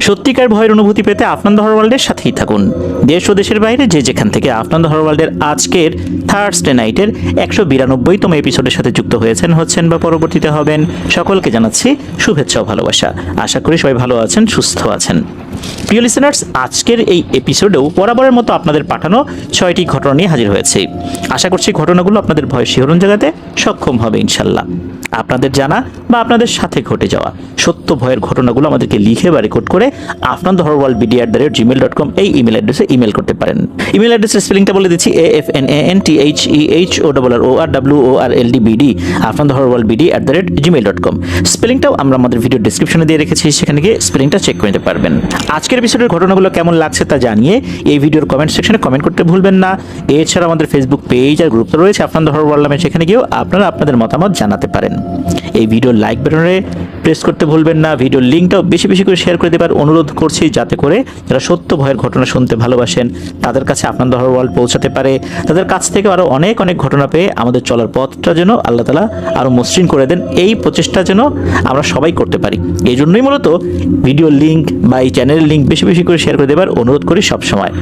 সত্যিকার ভয়ের অনুভূতি পেতে আফনান দ্য হরর ওয়ার্ল্ডের সাথেই থাকুন। দেশ ও দেশের বাইরে যে যেখান থেকে আফনান দ্য হরর ওয়ার্ল্ডের আজকের থার্সডে নাইটের 192তম এপিসোডের সাথে যুক্ত হচ্ছেন বা পরবর্তীতে হবেন, সকলকে জানাচ্ছি শুভেচ্ছা ও ভালোবাসা। আশা করি সবাই ভালো আছেন, সুস্থ আছেন। প্রিয় লিসেনার্স, আজকের এই এপিসোডেও বরাবরের মতো আপনাদের পাঠানো 6টি ঘটনা নিয়ে হাজির হয়েছি। আশা করছি ঘটনাগুলো আপনাদের ভয় শিহরণ জাগাতে সক্ষম হবে ইনশাল্লাহ। আপনাদের জানা বা আপনাদের সাথে ঘটে যাওয়া সত্য ভয়ের ঘটনাগুলো আমাদেরকে লিখে বা রেকর্ড করে afnanthehorrorworldbd@gmail.com এই ইমেল অ্যাড্রেসে ইমেল করতে পারেন। ইমেল অ্যাড্রেসের স্পেলিংটা বলে দিচ্ছি, AFNANTHEHORRORWORLDBD afnanthehorrorworldbd@gmail.com। স্পেলিংটাও আমরা আমাদের ভিডিও ডেসক্রিপশনে দিয়ে রেখেছি, সেখানে গিয়ে স্পেলিংটা চেক করে নিতে পারবেন। আজকের এপিসোডের ঘটনাগুলো কেমন লাগছে তা জানিয়ে এই ভিডিওর কমেন্ট সেকশনে কমেন্ট করতে ভুলবেন না। এছাড়া আমাদের ফেসবুক পেজ আর গ্রুপ রয়েছে আফনান দ্য হরর ওয়ার্ল্ড নামে, সেখানে গিয়েও আপনারা আপনাদের মতামত জানাতে পারেন। এই ভিডিওর লাইক বাটনে প্রেস করতে ভুলবেন না। ভিডিওর লিঙ্কটাও বেশি বেশি করে শেয়ার করে দেবার অনুরোধ করছি, যাতে করে যারা সত্য ভয়ের ঘটনা শুনতে ভালোবাসেন তাদের কাছে আফনান দ্য হরর ওয়ার্ল্ড পৌঁছাতে পারে। তাদের কাছ থেকে আরও অনেক অনেক ঘটনা পেয়ে আমাদের চলার পথটা যেন আল্লাহ তাআলা আরও মসৃণ করে দেন, এই প্রচেষ্টা যেন আমরা সবাই করতে পারি। এই জন্যই মূলত ভিডিওর লিঙ্ক বা এই চ্যানেলের লিঙ্ক বেশি বেশি করে শেয়ার করে দেবার অনুরোধ করি সবসময়।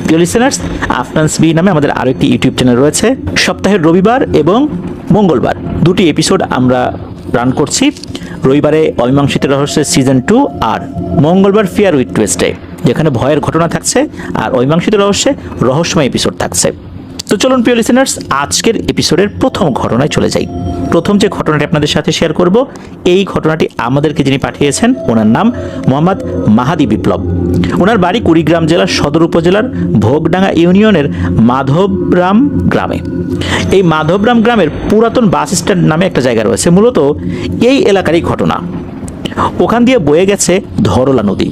প্রিয় লিসেনার্স, আফনানস বি নামে আমাদের আরও একটি ইউটিউব চ্যানেল রয়েছে। সপ্তাহের রবিবার এবং মঙ্গলবার দুটি এপিসোড আমরা রান করছি। রবিবারে অমীমাংসিত রহস্যের সিজন 2 আর মঙ্গলবার ফিয়ার উইথ টুইস্টে, যেখানে ভয়ের ঘটনা থাকছে আর অমীমাংসিত রহস্যে রহস্যময় এপিসোড থাকছে। তো চলুন প্রিয় লিসেনার্স, আজকের এপিসোডের প্রথম ঘটনায় চলে যাই। প্রথম যে ঘটনাটি আপনাদের সাথে শেয়ার করব, এই ঘটনাটি আমাদেরকে যিনি পাঠিয়েছেন ওনার নাম মোহাম্মদ মাহাদি বিপ্লব। ওনার বাড়ি কুড়িগ্রাম জেলার সদর উপজেলার ভোগডাঙ্গা ইউনিয়নের মাধবরাম গ্রামে। এই মাধবরাম গ্রামের পুরাতন বাস স্ট্যান্ড নামে একটা জায়গা রয়েছে, মূলত এই এলাকারই ঘটনা। ওখান দিয়ে বয়ে গেছে ধরলা নদী।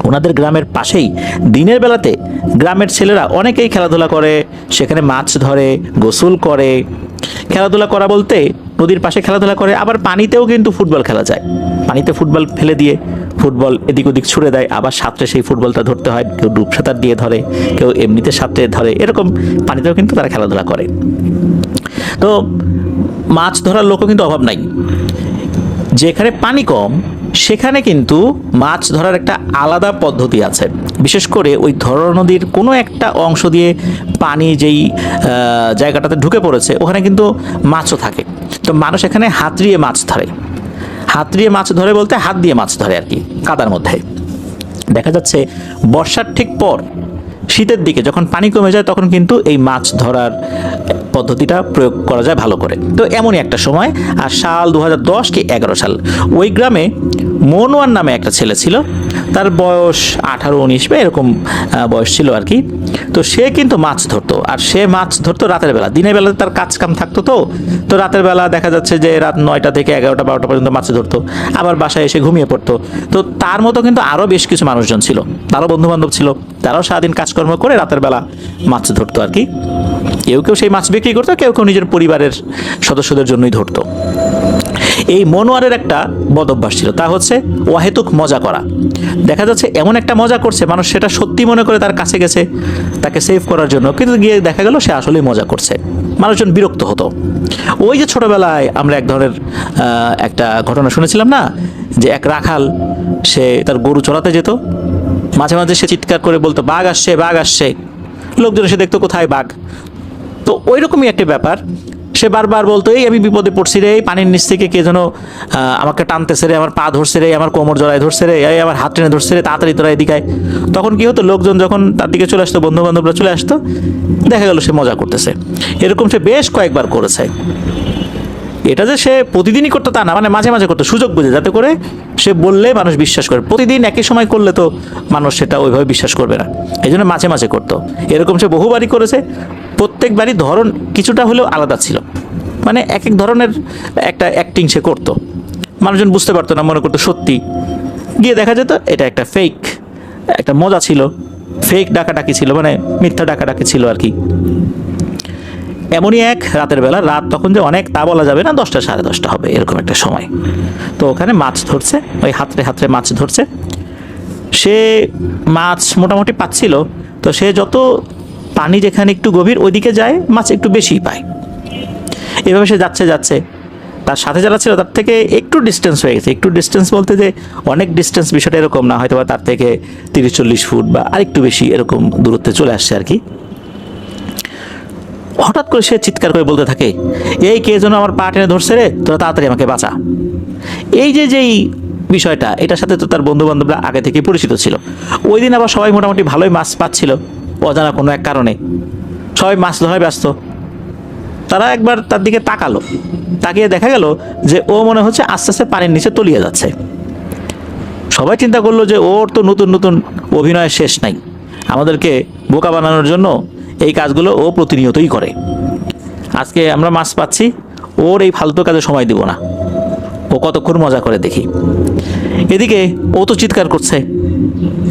ওনাদের গ্রামের পাশেই দিনের বেলাতে গ্রামের ছেলেরা অনেকেই খেলাধুলা করে, সেখানে মাছ ধরে, গোসল করে। খেলাধুলা করা বলতে নদীর পাশে খেলাধুলা করে, আবার পানিতেও কিন্তু ফুটবল খেলা যায়। পানিতে ফুটবল ফেলে দিয়ে ফুটবল এদিক ওদিক ছুড়ে দেয়, আবার সাঁতরে সেই ফুটবলটা ধরতে হয়। কেউ ডুব সাঁতার দিয়ে ধরে, কেউ এমনিতে সাঁতরে ধরে, এরকম পানিতেও কিন্তু তারা খেলাধুলা করে। তো মাছ ধরার লোকও কিন্তু অভাব নাই। যেখানে পানি কম সেখানে কিন্তু মাছ ধরার একটা আলাদা পদ্ধতি আছে। বিশেষ করে ওই ধরলা নদীর কোনো একটা অংশ দিয়ে পানি যেই জায়গাটাতে ঢুকে পড়েছে, ওখানে কিন্তু মাছও থাকে। তো মানুষ এখানে হাতড়িয়ে মাছ ধরে। হাতড়িয়ে মাছ ধরে বলতে হাত দিয়ে মাছ ধরে আর কি, কাদার মধ্যে। দেখা যাচ্ছে বর্ষার ঠিক পর শীতের দিকে যখন পানি কমে যায়, তখন কিন্তু এই মাছ ধরার পদ্ধতিটা প্রয়োগ করা যায় ভালো করে। তো এমনই একটা সময়, আর সাল 2010 কি 11 সাল, ওই গ্রামে মনোয়ার নামে একটা ছেলে ছিল। তার বয়স 18-19 বা এরকম বয়স ছিল আর কি। তো সে কিন্তু মাছ ধরতো, আর সে মাছ ধরতো রাতের বেলা। দিনের বেলাতে তার কাজ কাম থাকতো। তো রাতের বেলা দেখা যাচ্ছে যে রাত 9টা থেকে 11টা 12টা পর্যন্ত মাছ ধরতো, আবার বাসায় এসে ঘুমিয়ে পড়তো। তো তার মতো কিন্তু আরও বেশ কিছু মানুষজন ছিল, তারও বন্ধুবান্ধব ছিল, তারাও সারাদিন কাজকর্ম করে রাতের বেলা মাছ ধরতো আর কি। কেউ কেউ সেই মাছ বিক্রি করতো, কেউ কেউ নিজের পরিবারের সদস্যদের জন্যই ধরতো। এই মনোয়ারের একটা বদ অভ্যাস ছিল, তা হচ্ছে অহেতুক মজা করা। দেখা যাচ্ছে এমন একটা মজা করছে, মানুষ সেটা সত্যি মনে করে তার কাছে গেছে তাকে সেভ করার জন্য, কিন্তু গিয়ে দেখা গেল সে আসলেই মজা করছে। মানুষজন বিরক্ত হতো। ওই যে ছোটবেলায় আমরা এক ধরনের একটা ঘটনা শুনেছিলাম না, যে এক রাখাল সে তার গরু চড়াতে যেত, মাঝে মাঝে সে চিৎকার করে বলতো বাঘ আসছে, বাঘ আসছে। লোকজন এসে দেখতো কোথায় বাঘ। তো ওই রকমই একটা ব্যাপার। সে বারবার বলতো এই আমি বিপদে পড়ছি রে, পানির নিচ থেকে কে যেন আমাকে টানতেছে রে, আমার পা ধরছে রে, আমার কোমর জড়ায় ধরছে রে, এই আমার হাত টেনে ধরছে রে, তাড়াতাড়ি তোরা এদিকে। তখন কি হতো, লোকজন যখন তার দিকে চলে আসতো, বন্ধু বান্ধবরা চলে আসতো, দেখা গেল সে মজা করতেছে। এরকম সে বেশ কয়েকবার করেছে। এটা যে সে প্রতিদিনই করতো তা না, মানে মাঝে মাঝে করতো সুযোগ বুঝে, যাতে করে সে বললে মানুষ বিশ্বাস করে। প্রতিদিন একই সময় করলে তো মানুষ সেটা ওইভাবে বিশ্বাস করবে না, এই জন্য মাঝে মাঝে করতো। এরকম সে বহুবারই করেছে। প্রত্যেকবারই ধরন কিছুটা হলেও আলাদা ছিল, মানে এক এক ধরনের একটা অ্যাক্টিং সে করতো। মানুষজন বুঝতে পারতো না, মনে করতো সত্যি। গিয়ে দেখা যেত এটা একটা ফেক, একটা মজা ছিল, ফেক ডাকাডাকি ছিল, মানে মিথ্যা ডাকাডাকি ছিল আর কি। এমনই এক রাতের বেলা, রাত তখন যে অনেক তা বলা যাবে না, 10টা 10:30 হবে এরকম একটা সময়। তো ওখানে মাছ ধরছে, ওই হাতড়ে হাতড়ে মাছ ধরছে। সে মাছ মোটামুটি পাচ্ছিল। তো সে যত পানি যেখানে একটু গভীর ওইদিকে যায়, মাছ একটু বেশি পায়। এভাবে সে যাচ্ছে তার সাথে যারা ছিল তার থেকে একটু ডিস্টেন্স হয়ে গেছে। একটু ডিস্টেন্স বলতে যে অনেক ডিস্টেন্স, বিষয়টা এরকম না, হয়তো বা তার থেকে 30-40 ফুট বা আরেকটু বেশি এরকম দূরত্বে চলে আসছে আর কি। হঠাৎ করে সে চিৎকার করে বলতে থাকে, এই কে যেন আমার পা টেনে ধরছে রে, তোরা তাড়াতাড়ি আমাকে বাঁচা। এই যেই বিষয়টা, এটার সাথে তো তার বন্ধু বান্ধবরা আগে থেকে পরিচিত ছিল। ওই দিন আবার সবাই মোটামুটি ভালোই মাছ পাচ্ছিল, অজানা কোনো এক কারণে সবাই মাছ ধরায় ব্যস্ত। তারা একবার তার দিকে তাকালো, তাকিয়ে দেখা গেল যে ও মনে হচ্ছে আস্তে আস্তে পানির নিচে তলিয়ে যাচ্ছে। সবাই চিন্তা করলো যে ওর তো নতুন নতুন অভিনয়ের শেষ নাই, আমাদেরকে বোকা বানানোর জন্য এই কাজগুলো ও প্রতিনিয়তই করে। আজকে আমরা মাছ পাচ্ছি, ওর এই ফালতু কাজে সময় দিব না, ও কতক্ষণ মজা করে দেখি। এদিকে ও তো চিৎকার করছে,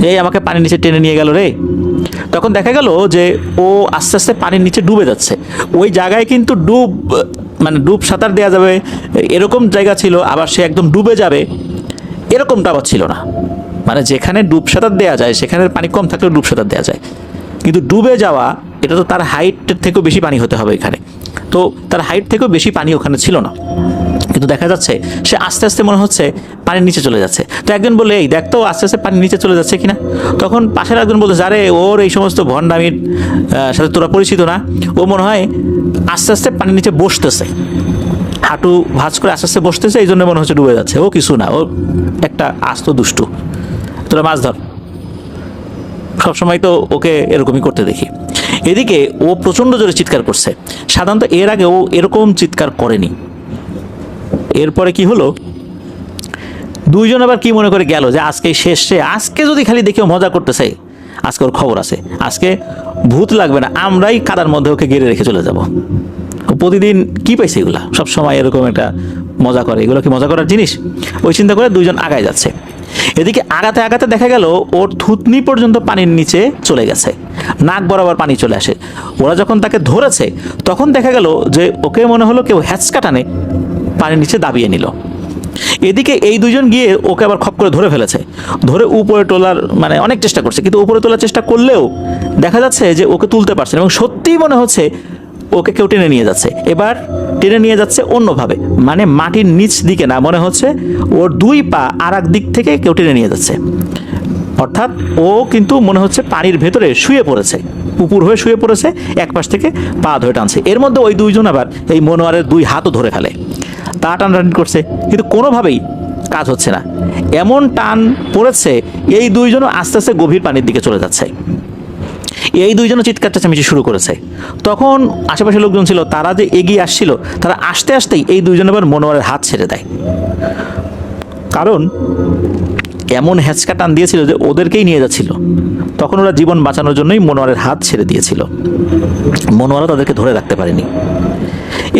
এই আমাকে পানির নিচে টেনে নিয়ে গেল রে। তখন দেখা গেল যে ও আস্তে আস্তে পানির নিচে ডুবে যাচ্ছে। ওই জায়গায় কিন্তু ডুব সাঁতার দেওয়া যাবে এরকম জায়গা ছিল, আবার সে একদম ডুবে যাবে এরকমটা আবার ছিল না। মানে যেখানে ডুব সাঁতার দেওয়া যায় সেখানে পানি কম থাকলেও ডুব সাঁতার দেওয়া যায়, কিন্তু ডুবে যাওয়া এটা তো তার হাইটের থেকেও বেশি পানি হতে হবে এখানে, তো তার হাইট থেকেও বেশি পানি ওখানে ছিল না। কিন্তু দেখা যাচ্ছে সে আস্তে আস্তে মনে হচ্ছে পানির নিচে চলে যাচ্ছে। তো একজন বলে, এই দেখ তো আস্তে আস্তে পানির নিচে চলে যাচ্ছে কিনা। তখন পাশের একজন বলতে, আরে ওর এই সমস্ত ভণ্ডামির সাথে তোরা পরিচিত না, ও মনে হয় আস্তে আস্তে পানির নিচে বসতেছে, হাঁটু ভাঁজ করে আস্তে আস্তে বসতেছে, এই জন্য মনে হচ্ছে ডুবে যাচ্ছে। ও কিছু না, ও একটা আস্ত দুষ্টু, তোরা মাছ ধর। সবসময় তো ওকে এরকমই করতে দেখি। এদিকে ও প্রচণ্ড জোরে চিৎকার করছে, সাধারণত এর আগে ও এরকম চিৎকার করেনি। এরপরে কি হলো, দুইজন আবার কি মনে করে গেল যে আজকে শেষ, আজকে যদি খালি দেখেও মজা করতেছে, আজকে ওর খবর আছে, আজকে ভূত লাগবে না, আমরাই কাদার মধ্যে ওকে গেড়ে রেখে চলে যাব। প্রতিদিন কি পাইছে এগুলা, সবসময় এরকম একটা মজা করে, এগুলো কি মজা করার জিনিস? ওই চিন্তা করে দুইজন আগায় যাচ্ছে। এদিকে আগাতে আগাতে দেখা গেল ওর থুতনি পর্যন্ত পানির নিচে চলে গেছে, নাক বরাবর পানি চলে আসে। ওরা যখন তাকে ধরেছে তখন দেখা গেল যে ওকে মনে হলো কেউ হ্যাঁচকা টানে পানির নিচে দাবিয়ে নিল। এদিকে এই দুজন গিয়ে ওকে আবার খপ করে ধরে ফেলেছে, ধরে উপরে তোলার মানে অনেক চেষ্টা করছে, কিন্তু উপরে তোলার চেষ্টা করলেও দেখা যাচ্ছে যে ওকে তুলতে পারছে না, এবং সত্যিই মনে হচ্ছে ওকে কেউ টেনে নিয়ে যাচ্ছে। এবার টেনে নিয়ে যাচ্ছে অন্যভাবে, মানে মাটির নিচ দিকে না, মনে হচ্ছে ওর দুই পা আর এক দিক থেকে কেউ টেনে নিয়ে যাচ্ছে। অর্থাৎ ও কিন্তু মনে হচ্ছে পানির ভেতরে শুয়ে পড়েছে, উপুর হয়ে শুয়ে পড়েছে, এক পাশ থেকে পা ধরে টানছে। এর মধ্যে ওই দুইজন আবার এই মনোয়ারের দুই হাতও ধরে ফেলে, তা টানাটানি করছে, কিন্তু কোনোভাবেই কাজ হচ্ছে না। এমন টান পড়েছে এই দুইজনও আস্তে আস্তে গভীর পানির দিকে চলে যাচ্ছে। এই দুইজনও চিৎকার চেঁচামেচি শুরু করেছে। তখন আশেপাশে লোকজন ছিল, তারা যে এগিয়ে আসছিল, তারা আসতে আসতেই এই দুইজন আবার মনোয়ারের হাত ছেড়ে দেয়, কারণ এমন হ্যাঁচকা টান দিয়েছিল যে ওদেরকেই নিয়ে যাচ্ছিল। তখন ওরা জীবন বাঁচানোর জন্যই মনোয়ারের হাত ছেড়ে দিয়েছিল, মনোয়ারও তাদেরকে ধরে রাখতে পারেনি।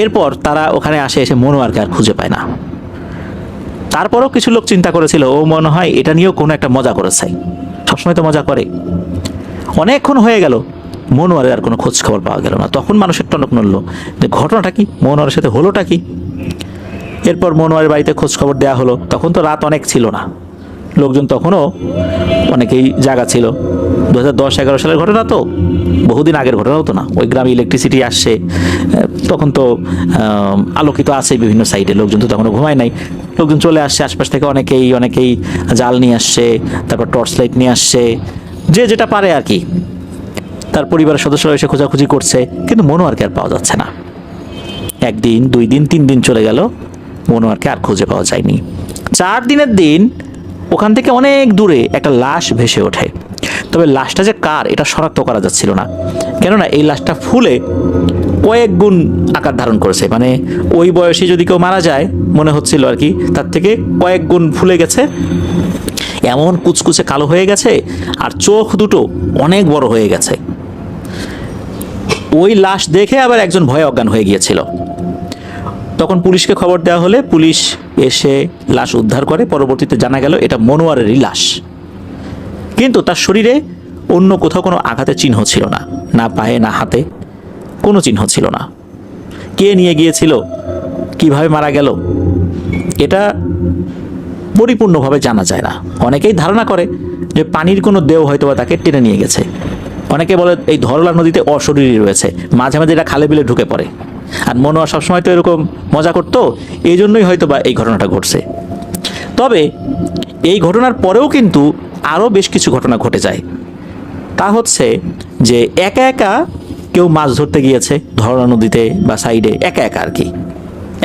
এরপর তারা ওখানে এসে মনোয়ারকে আর খুঁজে পায় না। তারপরও কিছু লোক চিন্তা করেছিল ও মনে হয় এটা নিয়েও কোনো একটা মজা করেছে, সবসময় তো মজা করে। অনেকক্ষণ হয়ে গেল, মনোয়ারের আর কোনো খোঁজ খবর পাওয়া গেল না। তখন মানুষের টনক নড়ল যে ঘটনাটা কি, মনোয়ারের সাথে হলোটা কি। এরপর মনোয়ারের বাড়িতে খোঁজ খবর দেওয়া হলো। তখন তো রাত অনেক ছিল না, লোকজন তখনও অনেকেই জায়গা ছিল। 2010-11 সালের ঘটনা তো, বহুদিন আগের ঘটনা হতো না। ওই গ্রামে ইলেকট্রিসিটি আসছে, তখন তো আলোকিত আছে বিভিন্ন সাইডে, লোকজন তো তখনও ঘুমায় নাই। লোকজন চলে আসছে আশপাশ থেকে, অনেকেই জাল নিয়ে আসছে, তারপর টর্চ লাইট নিয়ে আসছে, যে যেটা পারে আর কি। তার পরিবারের সদস্যরা এসে খোঁজাখুঁজি করছে, কিন্তু মনোয়ারকে আর পাওয়া যাচ্ছে না। 1 দিন 2 দিন 3 দিন চলে গেল, মনোয়ারকে আর খুঁজে পাওয়া যায়নি। 4 দিনের দিন ওখান থেকে অনেক দূরে একটা লাশ ভেসে ওঠে। তবে লাশটা যে কার এটা শনাক্ত করা যাচ্ছিল না, কেননা এই লাশটা ফুলে কয়েক গুণ আকার ধারণ করেছে। মানে ওই বয়সে যদি কেউ মারা যায় মনে হচ্ছিল আর কি, তার থেকে কয়েক গুণ ফুলে গেছে, এমন কুচকুচে কালো হয়ে গেছে, আর চোখ দুটো অনেক বড় হয়ে গেছে। ওই লাশ দেখে আবার একজন ভয়ে অজ্ঞান হয়ে গিয়েছিল। তখন পুলিশকে খবর দেওয়া হলে পুলিশ এসে লাশ উদ্ধার করে। পরবর্তীতে জানা গেল এটা মনোয়ারেরই লাশ, কিন্তু তার শরীরে অন্য কোথাও কোনো আঘাতের চিহ্ন ছিল না, না পায়ে না হাতে কোনো চিহ্ন ছিল না। কে নিয়ে গিয়েছিল, কিভাবে মারা গেল, এটা পরিপূর্ণভাবে জানা যায় না। অনেকেই ধারণা করে যে পানির কোনো দেহ হয়তো বা তাকে টেনে নিয়ে গেছে। অনেকে বলে এই ধরলা নদীতে অশরীরী রয়েছে, মাঝে মাঝে এটা খালে বিলে ঢুকে পড়ে। আর মনোয়ার সবসময় তো এরকম মজা করতো, এই জন্যই হয়তো বা এই ঘটনাটা ঘটছে। তবে এই ঘটনার পরেও কিন্তু আরও বেশ কিছু ঘটনা ঘটে যায়। তা হচ্ছে যে একা একা কেউ মাছ ধরতে গিয়েছে ধরলা নদীতে বা সাইডে, একা একা আর কি,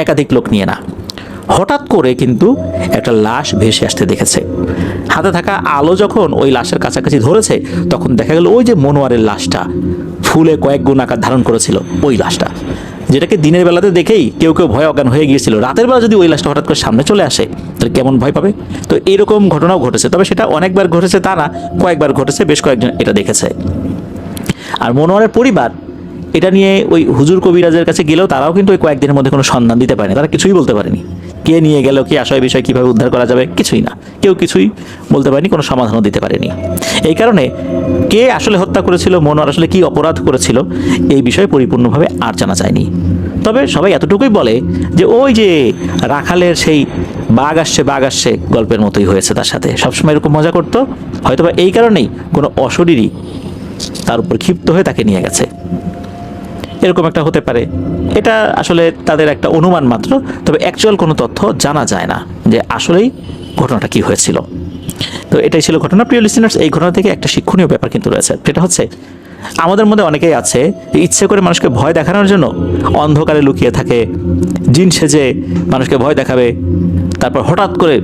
একাধিক লোক নিয়ে না। হঠাৎ করে কিন্তু একটা লাশ ভেসে আসতে দেখেছে। হাতে থাকা আলো যখন ওই লাশের কাছাকাছি ধরেছে, তখন দেখা গেল ওই যে মনোয়ারের লাশটা ফুলে কয়েক গুণ আকার ধারণ করেছিল, ওই লাশটা, যেটাকে দিনের বেলাতে দেখেই কেউ কেউ ভয় অজ্ঞান হয়ে গিয়েছিল। রাতের বেলা যদি ওই লাশটা হঠাৎ করে সামনে চলে আসে, তাহলে কেমন ভয় পাবে। তো এরকম ঘটনাও ঘটেছে, তবে সেটা অনেকবার ঘটেছে তা না, কয়েকবার ঘটেছে, বেশ কয়েকজন এটা দেখেছে। আর মনোয়ারের পরিবার এটা নিয়ে ওই হুজুর কবিরাজের কাছে গেলেও তারাও কিন্তু ওই কয়েকদিনের মধ্যে কোনো সন্ধান দিতে পারেনি, তারা কিছুই বলতে পারেনি। কে নিয়ে গেল, কি আশয় বিষয়, কীভাবে উদ্ধার করা যাবে, কিছুই না, কেউ কিছুই বলতে পারেনি, কোনো সমাধানও দিতে পারেনি। এই কারণে কে আসলে হত্যা করেছিল, মনোয়ার আসলে কি অপরাধ করেছিল, এই বিষয়ে পরিপূর্ণভাবে আর জানা যায়নি। তবে সবাই এতটুকুই বলে যে ওই যে রাখালের সেই বাঘ আসছে গল্পের মতোই হয়েছে তার সাথে, সবসময় এরকম মজা করতো, হয়তোবা এই কারণেই কোনো অশরীরই তার উপর ক্ষিপ্ত হয়ে তাকে নিয়ে গেছে, এরকম একটা হতে পারে। এটা আসলে তাদের একটা অনুমান মাত্র, তবে অ্যাকচুয়াল কোনো তথ্য জানা যায় না যে আসলেই ঘটনাটা কি হয়েছিল। তো এটাই ছিল ঘটনা। প্রিয় লিসেনার্স, এই ঘটনা থেকে একটা শিক্ষণীয় ব্যাপার কিন্তু রয়েছে, সেটা হচ্ছে আমাদের মধ্যে অনেকেই আছে ইচ্ছে করে মানুষকে ভয় দেখানোর জন্য অন্ধকারে লুকিয়ে থাকে, জিন সেজে মানুষকে ভয় দেখাবে, তারপর হঠাৎ করে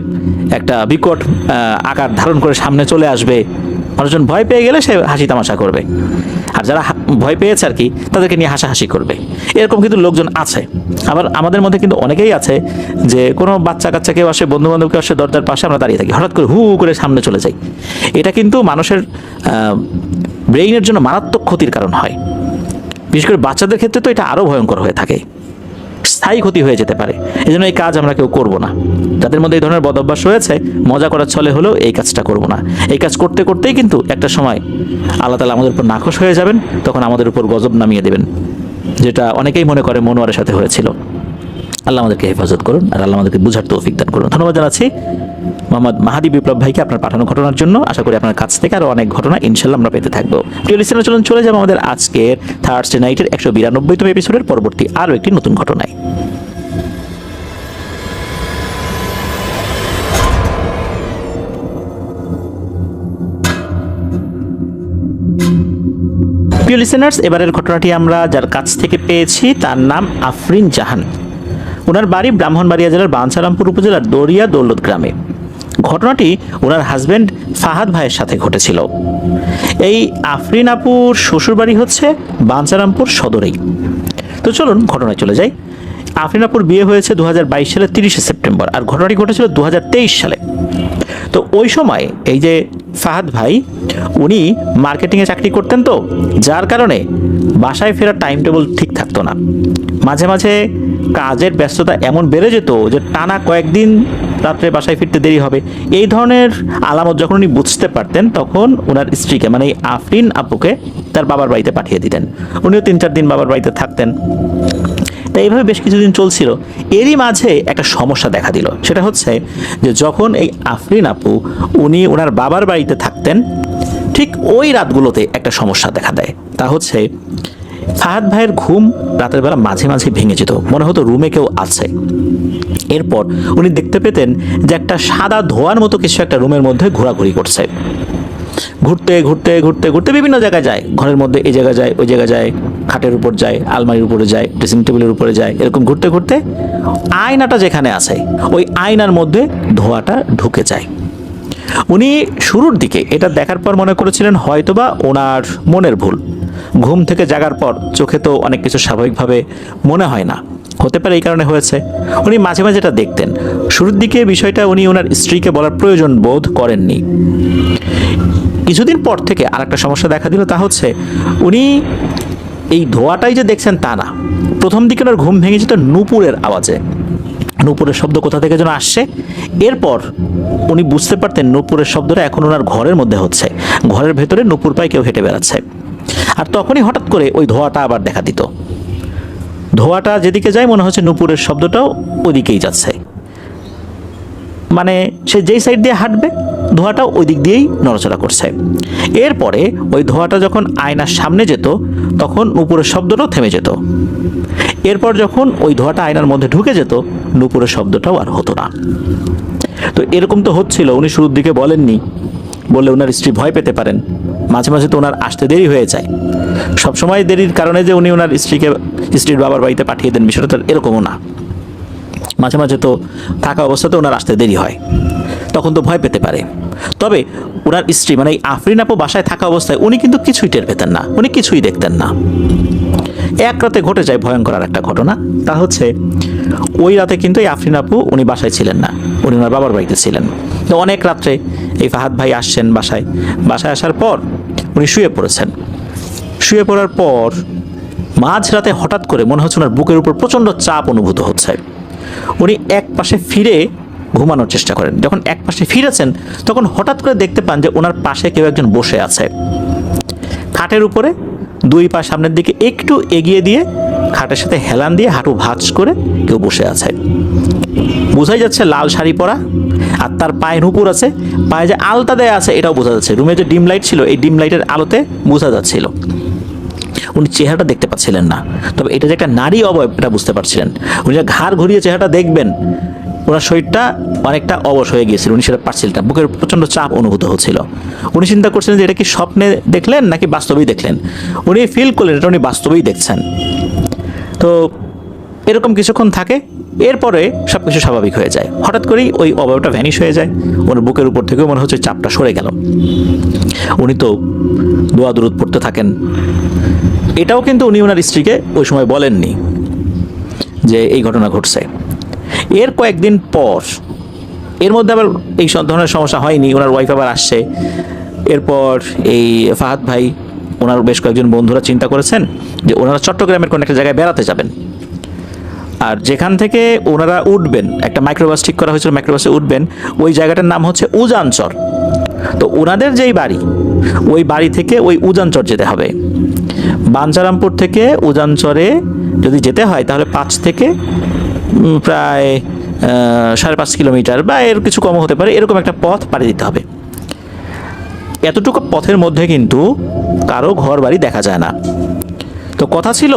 একটা বিকট আকার ধারণ করে সামনে চলে আসবে, মানুষজন ভয় পেয়ে গেলে সে হাসি তামাশা করবে, আর যারা ভয় পেয়েছে আর কি তাদেরকে নিয়ে হাসাহাসি করবে। এরকম কিন্তু লোকজন আছে। আবার আমাদের মধ্যে কিন্তু অনেকেই আছে যে কোনো বাচ্চা কাচ্চা কেউ আসে, বন্ধু বান্ধব কেউ আসে, দরজার পাশে আমরা দাঁড়িয়ে থাকি, হঠাৎ করে হু করে সামনে চলে যাই। এটা কিন্তু মানুষের ব্রেইনের জন্য মারাত্মক ক্ষতির কারণ হয়। বিশেষ করে বাচ্চাদের ক্ষেত্রে তো এটা আরও ভয়ঙ্কর হয়ে থাকে, স্থায়ী ক্ষতি হয়ে যেতে পারে। এই জন্য এই কাজ আমরা কেউ করবো না। যাদের মধ্যে এই ধরনের বদভ্যাস রয়েছে, মজা করার ছলে হলেও এই কাজটা করবো না। এই কাজ করতে করতেই কিন্তু একটা সময় আল্লাহ তাআলা আমাদের উপর নাখোশ হয়ে যাবেন, তখন আমাদের উপর গজব নামিয়ে দেবেন, যেটা অনেকেই মনে করে মনোয়ারের সাথে হয়েছিল। আল্লাহ আমাদেরকে হেফাজত করুন, আর আল্লাহ আমাদেরকে বুঝার তৌফিক দান করুন। ধন্যবাদ জানাচ্ছি মোহাম্মদ মাহাদি বিপ্লব ভাইকে আপনার পাঠানো ঘটনার জন্য। আশা করি আপনার কাছ থেকে আরও অনেক ঘটনা ইনশাল্লাহ আমরা পেতে থাকবো। প্রিয় লিসেনার, চলুন চলে যাবো আমাদের আজকের থার্সডে নাইটের 192তম এপিসোডের পরবর্তী আরও একটি নতুন ঘটনায়। প্রিয় লিসেনার্স, এবারের ঘটনাটি আমরা যার কাছ থেকে পেয়েছি তার নাম আফরিন জাহান। ওনার বাড়ি ব্রাহ্মণবাড়িয়া জেলার বাঞ্ছারামপুর উপজেলার দরিয়া দৌলত গ্রামে। ঘটনাটি ওনার হাজব্যান্ড ফাহাদ ভাইয়ের সাথে ঘটেছিল। এই আফরিন আপুর শ্বশুরবাড়ি হচ্ছে বাঞ্ছারামপুর সদরেই। তো চলুন ঘটনায় চলে যাই। আফরিন আপুর বিয়ে হয়েছে 2022 সালের 30শে সেপ্টেম্বর, আর ঘটনাটি ঘটেছিল 2023 সালে। তো ওই সময় এই যে ফাহাদ ভাই, উনি মার্কেটিংয়ে চাকরি করতেন, তো যার কারণে বাসায় ফেরার টাইম টেবল ঠিক থাকতো না। মাঝে মাঝে কাজের ব্যস্ততা এমন বেড়ে যেত যে টানা কয়েকদিন রাত্রে বাসায় ফিরতে দেরি হবে। এই ধরনের আলামত যখন উনি বুঝতে পারতেন, তখন ওনার স্ত্রীকে মানে আফরিন আপুকে তার বাবার বাড়িতে পাঠিয়ে দিতেন। উনিও 3-4 দিন বাবার বাড়িতে থাকতেন। তাই এইভাবে বেশ কিছুদিন চলছিল। এরই মাঝে একটা সমস্যা দেখা দিল। সেটা হচ্ছে যে যখন এই আফরিন আপু উনি ওনার বাবার বাড়িতে থাকতেন, ঠিক ওই রাতগুলোতে একটা সমস্যা দেখা দেয়। তা হচ্ছে ফাহাদ ভাইয়ের ঘুম রাতের বেলা মাঝে মাঝে ভেঙে যেত, মনে হতো রুমে কেউ আছে। এরপর উনি দেখতে পেতেন যে একটা সাদা ধোঁয়ার মতো কিছু একটা রুমের মধ্যে ঘোরাঘুরি করছে। ঘুরতে ঘুরতে ঘুরতে ঘুরতে বিভিন্ন জায়গায় যায়, ঘরের মধ্যে এই জায়গায় যায়, ওই জায়গায় যায়, খাটের উপর যায়, আলমারির উপরে যায়, ড্রেসিং টেবিলের উপরে যায়। এরকম ঘুরতে ঘুরতে আয়নাটা যেখানে আছে ওই আয়নার মধ্যে ধোঁয়াটা ঢুকে যায়। উনি শুরুর দিকে এটা দেখার পর মনে করেছিলেন হয়তোবা ওনার মনের ভুল। ঘুম থেকে জাগার পর চোখে তো অনেক কিছু স্বাভাবিকভাবে মনে হয় না, হতে পারে এই কারণে হয়েছে। উনি মাঝে মাঝে এটা দেখতেন। শুরুর দিকে বিষয়টা উনি ওনার স্ত্রীকে বলার প্রয়োজন বোধ করেননি। কিছুদিন পর থেকে আরেকটা সমস্যা দেখা দিল। তা হচ্ছে উনি এই ধোঁয়াটাই যে দেখছেন তা না, প্রথম দিকে ওনার ঘুম ভেঙে যেত নূপুরের আওয়াজে। নূপুরের শব্দ কোথা থেকে যেন আসছে। এরপর উনি বুঝতে পারতেন নূপুরের শব্দটা এখন ওনার ঘরের মধ্যে হচ্ছে, ঘরের ভেতরে নূপুর পায়ে কেউ হেঁটে বেড়াচ্ছে। আর তখনই হঠাৎ করে ওই ধোঁয়াটা আবার দেখা দিত। ধোঁয়াটা যেদিকে যায় মনে হচ্ছে নূপুরের শব্দটাও ওদিকেই যাচ্ছে। মানে সে যেই সাইড দিয়ে হাঁটবে ধোঁয়াটাও ওই দিক দিয়েই নড়াচড়া করছে। এরপরে ওই ধোঁয়াটা যখন আয়নার সামনে যেত তখন নূপুরের শব্দটাও থেমে যেত। এরপর যখন ওই ধোঁয়াটা আয়নার মধ্যে ঢুকে যেত নূপুরের শব্দটাও আর হতো না। তো এরকম তো হচ্ছিল, উনি শুরুর দিকে বলেননি, বললে ওনার স্ত্রী ভয় পেতে পারেন। মাঝে মাঝে তো ওনার আসতে দেরি হয়ে যায়। সবসময় দেরির কারণে যে উনি ওনার স্ত্রীর বাবার বাড়িতে পাঠিয়ে দেন বিষয়টা তো এরকমও না। মাঝে মাঝে তো থাকা অবস্থাতে ওনার আসতে দেরি হয়, তখন তো ভয় পেতে পারে। তবে ওনার স্ত্রী মানে এই আফরিন আপু বাসায় থাকা অবস্থায় উনি কিন্তু কিছুই টের পেতেন না, উনি কিছুই দেখতেন না। এক রাতে ঘটে যায় ভয়ঙ্কর আর একটা ঘটনা। তা হচ্ছে ওই রাতে কিন্তু এই আফরিন আপু উনি বাসায় ছিলেন না, উনি ওনার বাবার বাড়িতে ছিলেন। তো অনেক রাত্রে এই ফাহাদ ভাই আসছেন বাসায় আসার পর উনি শুয়ে পড়েছেন। শুয়ে পড়ার পর মাঝ রাতে হঠাৎ করে মনে হচ্ছে ওনার বুকের উপর প্রচণ্ড চাপ অনুভূত হচ্ছে। উনি এক পাশে ফিরে ঘুমানোর চেষ্টা করেন। যখন এক পাশে ফিরেছেন তখন হঠাৎ করে দেখতে পান যে ওনার পাশে কেউ একজন বসে আছে। খাটের উপরে দুই পা সামনের দিকে একটু এগিয়ে দিয়ে খাটের সাথে হেলান দিয়ে হাঁটু ভাঁজ করে কেউ বসে আছে। বোঝাই যাচ্ছে লাল শাড়ি পরা, আর তার পায়ে নূপুর আছে, পায়ে যে আলতা দেয়া আছে এটাও বোঝা যাচ্ছে। রুমে যে ডিম লাইট ছিল এই ডিম লাইটের আলোতে বোঝা যাচ্ছিল। উনি চেহারাটা দেখতে পাচ্ছিলেন না, তবে এটা যে একটা নারী অবয়ব এটা বুঝতে পারছিলেন। উনি যে ঘাড় ঘুরিয়ে চেহারাটা দেখবেন, ওনার শরীরটা অনেকটা অবশ হয়ে গিয়েছিল, উনি সেটা পারছিলেন না। বুকের প্রচণ্ড চাপ অনুভূত হচ্ছিল। উনি চিন্তা করছিলেন যে এটা কি স্বপ্নে দেখলেন নাকি বাস্তবেই দেখলেন। উনি ফিল করলেন এটা উনি বাস্তবেই দেখছেন। তো এরকম কিছুক্ষণ থাকে, এরপরে সব কিছু স্বাভাবিক হয়ে যায়। হঠাৎ করেই ওই অবয়বটা ভ্যানিশ হয়ে যায়। ওনার বুকের উপর থেকেও মনে হচ্ছে চাপটা সরে গেল। উনি তো দোয়া দুরুদ পড়তে থাকেন। এটাও কিন্তু উনি ওনার স্ত্রীকে ওই সময় বলেননি যে এই ঘটনা ঘটছে। এর কয়েকদিন পর এর মধ্যে আবার এই ধরনের সমস্যা হয়নি, ওনার ওয়াইফ আবার আসছে। এরপর এই ফাহাদ ভাই ওনার বেশ কয়েকজন বন্ধুরা চিন্তা করেছেন যে ওনারা চট্টগ্রামের কোনো একটা জায়গায় বেড়াতে যাবেন, আর যেখান থেকে ওনারা উঠবেন একটা মাইক্রোবাস ঠিক করা হয়েছিল, মাইক্রোবাসে উঠবেন। ওই জায়গাটার নাম হচ্ছে উজানচর। তো ওনাদের যেই বাড়ি ওই বাড়ি থেকে ওই উজানচর যেতে হবে। বাঞ্ছারামপুর থেকে উজানচরে যদি যেতে হয় তাহলে 5 থেকে প্রায় 5.5 কিলোমিটার বা এর কিছু কমও হতে পারে, এরকম একটা পথ পাড়ি দিতে হবে। এতটুকু পথের মধ্যে কিন্তু কারো ঘর বাড়ি দেখা যায় না। তো কথা ছিল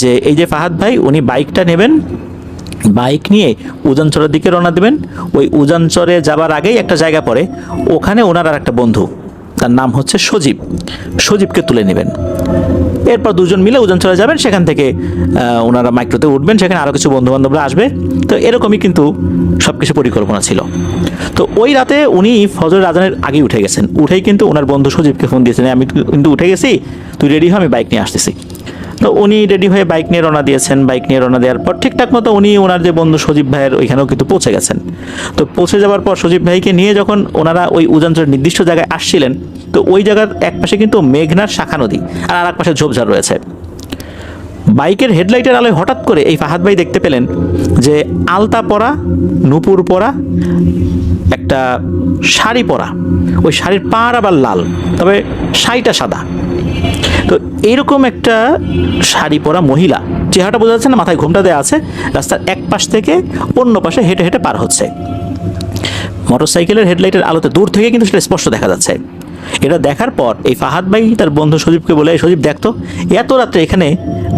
যে এই যে ফাহাদ ভাই উনি বাইকটা নেবেন, বাইক নিয়ে উজানচরের দিকে রওনা দেবেন। ওই উজানচরে যাবার আগেই একটা জায়গা পড়ে, ওখানে ওনার আর একটা বন্ধু, তার নাম হচ্ছে সজীবকে তুলে নেবেন। এরপর দুজন মিলে উজানচরে যাবেন, সেখান থেকে ওনারা মাইক্রোতে উঠবেন, সেখানে আরও কিছু বন্ধুবান্ধবরা আসবে। তো এরকমই কিন্তু সব কিছু পরিকল্পনা ছিল। তো ওই রাতে উনি ফজরের আজানের আগেই উঠে গেছেন। উঠেই কিন্তু ওনার বন্ধু সজীবকে ফোন দিয়েছেন, আমি কিন্তু উঠে গেছি, তুই রেডি হ, আমি বাইক নিয়ে আসতেছি। তো উনি রেডি হয়ে বাইক নিয়ে রওনা দিয়েছেন। বাইক নিয়ে রওনা দেওয়ার পর ঠিকঠাক মতো উনি ওনার যে বন্ধু সজীব ভাইয়ের ওইখানেও কিন্তু পৌঁছে গেছেন। তো পৌঁছে যাওয়ার পর সজীব ভাইকে নিয়ে যখন ওনারা ওই উজানচরের নির্দিষ্ট জায়গায় আসছিলেন, তো ওই জায়গার এক পাশে কিন্তু মেঘনার শাখা নদী আর এক পাশে ঝোপঝাড় রয়েছে। বাইকের হেডলাইটের আলোয় হঠাৎ করে এই ফাহাদ ভাই দেখতে পেলেন যে আলতা পরা, নূপুর পরা, একটা শাড়ি পরা, ওই শাড়ির পাড় আবার লাল, তবে শাড়িটা সাদা। তো এইরকম একটা শাড়ি পরা মহিলা, চেহারাটা বোঝা যাচ্ছে না, মাথায় ঘোমটা দেওয়া আছে, রাস্তার এক পাশ থেকে অন্য পাশে হেঁটে হেঁটে পার হচ্ছে। মোটরসাইকেলের হেডলাইটের আলোতে দূর থেকে কিন্তু সেটা স্পষ্ট দেখা যাচ্ছে। এটা দেখার পর এই ফাহাদ ভাই তার বন্ধু সজীবকে বলে, সজীব দেখতো এত রাত্রে এখানে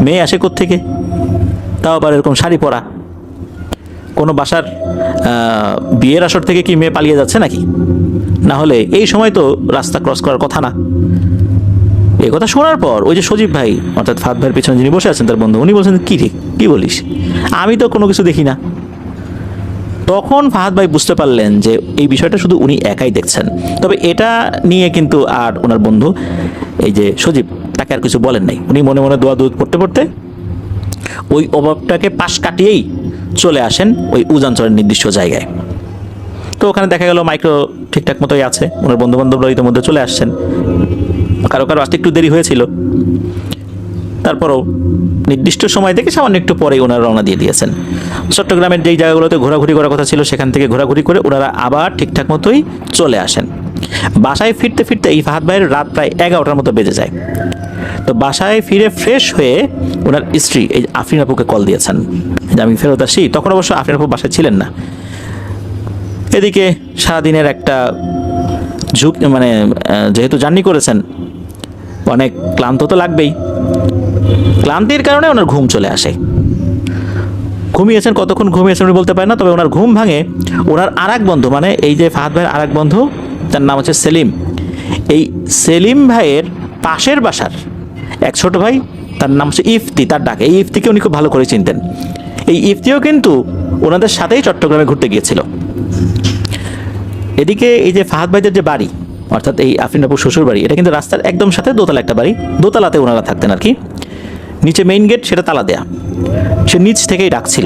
মেয়ে আসে কোত্থেকে, তাও আবার এরকম শাড়ি পরা, কোনো বাসার বিয়ের আসর থেকে কি মেয়ে পালিয়ে যাচ্ছে নাকি? না হলে এই সময় তো রাস্তা ক্রস করার কথা না। এই কথা শোনার পর ওই যে সজীব ভাই অর্থাৎ ফাহাদ ভাইয়ের পিছনে যিনি বসে আছেন তার বন্ধু, উনি বলছেন কি রে, কি বলিস, আমি তো কোনো কিছু দেখি না। তখন ফাহাদ ভাই বুঝতে পারলেন যে এই বিষয়টা শুধু উনি একাই দেখছেন। তবে এটা নিয়ে কিন্তু আর ওনার বন্ধু এই যে সজীব তাকে আর কিছু বলেন নাই। উনি মনে মনে দোয়া দুধ পড়তে পড়তে ওই অভাবটাকে পাশ কাটিয়েই চলে আসেন ওই উজানচরের নির্দিষ্ট জায়গায়। তো ওখানে দেখা গেল মাইক্রো ঠিকঠাক মতোই আছে, ওনার বন্ধু বান্ধবরা ইতিমধ্যে চলে আসছেন। কারো আসতে একটু দেরি হয়েছিল, তারপরও নির্দিষ্ট সময় থেকে সামান্য একটু পরেই ওনারা রওনা দিয়ে দিয়েছেন। চট্টগ্রামের যেই জায়গাগুলোতে ঘোরাঘুরি করার কথা ছিল সেখান থেকে ঘোরাঘুরি করে ওনারা আবার ঠিকঠাক মতোই চলে আসেন। বাসায় ফিরতে ফিরতে এই ফাহাদ ভাইয়ের রাত প্রায় 11টার মতো বেজে যায়। তো বাসায় ফিরে ফ্রেশ হয়ে ওনার স্ত্রী এই আফরিন আপুকে কল দিয়েছেন যে আমি ফেরত আসি। তখন অবশ্য আফরিন আপু বাসায় ছিলেন না। এদিকে সারাদিনের একটা মানে যেহেতু জার্নি করেছেন অনেক ক্লান্ত তো লাগবেই, ক্লান্তির কারণে ওনার ঘুম চলে আসে। ঘুমিয়েছেন, কতক্ষণ ঘুমিয়েছেন উনি বলতে পারেন না, তবে ওনার ঘুম ভাঙে ওনার আরেক বন্ধু, মানে এই যে ফাহাদ ভাইয়ের আরেক বন্ধু, তার নাম হচ্ছে সেলিম। এই সেলিম ভাইয়ের পাশের বাসার এক ছোট ভাই, তার নাম হচ্ছে ইফতি, তার ডাকে। এই ইফতিকে উনি খুব ভালো করে চিনতেন। এই ইফতিও কিন্তু ওনাদের সাথেই চট্টগ্রামে ঘুরতে গিয়েছিল। এদিকে এই যে ফাহাদ ভাইদের যে বাড়ি, অর্থাৎ এই আফরিন আপুর শ্বশুর বাড়ি, এটা কিন্তু রাস্তার একদম সাথে দোতলা একটা বাড়ি, দোতলাতে ওনারা থাকতেন আর কি। নিচে মেইন গেট, সেটা তালা দেয়া। সে নিচ থেকেই ডাকছিল,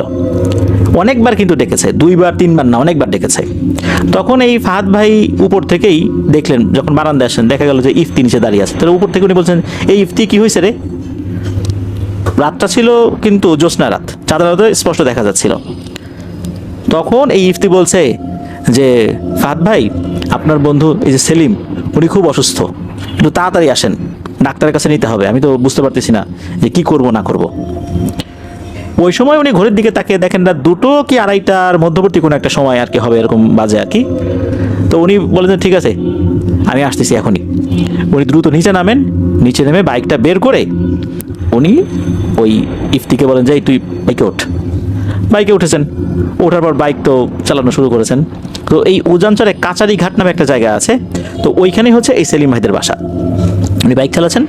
অনেকবার কিন্তু ডেকেছে, 2বার 3বার না, অনেকবার ডেকেছে। তখন এই ফাহাদ ভাই উপর থেকেই দেখলেন, যখন বারান্দায় আসেন দেখা গেল যে ইফতি নিচে দাঁড়িয়ে আছে। তাহলে উপর থেকে উনি বলছেন, এই ইফতি কি হয়েছে রে? রাতটা ছিল কিন্তু জ্যোৎস্না রাত, চাঁদের আলোতে স্পষ্ট দেখা যাচ্ছিল। তখন এই ইফতি বলছে যে ফাহাদ ভাই, আপনার বন্ধু এই যে সেলিম, উনি খুব অসুস্থ, একটু তাড়াতাড়ি আসেন, ডাক্তারের কাছে নিতে হবে, আমি তো বুঝতে পারতেছি না যে কি করব না করব। ওই সময় উনি ঘড়ির দিকে তাকিয়ে দেখেন রাত 2টো কি 2:30টার মধ্যবর্তী কোনো একটা সময় আর কি হবে, এরকম বাজে আর কি। তো উনি বলেছেন ঠিক আছে, আমি আসতেছি এখনই। উনি দ্রুত নিচে নামেন, নিচে নেমে বাইকটা বের করে উনি ওই ইফতিকে বলেন যে তুই বাইকে ওঠ। বাইকে উঠেছেন, ওঠার পর বাইক তো চালানো শুরু করেছেন। তো এই উজানচরে কাচারি ঘাট নামে একটা জায়গা আছে, তো ওইখানেই হচ্ছে এই সেলিম ভাইদের বাসা। উনি বাইক চালাচ্ছেন,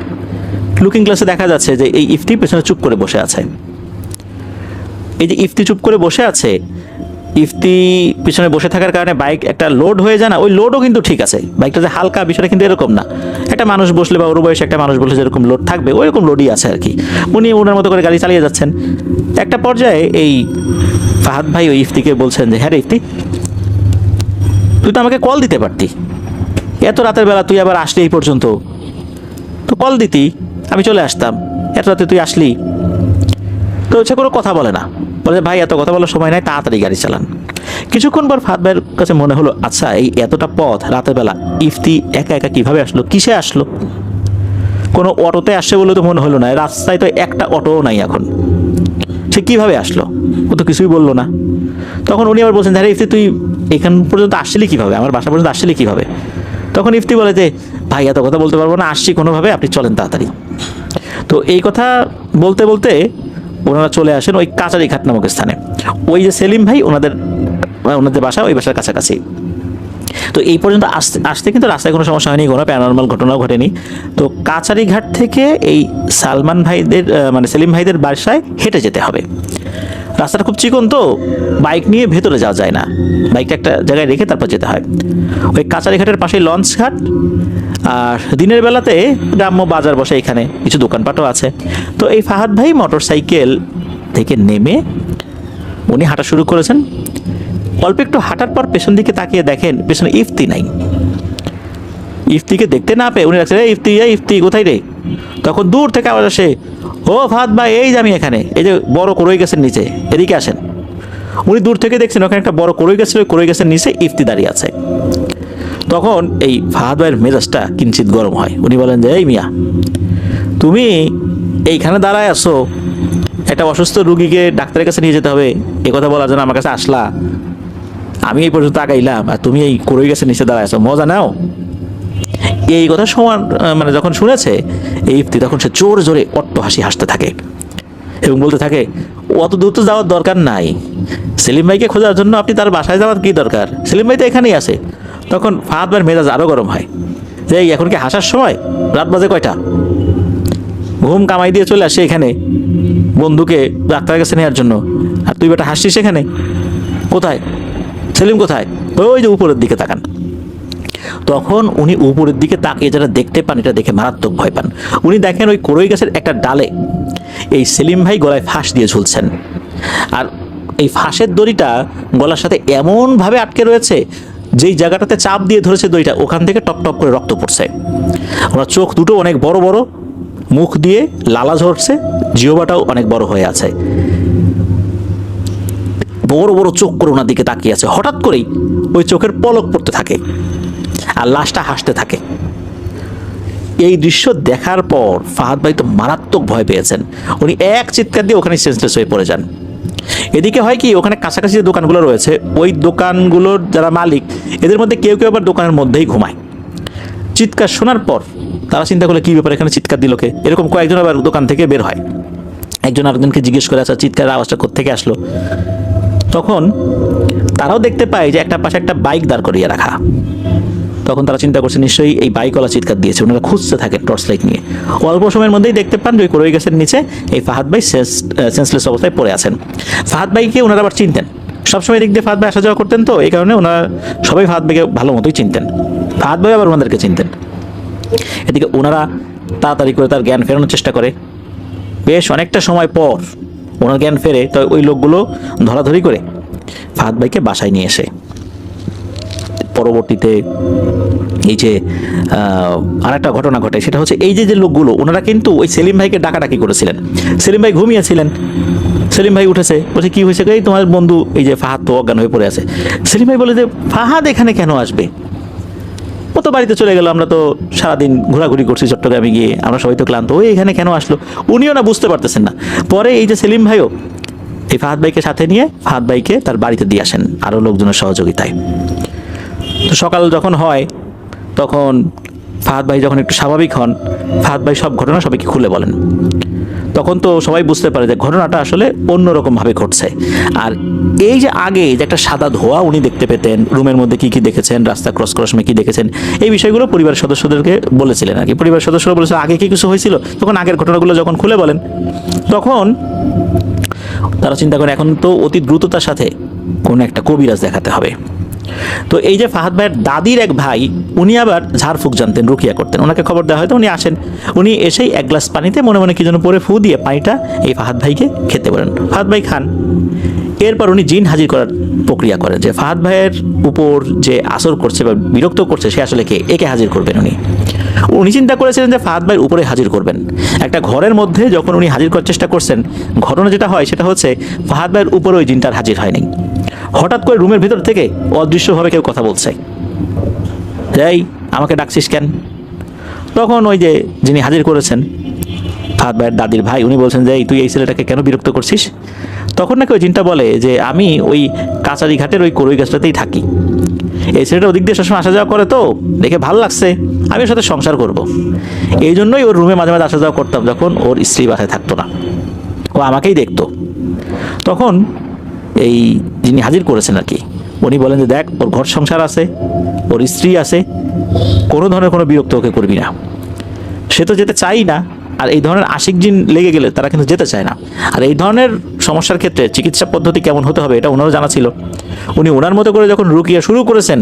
লুকিং গ্লাসে দেখা যাচ্ছে যে এই ইফতি পেছনে চুপ করে বসে আছে। এই যে ইফতি চুপ করে বসে আছে, ইফতি পিছনে বসে থাকার কারণে বাইক একটা লোড হয়ে যায় না, ওই লোডও কিন্তু ঠিক আছে, বাইকটা যে হালকা বিষয়টা কিন্তু এরকম না। একটা মানুষ বসলে বা ওর বয়সে একটা মানুষ বসলে যেরকম লোড থাকবে ওইরকম লোডই আছে আর কি। উনি ওনার মতো করে গাড়ি চালিয়ে যাচ্ছেন। একটা পর্যায়ে এই ফাহাদ ভাই ওই ইফতিকে বলছেন যে হ্যাঁ রে ইফতি, তুই তো আমাকে কল দিতে পারতি, এত রাতের বেলা তুই আবার আসলি এই পর্যন্ত, তো কল দিতি আমি চলে আসতাম, এত রাতে তুই আসলি। তো হচ্ছে কোনো কথা বলে না, বলে ভাই এত কথা বলার সময় নাই, তাড়াতাড়ি গাড়ি চালান। কিছুক্ষণ পর ফাহাদ ভাইয়ের কাছে মনে হলো, আচ্ছা এই এতটা পথ রাতের বেলা ইফতি একা একা কিভাবে আসলো, কিসে আসলো? কোনো অটোতে আসছে বলে তো মনে হলো না, রাস্তায় তো একটা অটোও নাই এখন, সে কিভাবে আসলো? ও তো কিছুই বললো না। তখন উনি আবার বলছেন, আরে ইফতি তুই এখান পর্যন্ত আসছিলি কিভাবে, আমার বাসা পর্যন্ত আসছিলি কিভাবে? তখন ইফতি বলে যে ভাই এত কথা বলতে পারবো না, আসছি কোনোভাবে, আপনি চলেন তাড়াতাড়ি। তো এই কথা বলতে বলতে ওনারা চলে আসেন ওই কাচারি ঘাট নামক স্থানে। ওই যে সেলিম ভাই ওনাদের বাসা ওই বাসার কাছাকাছি। তো এই পর্যন্ত আসতে আসতে কিন্তু রাস্তায় কোনো সমস্যা হয়নি, কোনো প্যারানর্মাল ঘটনাও ঘটেনি। তো কাচারি ঘাট থেকে এই সালমান ভাইদের মানে সেলিম ভাইদের বাসায় হেঁটে যেতে হবে। রাস্তাটা খুব চিকন, তো বাইক নিয়ে ভেতরে যাওয়া যায় না, বাইকটা একটা জায়গায় রেখে তারপর যেতে হয়। ওই কাচারি ঘাটের পাশেই লঞ্চ ঘাট, আর দিনের বেলাতে গ্রাম্য বাজার বসে, এখানে কিছু দোকানপাটও আছে। তো এই ফাহাদ ভাই মোটর সাইকেল থেকে নেমে উনি হাঁটা শুরু করেছেন। অল্প একটু হাঁটার পর পেছন দিকে তাকিয়ে দেখেন পেছনে ইফতি নাই। ইফতিকে দেখতে না পেয়ে উনি রাখছেন, ইফতি ইফতি কোথায় রে? তখন দূর থেকে আওয়াজ আসে, ও ফাহাদ ভাই এই যে আমি এখানে, এই যে বড় কড়ই গাছের নিচে, এদিকে আসেন। উনি দূর থেকে দেখছেন ওখানে একটা বড় কড়ই গাছ, ওই কড়ই গাছের নিচে ইফতি দাঁড়িয়ে আছে। তখন এই ফাহাদ ভাইয়ের মেজাজটা কিঞ্চিত গরম হয়। উনি বলেন যে এই মিয়া, তুমি এইখানে দাঁড়ায় আসো, একটা অসুস্থ রুগীকে ডাক্তারের কাছে নিয়ে যেতে হবে, এ কথা বলার জন্য আমার কাছে আসলা? আমি এই পর্যন্ত আগাইলাম আর তুমি এই কড়ই গাছের নিচে দাঁড়ায় আছো, মজা নাও? এই কথা সমান মানে যখন শুনেছে এই ইফতি, তখন সে জোরে জোরে অট্ট হাসি হাসতে থাকে এবং বলতে থাকে, অত দূর তো যাওয়ার দরকার নাই, সেলিম ভাইকে খোঁজার জন্য আপনি তার বাসায় যাওয়ার কি দরকার, সেলিম ভাই তো এখানেই আছে। তখন ফাহাদ ভাইয়ের মেজাজ আরও গরম হয় যে এই এখন কি হাসার সময়? রাত বাজে কয়টা? ঘুম কামাই দিয়ে চলে আসে এখানে বন্ধুকে ডাক্তারের কাছে নেওয়ার জন্য, আর তুই বেটা হাসছিস এখানে? কোথায় সেলিম, কোথায়? ওই যে উপরের দিকে তাকান। তখন উনি উপরের দিকে তাকিয়ে যারা দেখতে পান, এটা দেখে মারাত্মক ভয় পান। উনি দেখেন ওই কড়ই গাছের একটা ডালে এই সেলিম ভাই গলায় ফাঁস দিয়ে ঝুলছেন, আর এই ফাঁসের দড়িটা গলার সাথে এমনভাবে আটকে রয়েছে, যেই জায়গাটাতে চাপ দিয়ে ধরেছে দড়িটা, ওখান থেকে টপ টপ করে রক্ত পড়ছে। ওনার চোখ দুটো অনেক বড় বড়, মুখ দিয়ে লালা ঝরছে, জিহ্বাটাও অনেক বড় হয়ে আছে, বড় বড় চোখ করে ওনার দিকে তাকিয়ে আছে। হঠাৎ করেই ওই চোখের পলক পড়তে থাকে আর লাশটা হাসতে থাকে। এই দৃশ্য দেখার পর ফাহাদ ভাই তো মারাত্মক ভয় পেয়েছেন, উনি এক চিৎকার দিয়ে ওখানে সেন্সলেস হয়ে পড়ে যান। এদিকে হয় কি, ওখানে কাছাকাছি যে দোকানগুলো রয়েছে ওই দোকানগুলোর যারা মালিক এদের মধ্যে কেউ কেউ আবার দোকানের মধ্যেই ঘুমায়। চিৎকার শোনার পর তারা চিন্তা করলে কী ব্যাপার, এখানে চিৎকার দিল কে, এরকম কয়েকজন আবার দোকান থেকে বের হয়, একজন আরেকজনকে জিজ্ঞেস করে আচ্ছা চিৎকারের আওয়াজটা কোত্থেকে আসলো। তখন তারাও দেখতে পায় যে একটা পাশে একটা বাইক দাঁড় করিয়ে রাখা। তখন তারা চিন্তা করছে নিশ্চয়ই এই বাইকওয়ালা চিৎকার দিয়েছে। ওনারা খুঁজতে থাকেন টর্চ লাইট নিয়ে। অল্প সময়ের মধ্যেই দেখতে পান যে ওই করই গাছের নিচে এই ফাহাদ ভাই সেন্সলেস অবস্থায় পড়ে আছেন। ফাহাদ ভাইকে ওনারা আবার চিনতেন, সবসময় দিক দিয়ে ফাহাদ ভাই আসা যাওয়া করতেন, তো এই কারণে ওনারা সবাই ফাহাদ ভাইকে ভালো মতোই চিনতেন। ফাহাদ ভাই আবার ওনাদেরকে চিনতেন। এদিকে ওনারা তাড়াতাড়ি করে তার জ্ঞান ফেরানোর চেষ্টা করে। বেশ অনেকটা সময় পর ওনার জ্ঞান ফেরে, তো ওই লোকগুলো ধরাধরি করে ফাহাদ ভাইকে বাসায় নিয়ে এসে পরবর্তীতে এই যে আরেকটা ঘটনা ঘটে, সেটা হচ্ছে এই যে লোকগুলো ওনারা কিন্তু ওই সেলিম ভাইকে ডাকাডাকি করেছিলেন। সেলিম ভাই ঘুমিয়েছিলেন, সেলিম ভাই উঠেছে, বলছে কি হয়েছে, এই তোমার বন্ধু এই যে ফাহাদ তো অজ্ঞান হয়ে পড়ে আছে। সেলিম ভাই বলে যে ফাহাদ এখানে কেন আসবে, ও তো বাড়িতে চলে গেল, আমরা তো সারাদিন ঘোরাঘুরি করছি চট্টগ্রামে গিয়ে, আমরা সবাই তো ক্লান্ত, ওই এখানে কেন আসলো। উনিও না বুঝতে পারতেছেন না। পরে এই যে সেলিম ভাইও এই ফাহাদ ভাইকে সাথে নিয়ে ফাহাদ ভাইকে তার বাড়িতে দিয়ে আসেন আরও লোকজনের সহযোগিতায়। তো সকাল যখন হয় তখন ফাহাদ ভাই যখন একটু স্বাভাবিক হন, ফাহাদ ভাই সব ঘটনা সবাইকে খুলে বলেন। তখন তো সবাই বুঝতে পারে যে ঘটনাটা আসলে অন্যরকমভাবে ঘটছে। আর এই যে আগে যে একটা সাদা ধোঁয়া উনি দেখতে পেতেন, রুমের মধ্যে কি কি দেখেছেন, রাস্তা ক্রস করার সময় কি দেখেছেন, এই বিষয়গুলো পরিবারের সদস্যদেরকে বলেছিলেন আর কি। পরিবারের সদস্যরা বলেছিল আগে কি কিছু হয়েছিল, তখন আগের ঘটনাগুলো যখন খুলে বলেন তখন তারা চিন্তা করে এখন তো অতি দ্রুততার সাথে কোনো একটা কবিরাজ দেখাতে হবে। তো এই যে ফাহাদ ভাইয়ের দাদির এক ভাই, উনি আবার ঝাড়ফুঁক জানতেন, রুকিয়া করতেন, ওনাকে খবর দেওয়া হয়। তো উনি আসেন, উনি এসেই এক গ্লাস পানিতে মনে মনে কি যেন পরে ফু দিয়ে পানিটা এই ফাহাদ ভাইকে খেতে বলেন। ফাহাদ ভাই খান। এরপর উনি জিন হাজির করার প্রক্রিয়া করেন যে ফাহাদ ভাইয়ের উপর যে আসর করছে বা বিরক্ত করছে সে আসলে কে, একে হাজির করবেন। উনি চিন্তা করেছিলেন যে ফাহাদ ভাইয়ের উপরে হাজির করবেন। একটা ঘরের মধ্যে যখন উনি হাজির করার চেষ্টা করছেন, ঘটনা যেটা হয় সেটা হচ্ছে ফাহাদ ভাইয়ের উপরে ওই জিনটার হাজির হয়নি। হঠাৎ করে রুমের ভিতর থেকে অদৃশ্যভাবে কেউ কথা বলছে, এই আমাকে ডাকছিস কেন। তখন ওই যে যিনি হাজির করেছেন ফাহাদ ভাইয়ের দাদির ভাই, উনি বলছেন যে এই তুই এই ছেলেটাকে কেন বিরক্ত করছিস। তখন নাকি ওই জিনটা বলে যে আমি ওই কাচারি ঘাটের ওই করই গাছটাতেই থাকি, এই ছেলেটা ওদিক দিয়ে সবসময় আসা যাওয়া করে, তো দেখে ভালো লাগছে, আমি ওর সাথে সংসার করব। এই জন্যই ওর রুমে মাঝে মাঝে আসা যাওয়া করতাম যখন ওর স্ত্রী বাসায় থাকতো না, ও আমাকেই দেখতো। তখন এই যিনি হাজির করেছেন আর কি, উনি বলেন যে দেখ ওর ঘর সংসার আছে, ওর স্ত্রী আছে, কোনো ধরনের কোনো বিরক্ত ওকে করবি না, সে তো যেতে চাই না। আর এই ধরনের আশিক জিন লেগে গেলে তারা কিন্তু যেতে চায় না। আর এই ধরনের সমস্যার ক্ষেত্রে চিকিৎসা পদ্ধতি কেমন হতে হবে এটা ওনারও জানা ছিল। উনি ওনার মতো করে যখন রুকিয়া শুরু করেছেন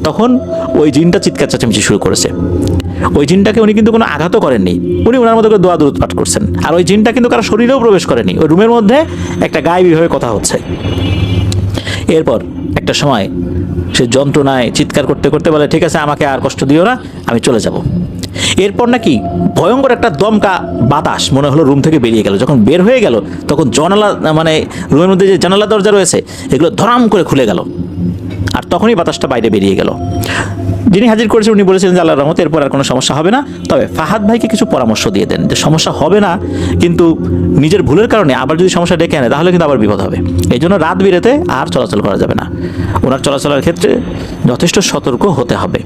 তখন ওই জিনটা চিৎকার চেঁচামেচি শুরু করেছে। ওই জিনটাকে উনি কিন্তু কোনো আঘাতও করেননি, উনি ওনার মতো করে দোয়া দরুদ পাঠ করছেন। আর ওই জিনটা কিন্তু কারো শরীরেও প্রবেশ করেনি, ওই রুমের মধ্যে একটা গায়েবীভাবে কথা হচ্ছে। এরপর একটা সময় সে যন্ত্রণায় চিৎকার করতে করতে বলে ঠিক আছে আমাকে আর কষ্ট দিও না, আমি চলে যাব। এরপর নাকি ভয়ঙ্কর একটা দমকা বাতাস মনে হলো রুম থেকে বেরিয়ে গেল। যখন বের হয়ে গেল তখন জানালা, মানে রুমের মধ্যে যে জানালা দরজা রয়েছে এগুলো ধরাম করে খুলে গেল, আর তখনই বাতাসটা বাইরে বেরিয়ে গেল। যিনি হাজির করেছেন উনি বলেছিলেন যে আল্লাহর রহমতে এরপর আর কোনো সমস্যা হবে না, তবে ফাহাদ ভাইকে কিছু পরামর্শ দিয়ে দেন যে সমস্যা হবে না, কিন্তু নিজের ভুলের কারণে আবার যদি সমস্যা ডেকে আনে তাহলে কিন্তু আবার বিপদ হবে। এই জন্য রাত বিরেতে আর চলাচল করা যাবে না, ওনার চলাচলের ক্ষেত্রে যথেষ্ট সতর্ক হতে হবে।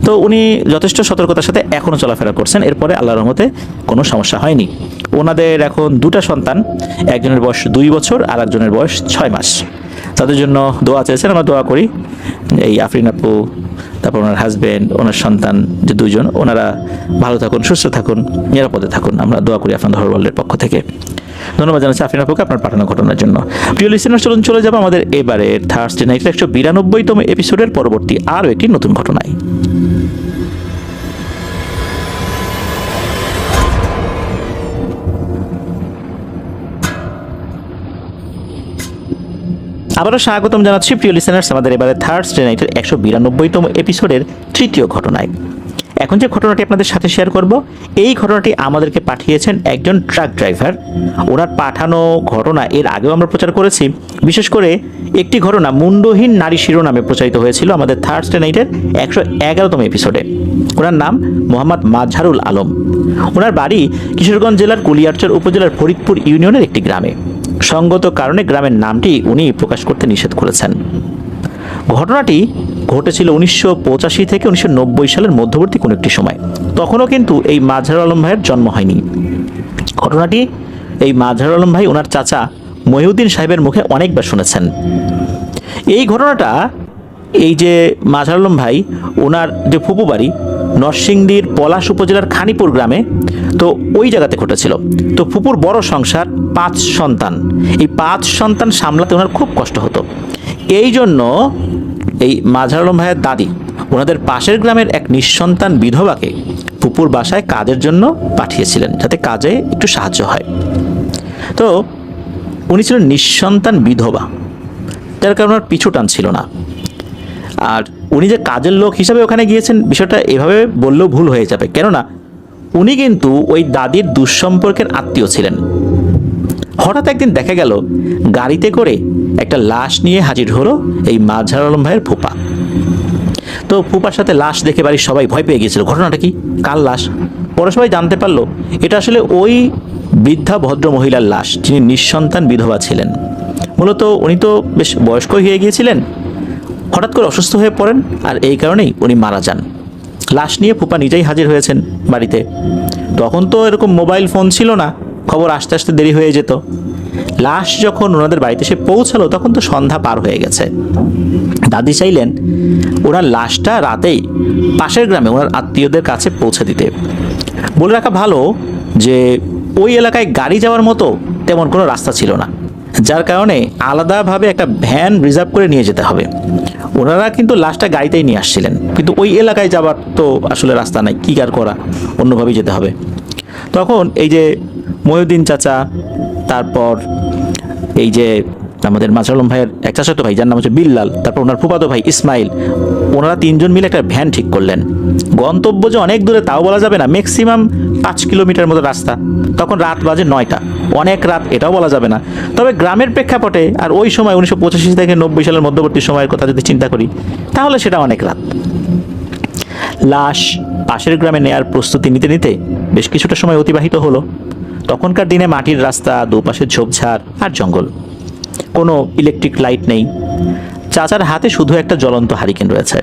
তো উনি যথেষ্ট সতর্কতার সাথে এখনও চলাফেরা করছেন। এরপরে আল্লাহর রহমতে কোনো সমস্যা হয়নি। ওনাদের এখন দুটা সন্তান, একজনের বয়স 2 বছর আর একজনের বয়স 6 মাস। তাদের জন্য দোয়া চেয়েছেন, আমরা দোয়া করি এই আফরিন আপু, তারপর ওনার হাজব্যান্ড, ওনার সন্তান যে 2 জন, ওনারা ভালো থাকুন, সুস্থ থাকুন, নিরাপদে থাকুন, আমরা দোয়া করি আপনার ধর্মবলের পক্ষ থেকে। ধন্যবাদ জানাচ্ছি আফরিন আপুকে আপনার পাঠানো ঘটনার জন্য। প্রিয় লিসেনার, চলুন চলে যাবো আমাদের এবারের থার্সডে নাইটের 192তম এপিসোডের পরবর্তী আরও একটি নতুন ঘটনায়। আবারও স্বাগতম জানাচ্ছি প্রিয় লিসেনার্স আমাদের এবারে থার্সডে নাইটের 192তম এপিসোডের তৃতীয় ঘটনায়। এখন যে ঘটনাটি আপনাদের সাথে শেয়ার করব, এই ঘটনাটি আমাদেরকে পাঠিয়েছেন একজন ট্রাক ড্রাইভার। ওনার পাঠানো ঘটনা এর আগেও আমরা প্রচার করেছি। বিশেষ করে একটি ঘটনা মুন্ডহীন নারী শিরোনামে প্রচারিত হয়েছিল আমাদের থার্সডে নাইটের 111তম এপিসোডে। ওনার নাম মোহাম্মদ মাজহারুল আলম। ওনার বাড়ি কিশোরগঞ্জ জেলার কুলিয়ারচর উপজেলার ফরিদপুর ইউনিয়নের একটি গ্রামে। সঙ্গত কারণে গ্রামের নামটি উনি প্রকাশ করতে নিষেধ করেছেন। ঘটনাটি ঘটেছিল 1985 থেকে 1990 সালের মধ্যবর্তী কোনো একটি সময়। তখনও কিন্তু এই মাজহারুল আলম ভাইয়ের জন্ম হয়নি। ঘটনাটি এই মাজহারুল আলম ভাই ওনার চাচা মহিউদ্দিন সাহেবের মুখে অনেকবার শুনেছেন। এই ঘটনাটা এই যে মাজহারুল আলম ভাই ওনার যে ফুপু বাড়ি নরসিংদীর পলাশ উপজেলার খানিপুর গ্রামে, তো ওই জায়গাতে ঘটেছিল। তো ফুপুর বড় সংসার, 5 সন্তান, এই 5 সন্তান সামলাতে ওনার খুব কষ্ট হতো। এই জন্য এই মাজহারুল আলম ভাইয়ের দাদি ওনাদের পাশের গ্রামের এক নিঃসন্তান বিধবাকে ফুপুর বাসায় কাজের জন্য পাঠিয়েছিলেন, যাতে কাজে একটু সাহায্য হয়। তো উনি ছিলেন নিঃসন্তান বিধবা, যার কারণে ওনার পিছু টান ছিল না। আর উনি যে কাজের লোক হিসাবে ওখানে গিয়েছেন, বিষয়টা এভাবে বললেও ভুল হয়ে যাবে, কেননা উনি কিন্তু ওই দাদির দুঃসম্পর্কের আত্মীয় ছিলেন। হঠাৎ একদিন দেখা গেল গাড়িতে করে একটা লাশ নিয়ে হাজির হলো এই মাজহারুল আলম ভাইয়ের ফুপা। তো ফুপার সাথে লাশ দেখে বাড়ির সবাই ভয় পেয়ে গিয়েছিল। ঘটনাটা কি, কার লাশ? পরে সবাই জানতে পারলো এটা আসলে ওই বৃদ্ধা ভদ্র মহিলার লাশ, যিনি নিঃসন্তান বিধবা ছিলেন। মূলত উনি তো বেশ বয়স্ক হয়ে গিয়েছিলেন, হঠাৎ করে অসুস্থ হয়ে পড়েন, আর এই কারণেই উনি মারা যান। লাশ নিয়ে ফুপা নিজেই হাজির হয়েছেন বাড়িতে। তখন তো এরকম মোবাইল ফোন ছিল না, খবর আসতে আসতে দেরি হয়ে যেত। লাশ যখন ওনাদের বাড়িতে এসে পৌঁছালো তখন তো সন্ধ্যা পার হয়ে গেছে। দাদি চাইলেন ওনার লাশটা রাতেই পাশের গ্রামে ওনার আত্মীয়দের কাছে পৌঁছে দিতে। বলে রাখা ভালো যে ওই এলাকায় গাড়ি যাওয়ার মতো তেমন কোনো রাস্তা ছিল না, যার কারণে আলাদাভাবে একটা ভ্যান রিজার্ভ করে নিয়ে যেতে হবে। ওনারা কিন্তু লাশটা গাড়িতেই নিয়ে আসছিলেন, কিন্তু ওই এলাকায় যাবার তো আসলে রাস্তা নাই, কী আর করা, অন্যভাবেই যেতে হবে। তখন এই যে মহিউদ্দিন চাচা, তারপর এই যে আমাদের মাজহারুল আলম ভাইয়ের এক চাচাতো ভাই যার নাম হচ্ছে বিল্লাল, তারপর ওনার ফুফাতো ভাই ইসমাইল, ওনারা 3 জন মিলে একটা ভ্যান ঠিক করলেন। গন্তব্য যে অনেক দূরে তাও বলা যাবে না, ম্যাক্সিমাম 5 কিলোমিটার মতো রাস্তা। তখন রাত বাজে 9টা, অনেক রাত এটাও বলা যাবে না। তবে গ্রামের প্রেক্ষাপটে আর ওই সময় 1985 থেকে 90 সালের মধ্যবর্তী সময়ের কথা যদি চিন্তা করি, তাহলে সেটা অনেক রাত। লাশ পাশের গ্রামে নেয়ার প্রস্তুতি নিতে নিতে বেশ কিছুটা সময় অতিবাহিত হলো। তখনকার দিনে মাটির রাস্তা, দুপাশে ঝোপঝাড় আর জঙ্গল, কোনো ইলেকট্রিক লাইট নেই। চাচার হাতে শুধু একটা জ্বলন্ত হারিকেন রয়েছে।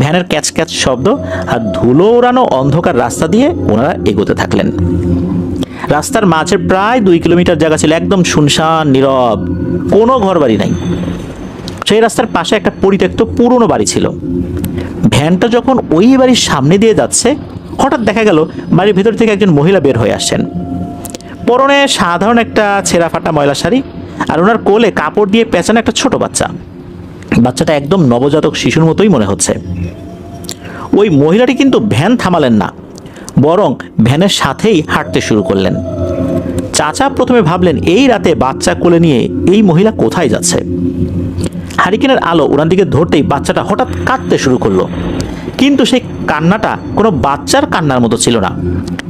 ভ্যানের ক্যাচ ক্যাচ শব্দ আর ধুলো ওড়ানো অন্ধকার রাস্তা দিয়ে ওনারা এগোতে থাকলেন। রাস্তার মাঝে প্রায় 2 কিলোমিটার জায়গা ছিল একদম শুনশান নীরব, কোনো ঘর বাড়ি নাই। সেই রাস্তার পাশে একটা পরিত্যক্ত পুরনো বাড়ি ছিল। ভ্যানটা যখন ওই বাড়ির সামনে দিয়ে যাচ্ছে, হঠাৎ দেখা গেল বাড়ির ভেতর থেকে একজন মহিলা বের হয়ে আসছেন। পরনে সাধারণ একটা ছেঁড়া ফাটা ময়লা শাড়ি, আর ওনার কোলে কাপড় দিয়ে পেঁচানো একটা ছোট বাচ্চা। বাচ্চাটা একদম নবজাতক শিশুর মতোই মনে হচ্ছে। ওই মহিলাটি কিন্তু ভ্যান থামালেন না, বরং ভ্যানের সাথেই হাঁটতে শুরু করলেন। চাচা প্রথমে ভাবলেন এই রাতে বাচ্চা কোলে নিয়ে এই মহিলা কোথায় যাচ্ছে। হারিকেনের আলো ওনার দিকে ধরতেই বাচ্চাটা হঠাৎ কাঁদতে শুরু করলো, কিন্তু সেই কান্নাটা কোনো বাচ্চার কান্নার মতো ছিল না।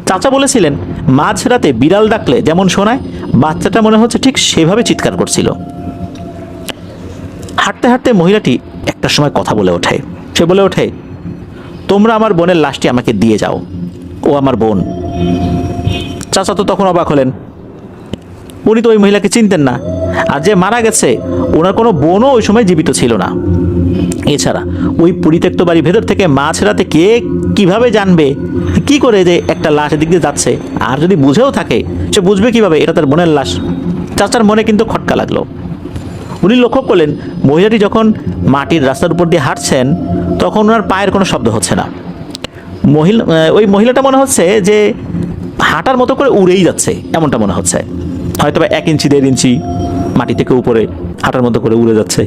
চাচা বলেছিলেন মাঝরাতে বিড়াল ডাকলে যেমন শোনায়, বাচ্চাটা মনে হচ্ছে ঠিক সেভাবে চিৎকার করছিল। হাঁটতে হাঁটতে মহিলাটি একটা সময় কথা বলে ওঠে। সে বলে ওঠে, তোমরা আমার বোনের লাশটি আমাকে দিয়ে যাও, ও আমার বোন। চাচা তো তখন অবাক হলেন, উনি তো ওই মহিলাকে চিনতেন না, আর যে মারা গেছে ওনার কোনো বোনও ওই সময় জীবিত ছিল না। এছাড়া ওই পরিত্যক্ত বাড়ির ভেতর থেকে মাঝরাতে কে কিভাবে জানবে কি করে যে একটা লাশ এদিক দিয়ে যাচ্ছে? আর যদি বুঝেও থাকে, সে বুঝবে কিভাবে এটা তার বোনের লাশ? চাচার মনে কিন্তু খটকা লাগলো। উনি লক্ষ্য করলেন মহিলাটি যখন মাটির রাস্তার উপর দিয়ে হাঁটছেন, তখন ওনার পায়ের কোনো শব্দ হচ্ছে না। ওই মহিলাটা মনে হচ্ছে যে হাঁটার মতো করে উড়েই যাচ্ছে, এমনটা মনে হচ্ছে। হয়তো বা 1 ইঞ্চি 1.5 ইঞ্চি মাটি থেকে উপরে হাঁটার মতো করে উড়ে যাচ্ছে।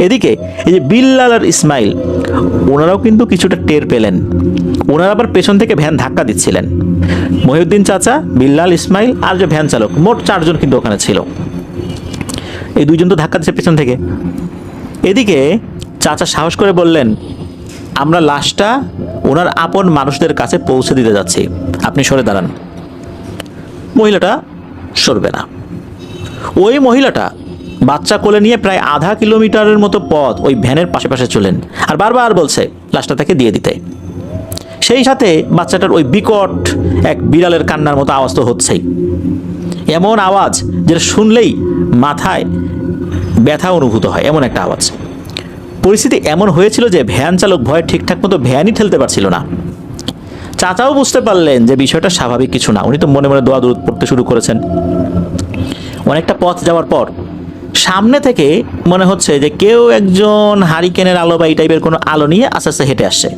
এদিকে এই যে বিল্লাল আর ইসমাইল, ওনারাও কিন্তু কিছুটা টের পেলেন। ওনারা আবার পেছন থেকে ভ্যান ধাক্কা দিচ্ছিলেন। মহিউদ্দিন চাচা, বিল্লাল, ইসমাইল আর যে ভ্যান চালক, মোট 4 জন কিন্তু ওখানে ছিল। এই 2 জন তো ধাক্কা দিচ্ছে পেছন থেকে। এদিকে চাচা সাহস করে বললেন, আমরা লাশটা ওনার আপন মানুষদের কাছে পৌঁছে দিতে যাচ্ছি, আপনি সরে দাঁড়ান। মহিলাটা সরবে না। ওই মহিলাটা বাচ্চা কোলে নিয়ে প্রায় আধা কিলোমিটারের মতো পথ ওই ভ্যানের পাশে পাশে চলেন, আর বারবার বলছে লাশটা তাকে দিয়ে দিতে। সেই সাথে বাচ্চাটার ওই বিকট এক বিড়ালের কান্নার মতো আওয়াজ তো হচ্ছেই। এমন আওয়াজ যেটা শুনলেই মাথায় ব্যথা অনুভূত হয়, এমন একটা আওয়াজ। পরিস্থিতি এমন হয়েছিল যে ভ্যান চালক ভয়ে ঠিকঠাক মতো ভ্যানই ঠেলতে পারছিল না। চাচাও বুঝতে পারলেন যে বিষয়টা স্বাভাবিক কিছু না। উনি তো মনে মনে দোয়া দরুদ পড়তে শুরু করেছেন। অনেকটা পথ যাওয়ার পর সামনে থেকে মনে হচ্ছে যে কেউ একজন হারিকেনের আলো বা এই টাইপের কোনো আলো নিয়ে আস্তে আস্তে হেঁটে আসছে।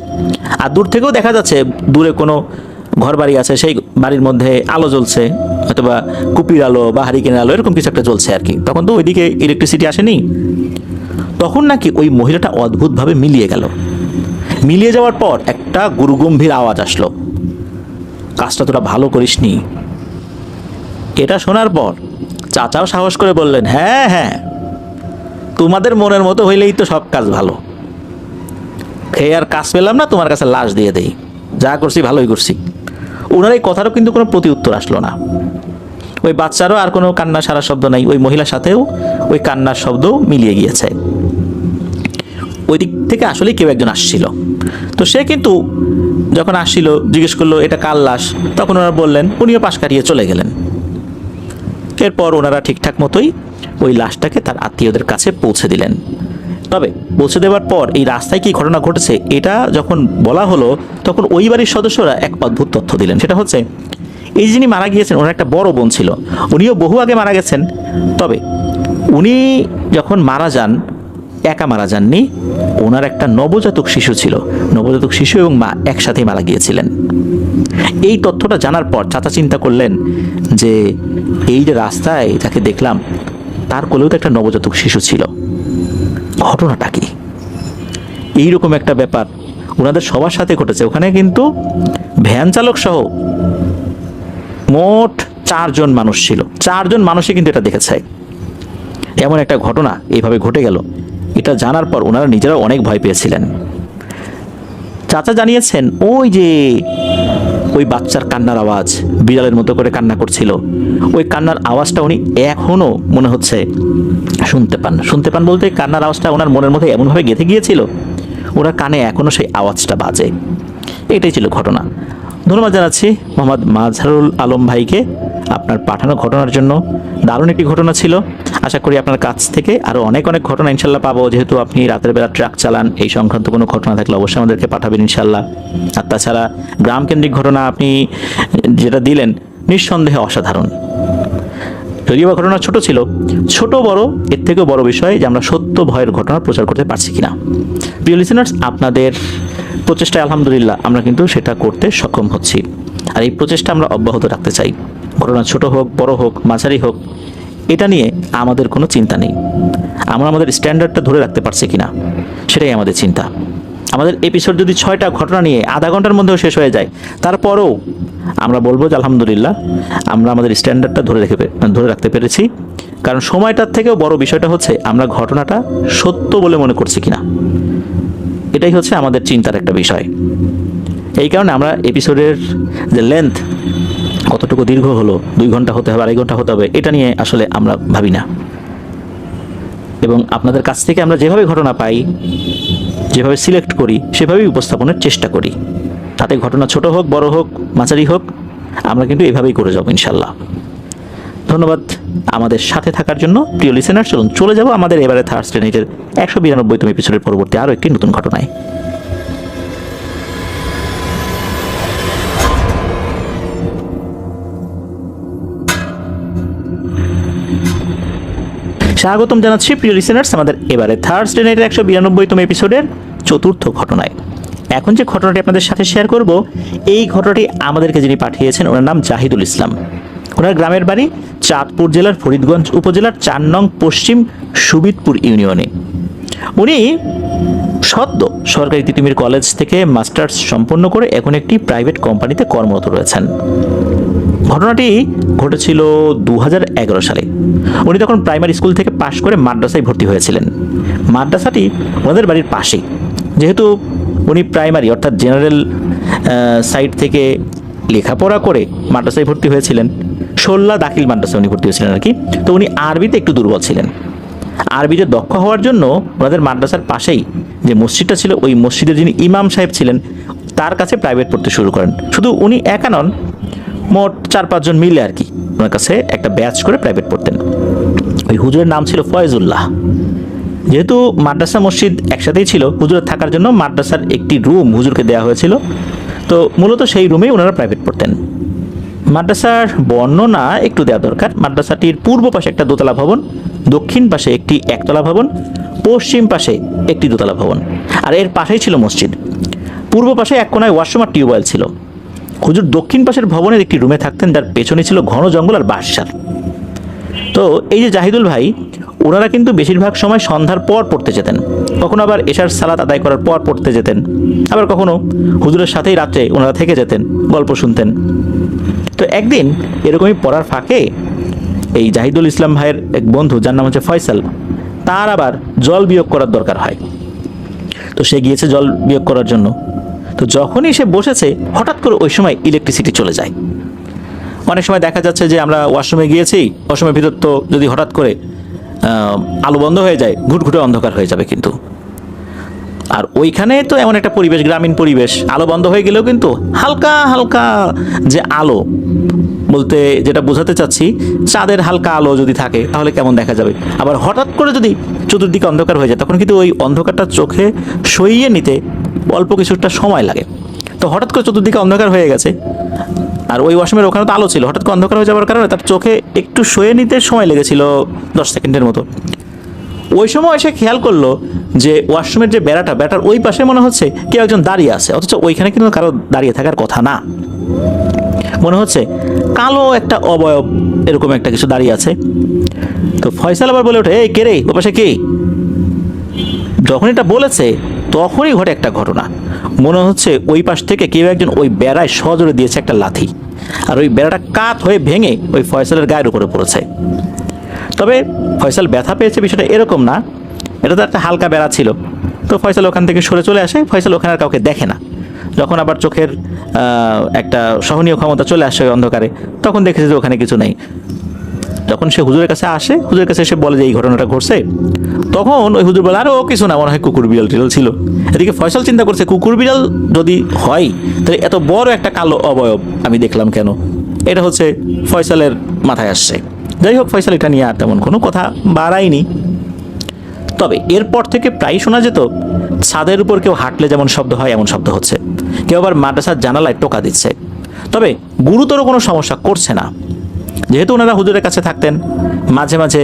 আর দূর থেকেও দেখা যাচ্ছে দূরে কোনো ঘর বাড়ি আছে, সেই বাড়ির মধ্যে আলো জ্বলছে, অথবা কুপির আলো বা হারিকেনের আলো এরকম কিছু একটা জ্বলছে আর কি। তখন তো ওইদিকে ইলেকট্রিসিটি আসেনি। তখন নাকি ওই মহিলাটা অদ্ভুতভাবে মিলিয়ে গেল। মিলিয়ে যাওয়ার পর একটা গুরুগম্ভীর আওয়াজ আসলো, কাজটা তোরা ভালো করিসনি। এটা শোনার পর চাচাও সাহস করে বললেন, হ্যাঁ হ্যাঁ, তোমাদের মনের মতো হইলেই তো সব কাজ ভালো। খেয়ে আর কাজ পেলাম না, তোমার কাছে লাশ দিয়ে দেই, যা করছি ভালোই করছি। ওনার এই কথারও কিন্তু কোনো প্রতি উত্তর আসলো না। ওই বাচ্চারও আর কোনো কান্না সারা শব্দ নাই, ওই মহিলার সাথেও ওই কান্নার শব্দ মিলিয়ে গিয়েছে। ওই দিক থেকে আসলেই কেউ একজন আসছিল। তো সে কিন্তু যখন আসছিল জিজ্ঞেস করলো এটা কার লাশ, তখন ওনারা বললেন, উনিও পাশ কাটিয়ে চলে গেলেন। এরপর ওনারা ঠিকঠাক মতোই ওই লাশটাকে তার আত্মীয়দের কাছে পৌঁছে দিলেন। তবে পৌঁছে দেওয়ার পর এই রাস্তায় কি ঘটনা ঘটেছে এটা যখন বলা হলো, তখন ওই বাড়ির সদস্যরা এক অদ্ভুত তথ্য দিলেন। সেটা হচ্ছে, এই যিনি মারা গিয়েছেন ওনার একটা বড় বোন ছিল, উনিও বহু আগে মারা গেছেন। তবে উনি যখন মারা যান একা মারা যাননি, ওনার একটা নবজাতক শিশু ছিল। নবজাতক শিশু এবং মা একসাথেই মারা গিয়েছিলেন। এই তথ্যটা জানার পর চাচা চিন্তা করলেন যে এই যে রাস্তায় যাকে দেখলাম তার কোলেও তো একটা নবজাতক শিশু ছিল, ঘটনাটা কি? এইরকম একটা ব্যাপার ওনাদের সবার সাথে ঘটেছে। ওখানে কিন্তু ভ্যান চালক সহ মোট 4 জন মানুষ ছিল। 4 জন মানুষই কিন্তু এটা দেখেছে। এমন একটা ঘটনা এইভাবে ঘটে গেল, এটা জানার পর ওনারা নিজেরাও অনেক ভয় পেয়েছিলেন। চাচা জানিয়েছেন ওই যে ওই বাচ্চার কান্নার আওয়াজ, বিড়ালের মতো করে কান্না করছিল, ওই কান্নার আওয়াজটা উনি এখনো মনে হচ্ছে শুনতে পান বলতে কান্নার আওয়াজটা ওনার মনের মধ্যে এমনভাবে গেঁথে গিয়েছিল, ওনার কানে এখনো সেই আওয়াজটা বাজে। এটাই ছিল ঘটনা। ধন্যবাদ জানাচ্ছি মোহাম্মদ মাজহারুল আলম ভাইকে আপনার পাঠানো ঘটনার জন্য। দারুণ একটি ঘটনা ছিল। আশা করি আপনার কাছ থেকে আরও অনেক অনেক ঘটনা ইনশাল্লাহ পাবো। যেহেতু আপনি রাতের বেলা ট্রাক চালান, এই সংক্রান্ত কোনো ঘটনা থাকলে অবশ্যই আমাদেরকে পাঠাবেন ইনশাল্লাহ। আর তাছাড়া গ্রামকেন্দ্রিক ঘটনা আপনি যেটা দিলেন নিঃসন্দেহে অসাধারণ। যদিও বা ঘটনা ছোট ছিল, ছোট বড় এর থেকেও বড় বিষয় যে আমরা সত্য ভয়ের ঘটনা প্রচার করতে পারছি কিনা। প্রিয় লিসেনার্স, আপনাদের প্রচেষ্টায় আলহামদুলিল্লাহ আমরা কিন্তু সেটা করতে সক্ষম হচ্ছি। আর এই প্রচেষ্টা আমরা অব্যাহত রাখতে চাই। ঘটনা ছোট হোক, বড় হোক, মাঝারি হোক, এটা নিয়ে আমাদের কোনো চিন্তা নেই। আমরা আমাদের স্ট্যান্ডার্ডটা ধরে রাখতে পারছি কিনা সেটাই আমাদের চিন্তা। আমাদের এপিসোড যদি 6টা ঘটনা নিয়ে আধা ঘন্টার মধ্যেও শেষ হয়ে যায়, তারপরও আমরা বলবো যে আলহামদুলিল্লাহ আমরা আমাদের স্ট্যান্ডার্ডটা ধরে রাখতে পেরেছি। কারণ সময়টার থেকেও বড় বিষয়টা হচ্ছে আমরা ঘটনাটা সত্য বলে মনে করছি কিনা, এটাই হচ্ছে আমাদের চিন্তার একটা বিষয়। এই কারণে আমরা এপিসোডের যে লেন্থ কতটুকু দীর্ঘ হলো, 2 ঘন্টা হতে হবে, 2.5 ঘন্টা হতে হবে, এটা নিয়ে আসলে আমরা ভাবি না। এবং আপনাদের কাছ থেকে আমরা যেভাবে ঘটনা পাই, যেভাবে সিলেক্ট করি, সেভাবেই উপস্থাপনের চেষ্টা করি। তাতে ঘটনা ছোট হোক, বড় হোক, মাঝারি হোক, আমরা কিন্তু এভাবেই করে যাবো ইনশাল্লাহ। ধন্যবাদ আমাদের সাথে থাকার জন্য। প্রিয় লিসেনার, চলে যাব আমাদের এবারে থার্সডে নাইটের 192তম এপিসোডের পরবর্তী আরও একটি নতুন ঘটনায়। স্বাগতম জানাচ্ছি প্রিয় লিসেনার্স আমাদের এবারে থার্সডে নাইটের 192তম এপিসোডের 4র্থ ঘটনায়। এখন যে ঘটনাটি আপনাদের সাথে শেয়ার করব, এই ঘটনাটি আমাদেরকে যিনি পাঠিয়েছেন ওনার নাম জাহিদুল ইসলাম। ওনার গ্রামের বাড়ি চাঁদপুর জেলার ফরিদগঞ্জ উপজেলার 4 নং পশ্চিম সুবিদপুর ইউনিয়নে। উনি সদ্য সরকারি তিতুমির কলেজ থেকে মাস্টার্স সম্পন্ন করে এখন একটি প্রাইভেট কোম্পানিতে কর্মরত রয়েছেন। ঘটনাটি ঘটেছিল 2011 সালে। উনি তখন প্রাইমারি স্কুল থেকে পাশ করে মাদ্রাসায় ভর্তি হয়েছিলেন। মাদ্রাসাটি ওনাদের বাড়ির পাশেই। যেহেতু উনি প্রাইমারি অর্থাৎ জেনারেল সাইড থেকে লেখাপড়া করে মাদ্রাসায় ভর্তি হয়েছিলেন, শোল্লা দাখিল মাদ্রাসায় উনি ভর্তি হয়েছিলেন আর কি। তো উনি আরবিতে একটু দুর্বল ছিলেন। আরবিতে দক্ষ হওয়ার জন্য ওনাদের মাদ্রাসার পাশেই যে মসজিদটা ছিল, ওই মসজিদের যিনি ইমাম সাহেব ছিলেন তার কাছে প্রাইভেট পড়তে শুরু করেন। শুধু উনি একা নন, মোট 4-5 জন মিলে আর কি ওনার কাছে একটা ব্যাচ করে প্রাইভেট পড়তেন। ওই হুজুরের নাম ছিল ফয়েজুল্লাহ। যেহেতু মাদ্রাসা মসজিদ একসাথেই ছিল, হুজুরের থাকার জন্য মাদ্রাসার একটি রুম হুজুরকে দেওয়া হয়েছিল। তো মূলত সেই রুমেই ওনারা প্রাইভেট পড়তেন। মাদ্রাসার বর্ণনা একটু দেওয়া দরকার। মাদ্রাসাটির পূর্ব পাশে একটা দোতলা ভবন, দক্ষিণ পাশে একটি একতলা ভবন, পশ্চিম পাশে একটি দোতলা ভবন, আর এর পাশেই ছিল মসজিদ। পূর্ব পাশে এক কোনায় ওয়াশরুম আর টিউবওয়েল ছিল। হুজুর দক্ষিণ পাশের ভবনের একটি রুমে থাকতেন, যার পেছনে ছিল ঘন জঙ্গল আর বাঁশঝাড়। তো এই যে জাহিদুল ভাই, ওনারা কিন্তু বেশিরভাগ সময় সন্ধ্যার পর পড়তে যেতেন, কখনো আবার এশার সালাত আদায় করার পর পড়তে যেতেন, আবার কখনো হুজুরের সাথেই রাত্রে ওনারা থেকে যেতেন, গল্প শুনতেন। তো একদিন এরকমই পড়ার ফাঁকে এই জাহিদুল ইসলাম ভাইয়ের এক বন্ধু, যার নাম হচ্ছে ফয়সাল, তার আবার জল বিয়োগ করার দরকার হয়। তো সে গিয়েছে জল বিয়োগ করার জন্য। তো যখনই সে বসেছে, হঠাৎ করে ওই সময় ইলেকট্রিসিটি চলে যায়। অনেক সময় দেখা যাচ্ছে যে আমরা ওয়াশরুমে গিয়েছি, ওয়াশরুমের ভিতর তো যদি হঠাৎ করে আলো বন্ধ হয়ে যায়, ঘুটঘুটে অন্ধকার হয়ে যাবে কিন্তু। আর ওইখানে তো এমন একটা পরিবেশ, গ্রামীণ পরিবেশ, আলো বন্ধ হয়ে গেলেও কিন্তু হালকা হালকা যে আলো, বলতে যেটা বোঝাতে চাচ্ছি, চাঁদের হালকা আলো যদি থাকে তাহলে কেমন দেখা যাবে। আবার হঠাৎ করে যদি চতুর্দিকে অন্ধকার হয়ে যায়, তখন কিন্তু ওই অন্ধকারটা চোখে সইয়ে নিতে অল্প কিছুটা সময় লাগে। তো হঠাৎ করে চতুর্দিকে অন্ধকার হয়ে গেছে, আর ওই ওয়াশরুমের ওখানে তো আলো ছিল, হঠাৎ করে অন্ধকার হয়ে যাওয়ার কারণে তার চোখে একটু সয়ে নিতে সময় লেগেছিল 10 সেকেন্ডের মতো। ওই সময় এসে খেয়াল করলো যে ওয়াশরুমের যে বেড়াটার ওই পাশে মনে হচ্ছে কেউ একজন দাঁড়িয়ে আছে, অথচ ওইখানে কিন্তু কারো দাঁড়িয়ে থাকার কথা না। মনে হচ্ছে কালো একটা অবয়ব এরকম একটা কিছু দাঁড়িয়ে আছে। তো ফয়সাল আবার বলে ওঠে, এই কে রে, ও পাশে কে? যখন এটা বলেছে তখনই ঘটে একটা ঘটনা। মনে হচ্ছে ওই পাশ থেকে কেউ একজন ওই বেড়ায় সজোরে দিয়েছে একটা লাথি, আর ওই বেড়াটা কাত হয়ে ভেঙে ওই ফয়সালের গায়ের উপরে পড়েছে। তবে ফয়সাল ব্যথা পেয়েছে বিষয়টা এরকম না, এটা তো একটা হালকা বেড়া ছিল। তো ফয়সাল ওখান থেকে সরে চলে আসে। ফয়সাল ওখানে আর কাউকে দেখে না। যখন আবার চোখের একটা সহনীয় ক্ষমতা চলে আসে ওই অন্ধকারে, তখন দেখেছে যে ওখানে কিছু নেই। যখন সে হুজুরের কাছে আসে, হুজুরের কাছে এসে বলে যে এই ঘটনাটা ঘটছে, তখন ওই হুজুর বলে, আরে ও কিছু না, মনে হয় কুকুর বিড়াল টিড়াল ছিল। এদিকে ফয়সাল চিন্তা করছে, কুকুর বিড়াল যদি হয় তাহলে এত বড় একটা কালো অবয়ব আমি দেখলাম কেন? এটা হচ্ছে ফয়সালের মাথায় আসছে। যাই হোক, ফয়সাল এটা নিয়ে আর তেমন কোনো কথা বাড়ায়নি। তবে এরপর থেকে প্রায় শোনা যেত ছাদের উপর কেউ হাঁটলে যেমন শব্দ হয় এমন শব্দ হচ্ছে, কেউ আবার মাদ্রাসার জানালায় টোকা দিচ্ছে। তবে গুরুতর কোনো সমস্যা করছে না, যেহেতু ওনারা হুজুরের কাছে থাকতেন, মাঝে মাঝে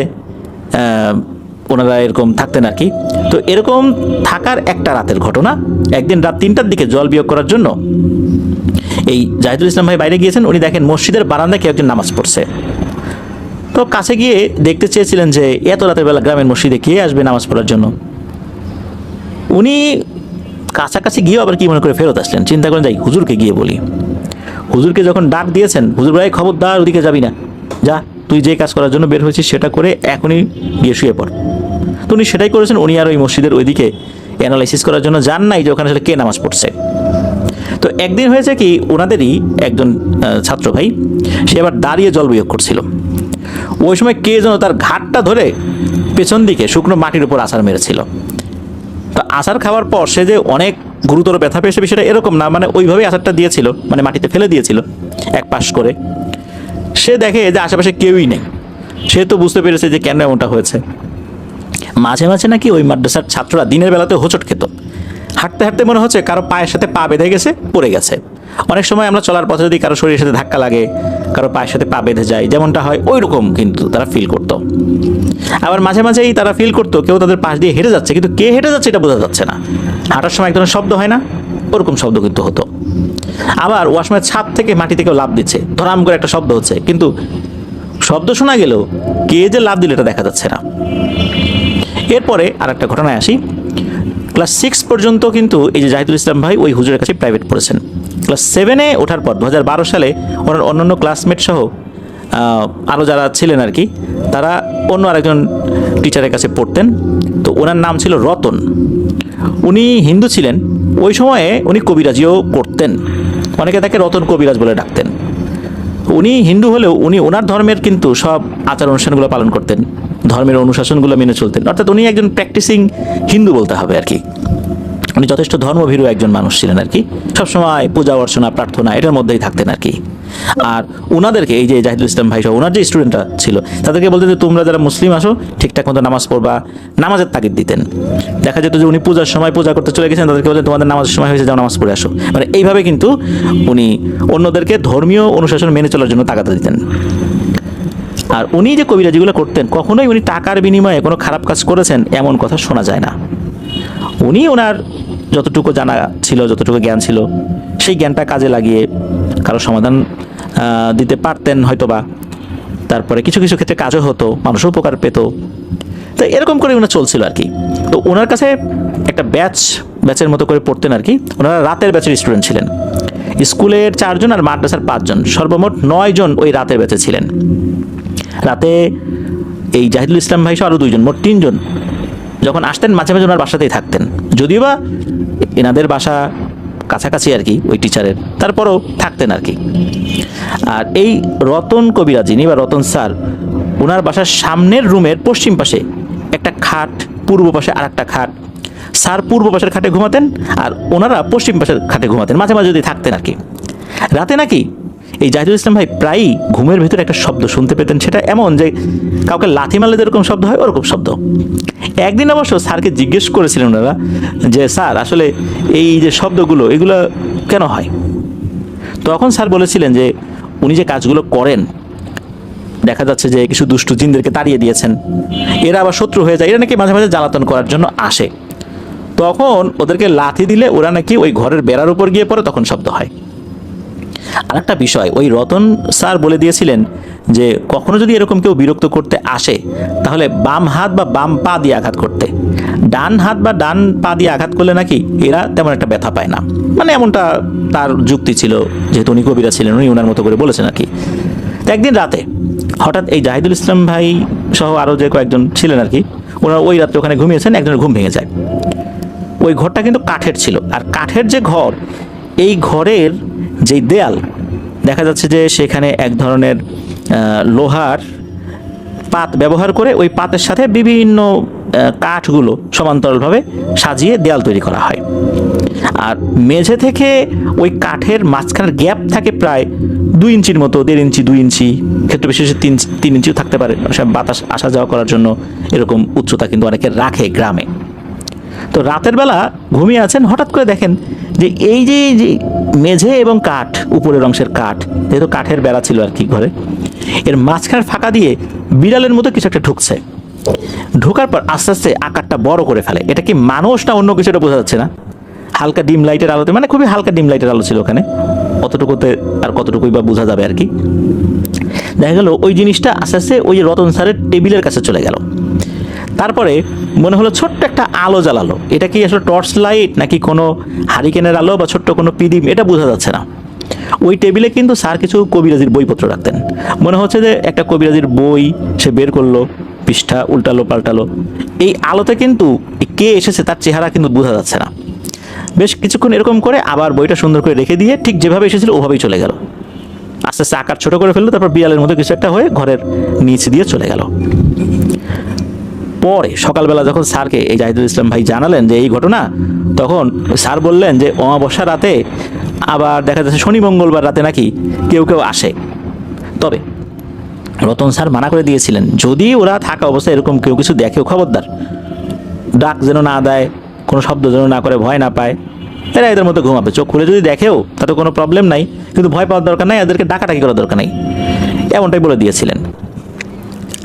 ওনারা এরকম থাকতেন আর কি। তো এরকম থাকার একটা রাতের ঘটনা, একদিন রাত 3টার দিকে জল বিয়োগ করার জন্য এই জাহিদুল ইসলাম ভাই বাইরে গিয়েছেন। উনি দেখেন মসজিদের বারান্দায় কেউ একজন নামাজ পড়ছে। তো কাছে গিয়ে দেখতে চেয়েছিলেন যে এত রাতের বেলা গ্রামের মসজিদে কে আসবে নামাজ পড়ার জন্য। উনি কাছাকাছি গিয়ে আবার কি মনে করে ফেরত আসলেন, চিন্তা করেন যাই হুজুরকে গিয়ে বলি। হুজুরকে যখন ডাক দিয়েছেন, হুজুর ভাই খবরদার ওদিকে যাবি না, যা তুই যে কাজ করার জন্য বের হয়েছিস সেটা করে এখনই গিয়ে শুয়ে পড়। তো উনি সেটাই করেছেন। উনি আর ওই মসজিদের ওইদিকে অ্যানালাইসিস করার জন্য যান নাই যে ওখানে আসলে কে নামাজ পড়ছে। তো একদিন হয়েছে কি, ওনাদেরই একজন ছাত্র ভাই, সে আবার দাঁড়িয়ে জল বিয়োগ করছিল। ওই সময় কে যেন তার ঘাটটা ধরে পেছন দিকে শুকনো মাটির উপর আছাড় মেরেছিল। তো আছাড় খাওয়ার পর সে যে অনেক গুরুতর ব্যথা পেয়েছে বিষয়টা এরকম না, মানে ওইভাবেই আছাড়টা দিয়েছিল, মানে মাটিতে ফেলে দিয়েছিল এক পাশ করে। সে দেখে যে আশেপাশে কেউই নেই, সে তো বুঝতে পেরেছে যে কেন এমনটা হয়েছে। মাঝে মাঝে নাকি ওই মাদ্রাসার ছাত্ররা দিনের বেলাতে হোঁচট খেত। হাঁটতে হাঁটতে মনে হচ্ছে কারো পায়ের সাথে পা বেঁধে গেছে, পড়ে গেছে। অনেক সময় আমরা চলার পথে যদি কারো শরীরের সাথে ধাক্কা লাগে, কারো পায়ের সাথে পা বেঁধে যায়, যেমনটা হয় ওই রকম কিন্তু তারা ফিল করতো। আবার মাঝে মাঝেই তারা ফিল করতো কেউ তাদের পাশ দিয়ে হেঁটে যাচ্ছে, কিন্তু কে হেঁটে যাচ্ছে এটা বোঝা যাচ্ছে না। হাঁটার সময় এক ধরনের শব্দ হয় না, ওরকম শব্দ কিন্তু হতো। আবার ওয়াশরুমের ছাদ থেকে মাটি থেকেও লাফ দিচ্ছে, ধরাম করে একটা শব্দ হচ্ছে, কিন্তু শব্দ শোনা গেলেও কে যে লাফ দিল এটা দেখা যাচ্ছে না। এরপরে আর একটা ঘটনায় আসি। ক্লাস 6 পর্যন্ত কিন্তু এই যে জাহিদুল ইসলাম ভাই ওই হুজুরের কাছে প্রাইভেট পড়েছেন। ক্লাস 7-এ ওঠার পর 2012 সালে ওনার অন্যান্য ক্লাসমেট সহ আরও যারা ছিলেন আর কি, তারা অন্য আরেকজন টিচারের কাছে পড়তেন। তো ওনার নাম ছিল রতন। উনি হিন্দু ছিলেন। ওই সময়ে উনি কবিরাজিও করতেন, অনেকে তাকে রতন কবিরাজ বলে ডাকতেন। উনি হিন্দু হলেও উনি ওনার ধর্মের কিন্তু সব আচার অনুষ্ঠানগুলো পালন করতেন, ধর্মের অনুশাসনগুলো মেনে চলতেন। অর্থাৎ উনি একজন প্র্যাকটিসিং হিন্দু বলতে হবে আর কি। উনি যথেষ্ট ধর্মভীরু একজন মানুষ ছিলেন আর কি, সবসময় পূজা অর্চনা প্রার্থনা এটার মধ্যেই থাকতেন আর কি। আর ওনাদেরকে এই যে জাহিদুল ইসলাম ভাই সহ ওনার যে স্টুডেন্টরা ছিল তাদেরকে বলতেন যে তোমরা যারা মুসলিম আসো ঠিকঠাক মতো নামাজ পড়বা, নামাজের তাগিদ দিতেন। দেখা যেত যে উনি পূজার সময় পূজা করতে চলে গেছেন, তাদেরকে বলতেন তোমাদের নামাজের সময় হয়েছে, যাও নামাজ পড়ে আসো। মানে এইভাবে কিন্তু উনি অন্যদেরকে ধর্মীয় অনুশাসন মেনে চলার জন্য তাগাদা দিতেন। আর উনি যে কবিরাজিগুলো করতেন কখনোই উনি টাকার বিনিময়ে কোনো খারাপ কাজ করেছেন এমন কথা শোনা যায় না। উনি ওনার যতটুকু জানা ছিল, যতটুকু জ্ঞান ছিল, সেই জ্ঞানটা কাজে লাগিয়ে কারো সমাধান দিতে পারতেন হয়তোবা। তারপরে কিছু কিছু ক্ষেত্রে কাজও হতো, মানুষও উপকার পেত। তো এরকম করে ওনার চলছিল আর কি। তো ওনার কাছে একটা ব্যাচের মতো করে পড়তেন আর কি। ওনারা রাতের ব্যাচের স্টুডেন্ট ছিলেন। স্কুলের 4 জন আর মাদ্রাসার 5 জন, সর্বমোট 9 জন ওই রাতের ব্যাচে ছিলেন। রাতে এই জাহিদুল ইসলাম ভাই সহ আরও 2 জন, মোট 3 জন যখন আসতেন মাঝে মাঝে ওনার বাসাতেই থাকতেন, যদিও বা এনাদের বাসা কাছাকাছি আর কি ওই টিচারের, তারপরও থাকতেন আর কি। আর এই রতন কবিরাজ যিনি বা রতন স্যার, ওনার বাসার সামনের রুমের পশ্চিম পাশে একটা খাট, পূর্ব পাশে আর একটা খাট। স্যার পূর্ব পাশের খাটে ঘুমাতেন আর ওনারা পশ্চিম পাশের খাটে ঘুমাতেন, মাঝে মাঝে যদি থাকতেন আর কি। রাতে নাকি এই জাহিদুল ইসলাম ভাই প্রায়ই ঘুমের ভিতরে একটা শব্দ শুনতে পেতেন, সেটা এমন যে কাউকে লাথি মারলে যেরকম শব্দ হয় ওরকম শব্দ। একদিন অবশ্য স্যারকে জিজ্ঞেস করেছিলেন ওনারা যে স্যার আসলে এই যে শব্দগুলো এগুলো কেন হয়। তখন স্যার বলেছিলেন যে উনি যে কাজগুলো করেন, দেখা যাচ্ছে যে কিছু দুষ্টু জিনদেরকে তাড়িয়ে দিয়েছেন, এরা আবার শত্রু হয়ে যায়, এরা নাকি মাঝে মাঝে জ্বালাতন করার জন্য আসে, তখন ওদেরকে লাথি দিলে ওরা নাকি ওই ঘরের বেড়ার উপর গিয়ে পড়ে, তখন শব্দ হয়। আর একটা বিষয় ওই রতন স্যার বলে দিয়েছিলেন যে কখনো যদি এরকম কেউ বিরক্ত করতে আসে তাহলে বাম হাত বা বাম পা দিয়ে আঘাত করতে, ডান হাত বা ডান পা দিয়ে আঘাত করলে নাকি এরা তেমন একটা ব্যথা পায় না। মানে এমনটা তার যুক্তি ছিল, যেহেতু উনি কবিরা ছিলেন, উনি ওনার মতো করে বলেছেন আর কি। তো একদিন রাতে হঠাৎ এই জাহিদুল ইসলাম ভাই সহ আরও যে কয়েকজন ছিলেন আর কি, ওনারা ওই রাত্রে ওখানে ঘুমিয়েছেন, একজনের ঘুম ভেঙে যায়। ওই ঘরটা কিন্তু কাঠের ছিল, আর কাঠের যে ঘর, এই ঘরের যেই দেয়াল দেখা যাচ্ছে যে সেখানে এক ধরনের লোহার পাত ব্যবহার করে ওই পাতের সাথে বিভিন্ন কাঠগুলো সমান্তরালভাবে সাজিয়ে দেয়াল তৈরি করা হয়। আর মেঝে থেকে ওই কাঠের মাঝখানের গ্যাপ থাকে প্রায় 2 ইঞ্চির মতো, 1.5 ইঞ্চি 2 ইঞ্চি, ক্ষেত্রে বিশেষে 3 ইঞ্চিও থাকতে পারে, বাতাস আসা যাওয়া করার জন্য এরকম উচ্চতা কিন্তু অনেকে রাখে গ্রামে। তো রাতের বেলা ঘুমিয়ে আছেন, হঠাৎ করে দেখেন যে এই যে মেঝে এবং কাঠ, উপরের অংশের কাঠ, যেহেতু কাঠের বেড়া ছিল আর কি ঘরে, এর মাঝখানের ফাঁকা দিয়ে বিড়ালের মতো কিছু একটা ঢুকছে। ঢোকার পর আস্তে আস্তে আকারটা বড় করে ফেলে। এটা কি মানুষ না অন্য কিছু, এটা বোঝা যাচ্ছে না। হালকা ডিম লাইটের আলোতে, মানে খুবই হালকা ডিম লাইটের আলো ছিল ওখানে, অতটুকুতে আর কতটুকুই বা বোঝা যাবে আর কি। দেখা গেল ওই জিনিসটা আস্তে আস্তে ওই রতন স্যারের টেবিলের কাছে চলে গেল। তারপরে মনে হলো ছোট্ট একটা আলো জ্বালালো। এটা কি আসলে টর্চ লাইট নাকি কোনো হারিকেনের আলো বা ছোট্ট কোনো পিদিম, এটা বোঝা যাচ্ছে না। ওই টেবিলে কিন্তু স্যার কিছু কবিরাজির বইপত্র রাখতেন। মনে হচ্ছে যে একটা কবিরাজির বই সে বের করলো, পৃষ্ঠা উল্টালো পাল্টালো। এই আলোতে কিন্তু কে এসেছে তার চেহারা কিন্তু বোঝা যাচ্ছে না। বেশ কিছুক্ষণ এরকম করে আবার বইটা সুন্দর করে রেখে দিয়ে ঠিক যেভাবে এসেছিল ওভাবেই চলে গেল। আস্তে আস্তে আকার ছোট করে ফেললো, তারপর বিড়ালের মতো কিছু একটা হয়ে ঘরের নিচ দিয়ে চলে গেল। পরে সকালবেলা যখন স্যারকে এই জাহিদুল ইসলাম ভাই জানালেন যে এই ঘটনা, তখন স্যার বললেন যে অমাবস্যা রাতে, আবার দেখা যাচ্ছে শনি মঙ্গলবার রাতে নাকি কেউ কেউ আসে। তবে রতন স্যার মানা করে দিয়েছিলেন যদি ওরা থাকা অবস্থায় এরকম কেউ কিছু দেখেও খবরদার, ডাক যেন না দেয়, কোনো শব্দ যেন না করে, ভয় না পায়। এরা এদের মধ্যে ঘুমাবে, চোখ খুলে যদি দেখেও তাতে কোনো প্রবলেম নাই, কিন্তু ভয় পাওয়ার দরকার নাই, এদেরকে ডাকাডাকি করার দরকার নেই, এমনটাই বলে দিয়েছিলেন।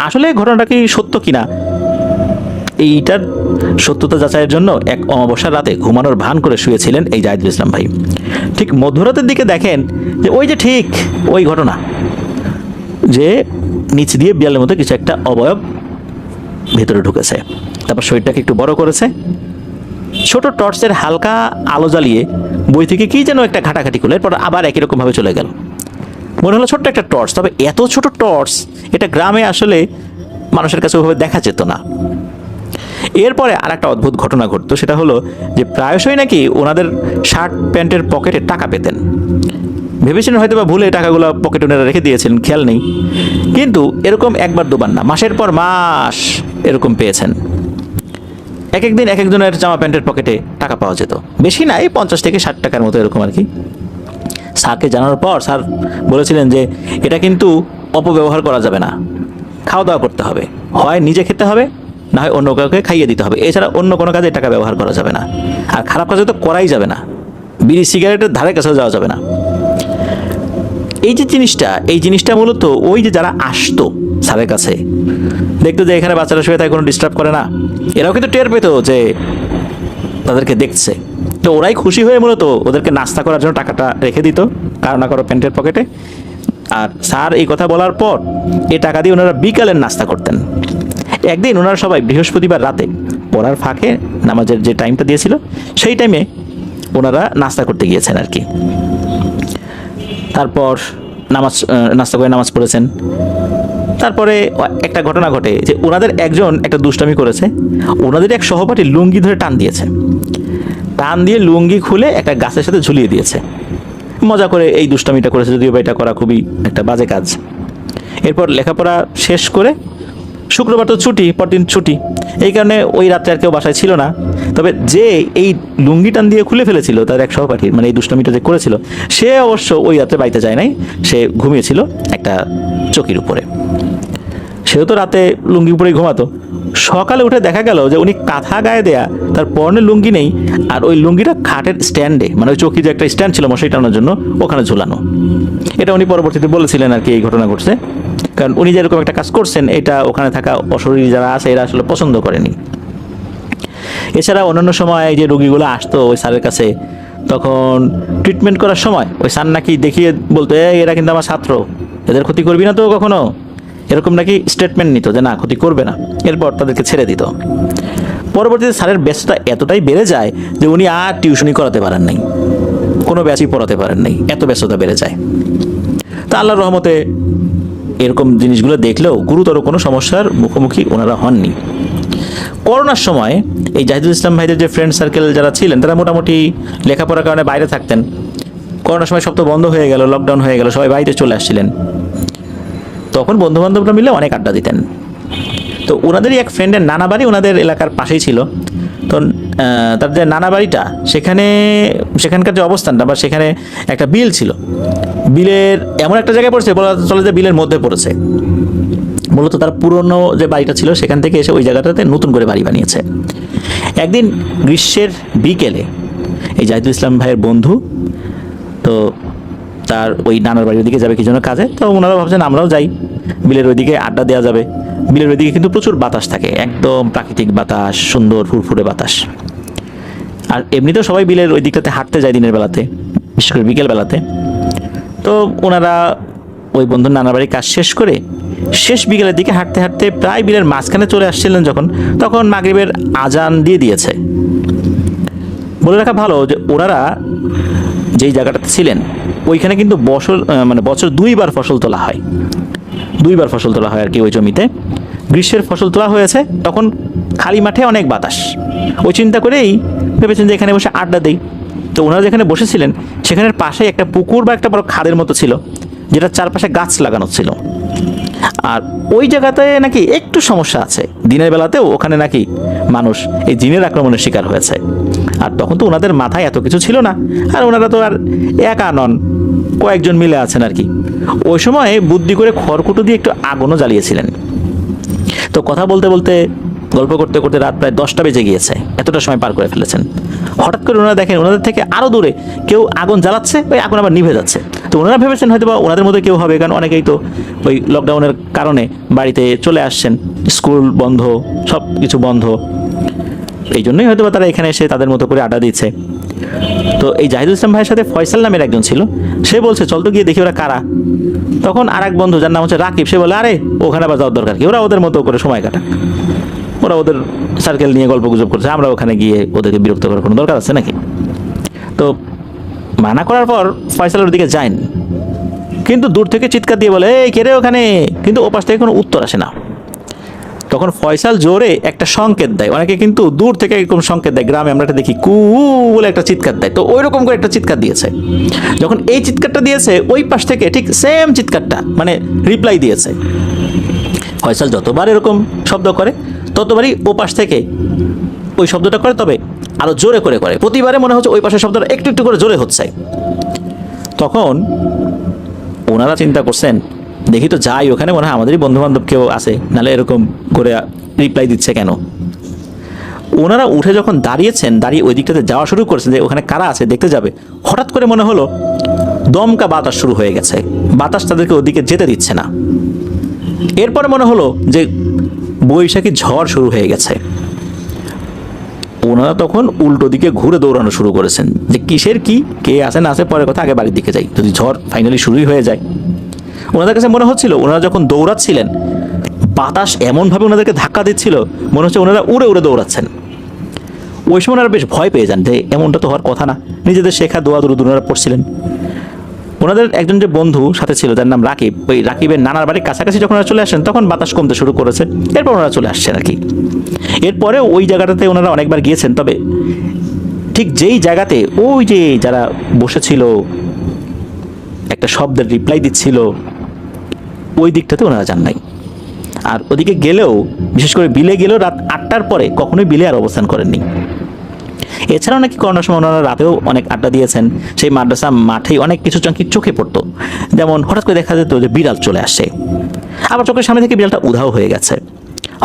আসলে ঘটনাটা কি সত্য কিনা এইটার সত্যতা যাচাইয়ের জন্য এক অমাবস্যার রাতে ঘুমানোর ভান করে শুয়েছিলেন এই জাহিদুল ইসলাম ভাই। ঠিক মধ্যরাতের দিকে দেখেন যে ওই যে ঠিক ওই ঘটনা, যে নিচ দিয়ে বিড়ালের মতো কিছু একটা অবয়ব ভেতরে ঢুকেছে। তারপর শরীরটাকে একটু বড় করেছে, ছোট টর্চের হালকা আলো জ্বালিয়ে বই থেকে কি যেন একটা ঘাটাঘাটি করলো, এরপর আবার একই রকমভাবে চলে গেল। মনে হলো ছোট্ট একটা টর্চ, তবে এত ছোট টর্চ এটা গ্রামে আসলে মানুষের কাছে ওভাবে দেখা যেত না। এরপরে আর একটা অদ্ভুত ঘটনা ঘটতো, সেটা হলো যে প্রায়শই নাকি ওনাদের শার্ট প্যান্টের পকেটে টাকা পেতেন। ভেবেছিলেন হয়তো বা ভুলে টাকাগুলো পকেটে ওনারা রেখে দিয়েছিলেন, খেয়াল নেই। কিন্তু এরকম একবার দুবার না, মাসের পর মাস এরকম পেয়েছেন। এক একদিন এক একজনের জামা প্যান্টের পকেটে টাকা পাওয়া যেত, বেশি নাই, 50 থেকে 60 টাকার মতো এরকম আর কি। স্যারকে জানানোর পর স্যার বলেছিলেন যে এটা কিন্তু অপব্যবহার করা যাবে না, খাওয়া দাওয়া করতে হবে, হয় নিজে খেতে হবে, না হয় অন্য কাউকে খাইয়ে দিতে হবে, এছাড়া অন্য কোনো কাজে টাকা ব্যবহার করা যাবে না। আর খারাপ কাজে তো করাই যাবে না, বিড়ি সিগারেটের ধারে কাছেও যাওয়া যাবে না। এই জিনিসটা মূলত ওই যে যারা আসতো স্যারের কাছে, দেখতো যে এখানে বাচ্চারা শুয়ে তাই কোনো ডিস্টার্ব করে না, এরাও কিন্তু টের পেতো যে তাদেরকে দেখছে, তো ওরাই খুশি হয়ে মূলত ওদেরকে নাস্তা করার জন্য টাকাটা রেখে দিত কারো না কারো প্যান্টের পকেটে। আর স্যার এই কথা বলার পর এই টাকা দিয়ে ওনারা বিকালের নাস্তা করতেন। একদিন ওনারা সবাই বৃহস্পতিবার রাতে পড়ার ফাঁকে নামাজের যে টাইমটা দিয়েছিল সেই টাইমে ওনারা নাস্তা করতে গিয়েছেন আর কি। তারপর নাস্তা করে নামাজ পড়েছেন। তারপরে একটা ঘটনা ঘটে যে ওনাদের একজন একটা দুষ্টামি করেছে, ওনাদের এক সহপাঠী লুঙ্গি ধরে টান দিয়েছে, টান দিয়ে লুঙ্গি খুলে একটা গাছের সাথে ঝুলিয়ে দিয়েছে। মজা করে এই দুষ্টামিটা করেছে, যদিও বা এটা করা খুবই একটা বাজে কাজ। এরপর লেখাপড়া শেষ করে শুক্রবার তো ছুটি, পরদিন ছুটি, এই কারণে ওই রাত্রে আর কেউ বাসায় ছিল না। তবে যে এই লুঙ্গি টান দিয়ে খুলে ফেলেছিল তার এক সহপাঠীর, মানে এই দুষ্টামিটা যে করেছিল, সে অবশ্য ওই রাত্রে বাড়িতে যায় নাই, সে ঘুমিয়েছিল একটা চকির উপরে। সেও তো রাতে লুঙ্গি উপরেই ঘুমাতো। সকালে উঠে দেখা গেল যে উনি কাঁথা গায়ে দেয়া, তার পরনে লুঙ্গি নেই, আর ওই লুঙ্গিটা খাটের স্ট্যান্ডে, মানে ওই চৌকি যে একটা স্ট্যান্ড ছিল মশারি টানানোর জন্য, ওখানে ঝুলানো। এটা উনি পরবর্তীতে বলেছিলেন আর কি, এই ঘটনা ঘটছে, কারণ উনি যেরকম একটা কাজ করছেন এটা ওখানে থাকা অশরীরী যারা আছে এরা আসলে পছন্দ করেনি। এছাড়া অন্যান্য সময় যে রোগীগুলো আসতো ওই স্যারের কাছে, তখন ট্রিটমেন্ট করার সময় ওই স্যার নাকি দেখিয়ে বলতো, এরা কিন্তু আমার ছাত্র, এদের ক্ষতি করবি না তো কখনো, এরকম নাকি স্টেটমেন্ট নিত যে না ক্ষতি করবে না, এরপর তাদেরকে ছেড়ে দিত। পরবর্তীতে স্যারের ব্যস্ততা এতটাই বেড়ে যায় যে উনি আর টিউশনই করাতে পারেন নাই, কোনো ব্যাচই পড়াতে পারেন নাই, এত ব্যস্ততা বেড়ে যায়। তা আল্লাহর রহমতে এরকম জিনিসগুলো দেখলেও গুরুতর কোনো সমস্যার মুখোমুখি ওনারা হননি। করোনার সময় এই জাহিদুল ইসলাম ভাইদের যে ফ্রেন্ড সার্কেল যারা ছিলেন তারা মোটামুটি লেখাপড়ার কারণে বাইরে থাকতেন। করোনার সময় সব তো বন্ধ হয়ে গেল, লকডাউন হয়ে গেল, সবাই বাড়িতে চলে আসছিলেন। তখন বন্ধুবান্ধবরা মিলে অনেক আড্ডা দিতেন। তো ওনাদেরই এক ফ্রেন্ডের নানা বাড়ি ওনাদের এলাকার পাশেই ছিল। তো তার যে নানা বাড়িটা সেখানকার যে অবস্থানটা বা সেখানে একটা বিল ছিল, বিলের এমন একটা জায়গায় পড়েছে বলা চলে যে বিলের মধ্যে পড়েছে। মূলত তার পুরনো যে বাড়িটা ছিল সেখান থেকে এসে ওই জায়গাটাতে নতুন করে বাড়ি বানিয়েছে। একদিন গ্রীষ্মের বিকেলে এই জাহিদুল ইসলাম ভাইয়ের বন্ধু তো তার ওই নানার বাড়ির দিকে যাবে কি জন্য কাজে, তো ওনারা ভাবছেন আমরাও যাই, বিলের ওইদিকে আড্ডা দেওয়া যাবে। বিলের ওইদিকে কিন্তু প্রচুর বাতাস থাকে, একদম প্রাকৃতিক বাতাস, সুন্দর ফুরফুরে বাতাস। আর এমনিতেও সবাই বিলের ওই দিকটাতে হাঁটতে যায় দিনের বেলাতে, বিশেষ করে বিকেল বেলাতে। তো ওনারা ওই বন্ধুর নানার বাড়ির কাজ শেষ করে শেষ বিকেলের দিকে হাঁটতে হাঁটতে প্রায় বিলের মাঝখানে চলে আসছিলেন তখন মাগরিবের আজান দিয়ে দিয়েছে। বলে রাখা ভালো যে ওনারা যেই জায়গাটাতে ছিলেন ওইখানে কিন্তু বছর 2 বার ফসল তোলা হয়, 2 বার ফসল তোলা হয় আর কি ওই জমিতে। গ্রীষ্মের ফসল তোলা হয়েছে, তখন খালি মাঠে অনেক বাতাস, ওই চিন্তা করেই ভেবেছেন যে এখানে বসে আড্ডা দেই। তো ওনারা যেখানে বসেছিলেন সেখানের পাশে একটা পুকুর বা একটা বড় খাদের মতো ছিল, যেটা চারপাশে গাছ লাগানো ছিল। আর ওই জায়গাতে নাকি একটু সমস্যা আছে, দিনের বেলাতেও ওখানে নাকি মানুষ এই জিনের আক্রমণের শিকার হয়েছে। আর তখন তো ওনাদের মাথায় এত কিছু ছিল না, আর ওনারা তো আর একা নন, কয়েকজন মিলে আছেন আর কি। ওই সময় বুদ্ধি করে খড়কুটো দিয়ে একটু আগুনও জ্বালিয়েছিলেন। তো কথা বলতে বলতে গল্প করতে করতে রাত প্রায় 10টা বেজে গিয়েছে, এতটা সময় পার করে ফেলেছেন। হঠাৎ করে ওনারা দেখেন ওনাদের থেকে আরও দূরে কেউ আগুন জ্বালাচ্ছে, ওই আগুন আবার নিভে যাচ্ছে। তো ওনারা ভেবেছেন হয়তো বা ওনাদের মধ্যে কেউ হবে, কারণ অনেকেই তো ওই লকডাউনের কারণে বাড়িতে চলে আসছেন, স্কুল বন্ধ, সব কিছু বন্ধ, এই জন্যই হয়তো বা তারা এখানে এসে তাদের মতো করে আড্ডা দিচ্ছে। তো এই জাহিদুল ইসলাম ভাইয়ের সাথে ফয়সাল নামের একজন ছিল, সে বলছে চল তো গিয়ে দেখি ওরা কারা। তখন আর এক বন্ধু যার নাম হচ্ছে রাকিব, সে বলে আরে ওখানে আবার যাওয়ার দরকার কি, ওরা ওদের মতো করে সময় কাটাক, ওরা ওদের সার্কেল নিয়ে গল্প গুজব করছে, আমরা ওখানে গিয়ে ওদেরকে বিরক্ত করার কোনো দরকার আছে নাকি। তো মানা করার পর ফয়সালের দিকে যায়নি, কিন্তু দূর থেকে চিৎকার দিয়ে বলে এই কে রে ওখানে, কিন্তু ওপাশ থেকে কোনো উত্তর আসে না। তখন ফয়সাল জোরে একটা সংকেত দেয়, অনেকে কিন্তু দূর থেকে এরকম সংকেত দেয়, গ্রামে আমরা একটা দেখি কু বলে একটা চিৎকার দেয়, তো ওই রকম করে একটা চিৎকার দিয়েছে। যখন এই চিৎকারটা দিয়েছে ওই পাশ থেকে ঠিক সেম চিৎকারটা মানে রিপ্লাই দিয়েছে। ফয়সাল যতবার এরকম শব্দ করে ততবারই ও পাশ থেকে ওই শব্দটা করে, তবে আরো জোরে করে করে। প্রতিবারে মনে হচ্ছে ওই পাশের শব্দটা একটু একটু করে জোরে হচ্ছে। তখন ওনারা চিন্তা করছেন, দেখি তো যাই, ওখানে মনে হয় আমাদেরই বন্ধু বান্ধব কেউ আছে, নাহলে এরকম করে রিপ্লাই দিচ্ছে কেন। ওনারা উঠে যখন দাঁড়িয়েছেন, দাঁড়িয়ে ওই দিকটাতে যাওয়া শুরু করেছেন যে ওখানে কারা আছে দেখতে যাবে, হঠাৎ করে মনে হলো দমকা বাতাস শুরু হয়ে গেছে, বাতাস তাদেরকে ওদিকে যেতে দিচ্ছে না। এরপরে মনে হলো যে বৈশাখী ঝড় শুরু হয়ে গেছে। ওনারা তখন উল্টো দিকে ঘুরে দৌড়ানো শুরু করেছেন যে কিসের কি, কে আছে না আছে পরের কথা, আগে বাড়ির দিকে যাই, যদি ঝড় ফাইনালি শুরুই হয়ে যায়। ওনাদের কাছে মনে হচ্ছিল ওনারা যখন দৌড়াচ্ছিলেন, বাতাস এমনভাবে ওনাদেরকে ধাক্কা দিচ্ছিল, মনে হচ্ছে ওনারা উড়ে উড়ে দৌড়াচ্ছেন। ওই সময় ওনারা বেশ ভয় পেয়ে যান যে এমনটা তো হওয়ার কথা না। নিজেদের শেখা দোয়া দুরুদ ওনারা পড়ছিলেন। ওনাদের একজন যে বন্ধু সাথে ছিল, যার নাম রাকিব, ওই রাকিবের নানার বাড়ির কাছাকাছি যখন ওরা চলে আসেন, তখন বাতাস কমতে শুরু করেছে। এরপর ওনারা চলে আসছেন আর কি। এরপরে ওই জায়গাটাতে ওনারা অনেকবার গিয়েছেন, তবে ঠিক যেই জায়গাতে ওই যে যারা বসেছিল একটা শব্দের রিপ্লাই দিচ্ছিল, ওই দিকটাতে ওনারা যান নাই। আর ওদিকে গেলেও, বিশেষ করে বিলে গেলেও রাত 8টার পরে কখনোই বিলে আর অবস্থান করেননি। এছাড়াও নাকি করোনার সময় ওনারা রাতেও অনেক আড্ডা দিয়েছেন। সেই মাদ্রাসা মাঠেই অনেক কিছু চাঙ্কি চোখে পড়তো, যেমন হঠাৎ করে দেখা যেত যে বিড়াল চলে আসছে, আবার চোখের সামনে থেকে বিড়ালটা উধাও হয়ে গেছে।